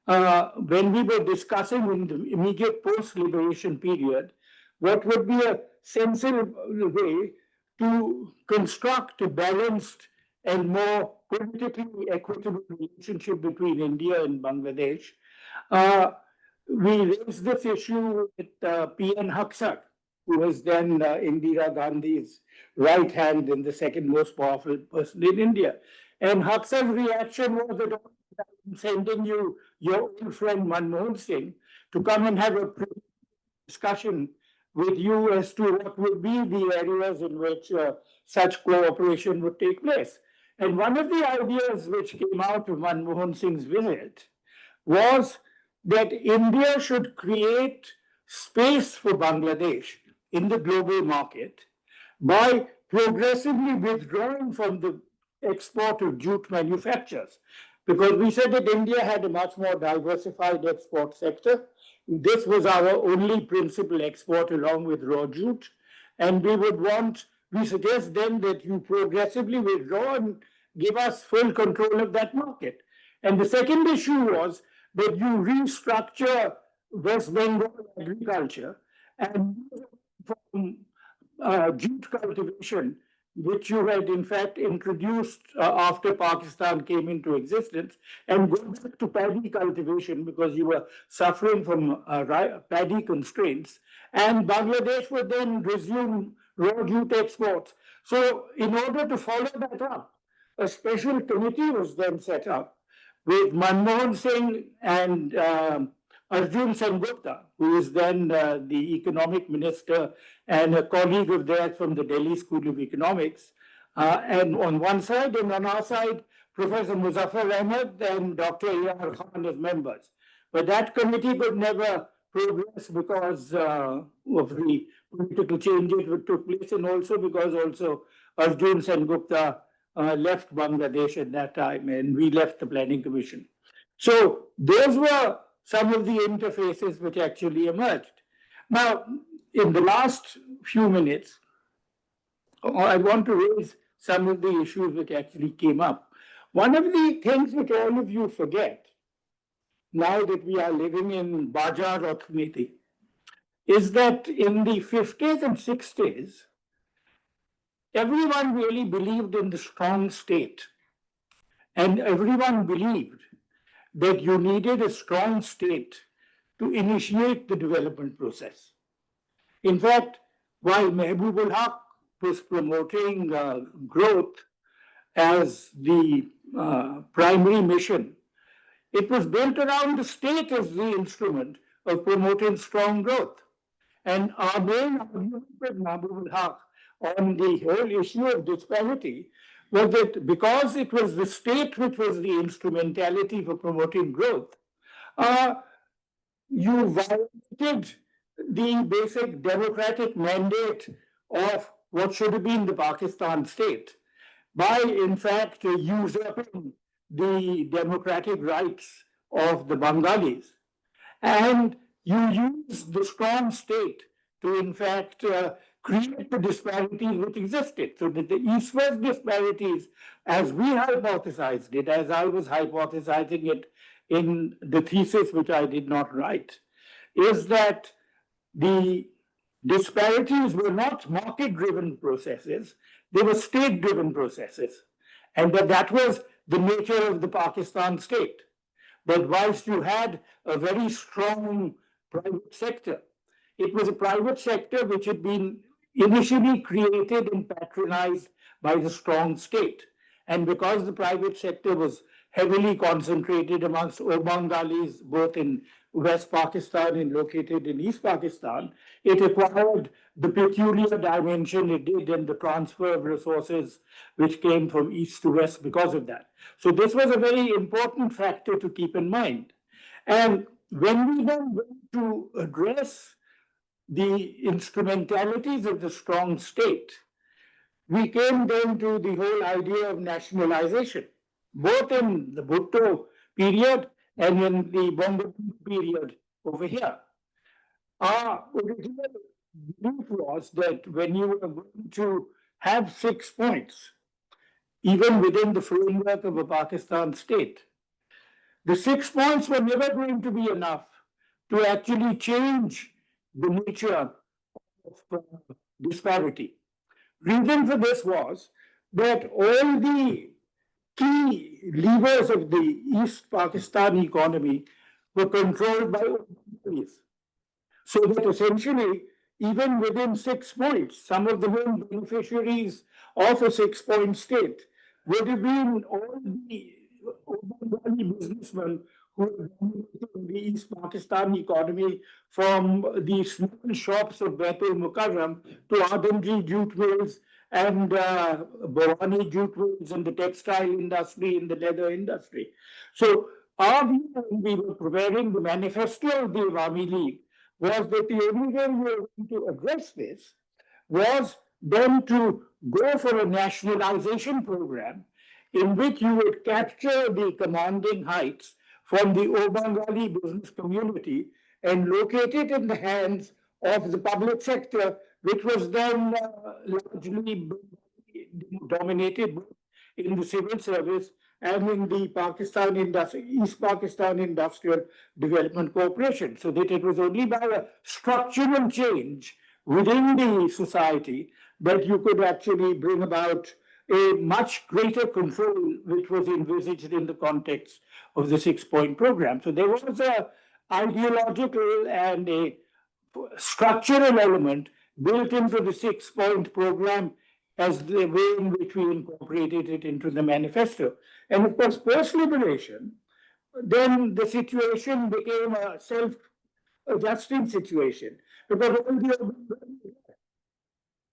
when we were discussing in the immediate post-liberation period, what would be a sensible way to construct a balanced and more politically equitable relationship between India and Bangladesh, we raised this issue with P.N. Haksar, who was then Indira Gandhi's right hand and the second most powerful person in India. And Haksar's reaction was that I'm sending you your old friend Manmohan Singh to come and have a discussion with you as to what would be the areas in which such cooperation would take place. And one of the ideas which came out of Manmohan Singh's visit was that India should create space for Bangladesh in the global market by progressively withdrawing from the export of jute manufactures. because we said that India had a much more diversified export sector. This was our only principal export along with raw jute. And we suggest then that you progressively withdraw and give us full control of that market. And the second issue was that you restructure West Bengal agriculture and from jute cultivation, which you had in fact introduced after Pakistan came into existence, and go back to paddy cultivation because you were suffering from paddy constraints. And Bangladesh would then resume raw jute exports. So, in order to follow that up, a special committee was then set up with Manmohan Singh and Arjun Sengupta, who is then the economic minister and a colleague of theirs from the Delhi School of Economics. And on one side, and on our side, Professor Muzaffar Ahmed and Dr. A.R. Khan as members. But that committee could never progress because of the political changes that took place, and also because Arjun Sengupta left Bangladesh at that time, and we left the Planning Commission. So those were some of the interfaces which actually emerged. Now, in the last few minutes, I want to raise some of the issues which actually came up. One of the things which all of you forget, now that we are living in Bajar Arthaniti, is that in the 50s and 60s, everyone really believed in the strong state. And everyone believed that you needed a strong state to initiate the development process. In fact, while Mehboob ul Haq was promoting growth as the primary mission, it was built around the state as the instrument of promoting strong growth. And our main argument with Mehboob ul Haq on the whole issue of disparity was that because it was the state which was the instrumentality for promoting growth, you violated the basic democratic mandate of what should have been the Pakistan state by, in fact, usurping the democratic rights of the Bengalis. And you use the strong state to, in fact, create the disparities which existed. So that the East-West disparities, as we hypothesized it, as I was hypothesizing it in the thesis which I did not write, is that the disparities were not market-driven processes, they were state-driven processes. And that was the nature of the Pakistan state. That whilst you had a very strong private sector, it was a private sector which had been initially created and patronized by the strong state. And because the private sector was heavily concentrated amongst Bengalis, both in West Pakistan and located in East Pakistan, it acquired the peculiar dimension it did and the transfer of resources which came from East to West because of that. So this was a very important factor to keep in mind. And when we then went to address the instrumentalities of the strong state, we came then to the whole idea of nationalization, both in the Bhutto period and in the Bangladesh period over here. Our original belief was that when you were going to have 6 points, even within the framework of a Pakistan state, the 6 points were never going to be enough to actually change the nature of disparity. Reason for this was that all the key levers of the East Pakistan economy were controlled by Bengalis. So that essentially, even within 6 points, some of the main beneficiaries of a 6-point state would have been all the Bengali businessmen who were dominating the East Pakistan economy, from the small shops of Baitul Mukarram to Adamji jute mills and Bhavani jute mills and the textile industry and the leather industry. So our view when we were preparing the manifesto of the Awami League was that the only way we were going to address this was then to go for a nationalization program in which you would capture the commanding heights from the Obangali business community and locate it in the hands of the public sector, which was then largely dominated in the civil service and in the East Pakistan Industrial Development Corporation. So that it was only by a structural change within the society that you could actually bring about a much greater control, which was envisaged in the context of the 6-point program. So there was a ideological and a structural element built into the 6-point program as the way in which we incorporated it into the manifesto. And of course, post-liberation, then the situation became a self-adjusting situation because all the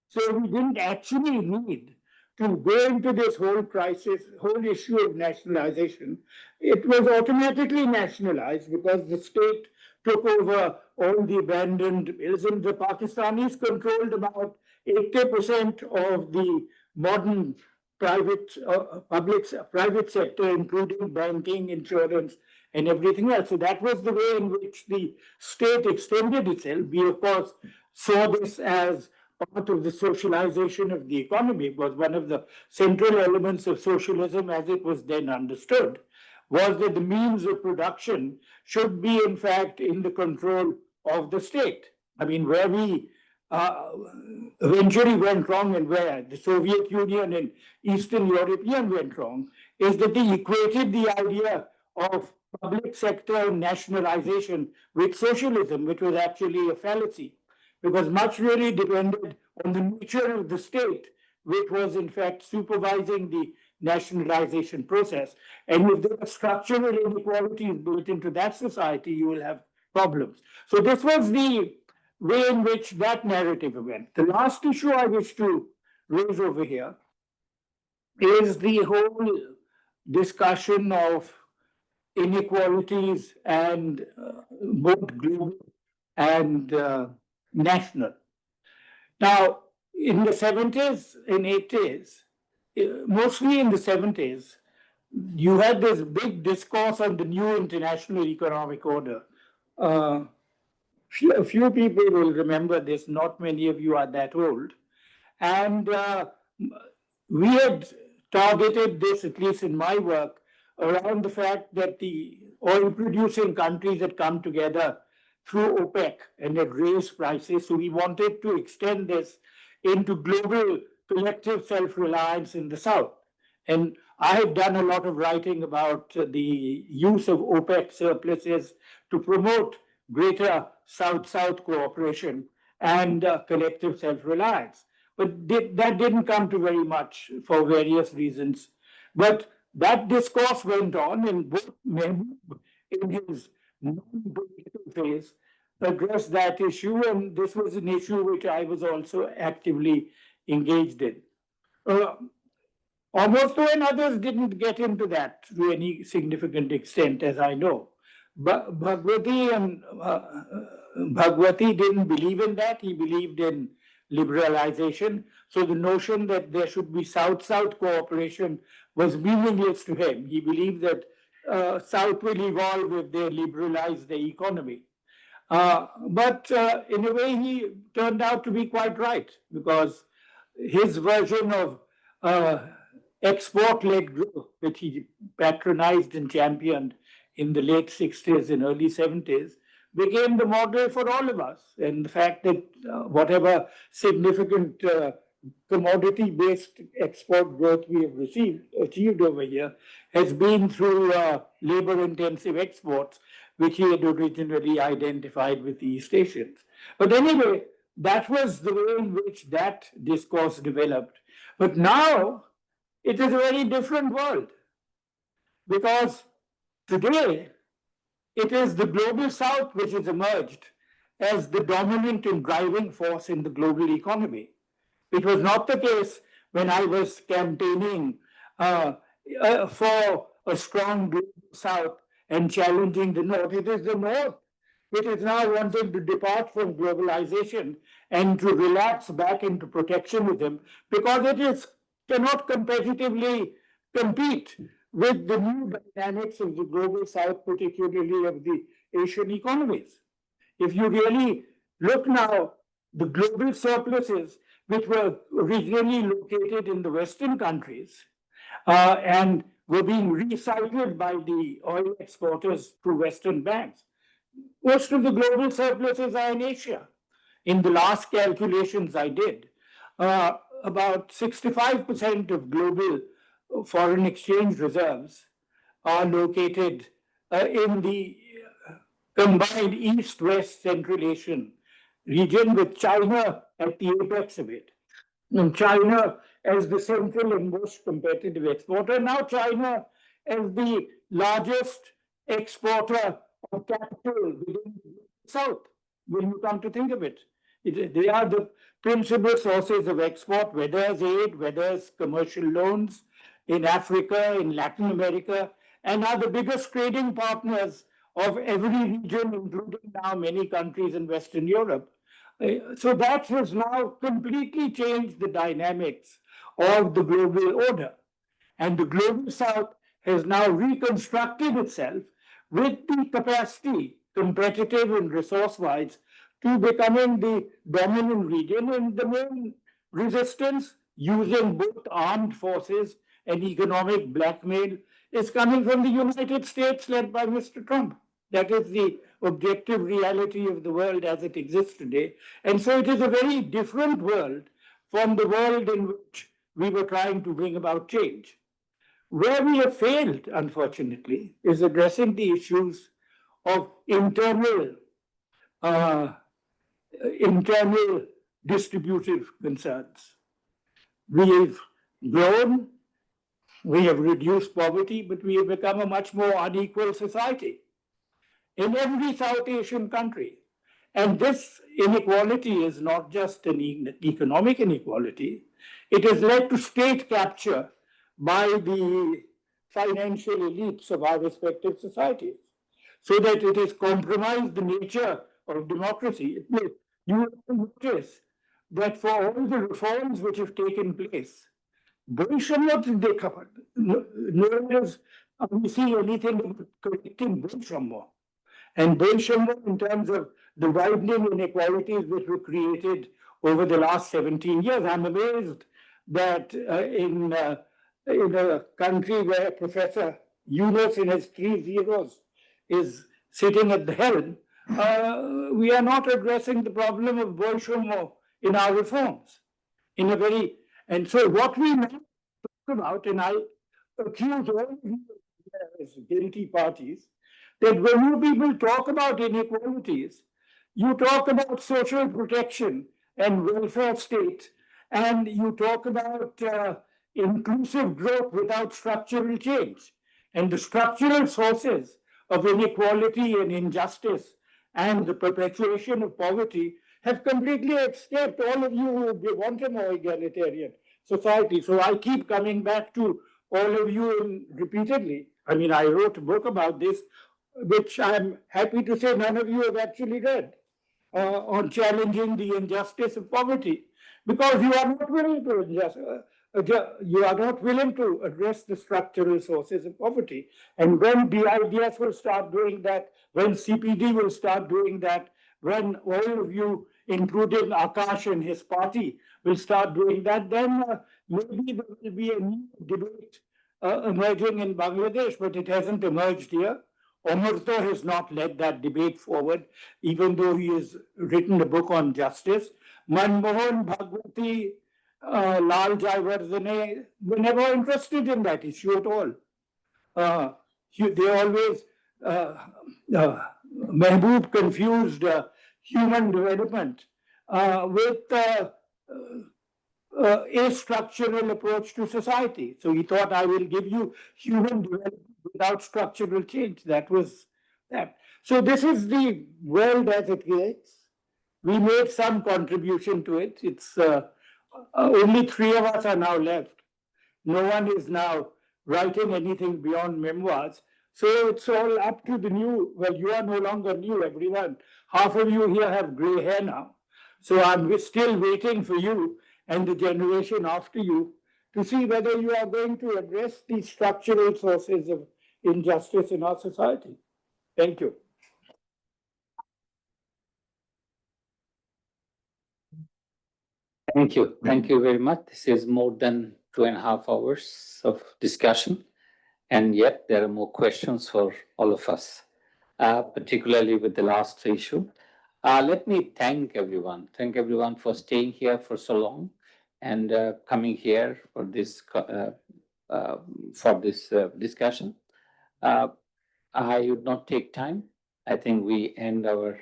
so we didn't actually need to go into this whole crisis, whole issue of nationalization. It was automatically nationalized because the state took over all the abandoned mills, and the Pakistanis controlled about 80% of the modern private private sector, including banking, insurance, and everything else. So that was the way in which the state extended itself. We, of course, saw this as part of the socialization of the economy. It was one of the central elements of socialism as it was then understood, was that the means of production should be, in fact, in the control of the state. I mean, where we eventually went wrong and where the Soviet Union and Eastern European went wrong is that they equated the idea of public sector nationalization with socialism, which was actually a fallacy, because much really depended on the nature of the state, which was in fact supervising the nationalization process. And if there are structural inequalities built into that society, you will have problems. So this was the way in which that narrative went. The last issue I wish to raise over here is the whole discussion of inequalities and both global and national. Now, in the 70s and 80s, mostly in the 70s, you had this big discourse on the new international economic order. A few people will remember this, not many of you are that old. And we had targeted this, at least in my work, around the fact that the oil producing countries had come together through OPEC and had raised prices. So we wanted to extend this into global collective self-reliance in the South. And I have done a lot of writing about the use of OPEC surpluses to promote greater South-South cooperation and collective self-reliance. But that didn't come to very much for various reasons. But that discourse went on, and both men in his non-political phase addressed that issue, and this was an issue which I was also actively engaged in. Almost and others didn't get into that to any significant extent, as I know. But Bhagwati didn't believe in that. He believed in liberalization. So the notion that there should be South-South cooperation was meaningless to him. He believed that South will evolve if they liberalize the economy. But in a way, he turned out to be quite right, because his version of export-led growth, which he patronized and championed in the late 60s and early 70s, became the model for all of us. And the fact that whatever significant commodity-based export growth we have achieved over here has been through labor-intensive exports, which he had originally identified with the East Asians. But anyway, that was the way in which that discourse developed. But now, it is a very different world, because today it is the global South which has emerged as the dominant and driving force in the global economy. It was not the case when I was campaigning for a strong global South and challenging the North. It is the North which is now wanting to depart from globalization and to relapse back into protectionism, because it cannot competitively compete with the new dynamics of the global south, particularly of the Asian economies. If you really look now, the global surpluses, which were originally located in the Western countries and were being recycled by the oil exporters through Western banks, most of the global surpluses are in Asia. In the last calculations I did, about 65% of global foreign exchange reserves are located in the combined East-West Central Asian region, with China at the apex of it. And China as the central and most competitive exporter. Now China as the largest exporter of capital within the South, when you come to think of it. They are the principal sources of export, whether as aid, whether as commercial loans in Africa, in Latin America, and are the biggest trading partners of every region, including now many countries in Western Europe. So that has now completely changed the dynamics of the global order. And the global south has now reconstructed itself with the capacity, competitive and resource-wise, to becoming the dominant region. And the main resistance, using both armed forces and economic blackmail, is coming from the United States led by Mr. Trump. That is the objective reality of the world as it exists today. And so it is a very different world from the world in which we were trying to bring about change. Where we have failed, unfortunately, is addressing the issues of internal distributive concerns. We've grown, we have reduced poverty, but we have become a much more unequal society in every South Asian country. And this inequality is not just an economic inequality, it has led to state capture by the financial elites of our respective societies, so that it has compromised the nature of democracy. You will notice that for all the reforms which have taken place, Bolshevik they covered. No one has we see anything about correcting Bolshevik. And Bolshevik, in terms of the widening inequalities which were created over the last 17 years, I'm amazed that in a country where Professor Yunus in his 3 zeros is sitting at the helm, we are not addressing the problem of Bolshevik in our reforms. And so what we now talk about, and I accuse all of you as guilty parties, that when you people talk about inequalities, you talk about social protection and welfare state, and you talk about inclusive growth without structural change. And the structural sources of inequality and injustice and the perpetuation of poverty have completely escaped all of you who want a more egalitarian society. So I keep coming back to all of you repeatedly. I mean, I wrote a book about this, which I'm happy to say none of you have actually read, on challenging the injustice of poverty, because you are not willing to you are not willing to address the structural sources of poverty. And when BIDS will start doing that, when CPD will start doing that, when all of you, including Akash and his party, will start doing that, then maybe there will be a new debate emerging in Bangladesh, but it hasn't emerged here. Omarto has not led that debate forward, even though he has written a book on justice. Manmohan, Bhagwati, Lal Jayawardene were never interested in that issue at all. They always, Mehboob confused human development with a structural approach to society. So he thought, I will give you human development without structural change. That was that. So this is the world as it gets. We made some contribution to it. It's only 3 of us are now left. No one is now writing anything beyond memoirs. So it's all up to the new. Well, you are no longer new, everyone. Half of you here have gray hair now. So I'm still waiting for you and the generation after you to see whether you are going to address these structural sources of injustice in our society. Thank you. Thank you. Thank you very much. This is more than 2.5 hours of discussion. And yet there are more questions for all of us, particularly with the last issue. Let me thank everyone. Thank everyone for staying here for so long and coming here for this discussion. I would not take time. I think we end our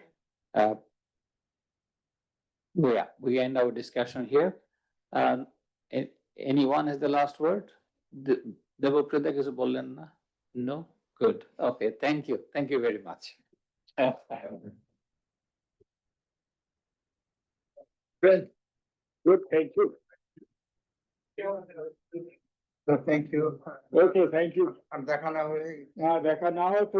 we end our discussion here. Anyone has the last word? Devaprita কিছু বললেন না? No? Good. Okay, thank you. Thank you very much. Good, thank you. So thank you. Okay, thank you. আর দেখা না হলে দেখা না হয় তো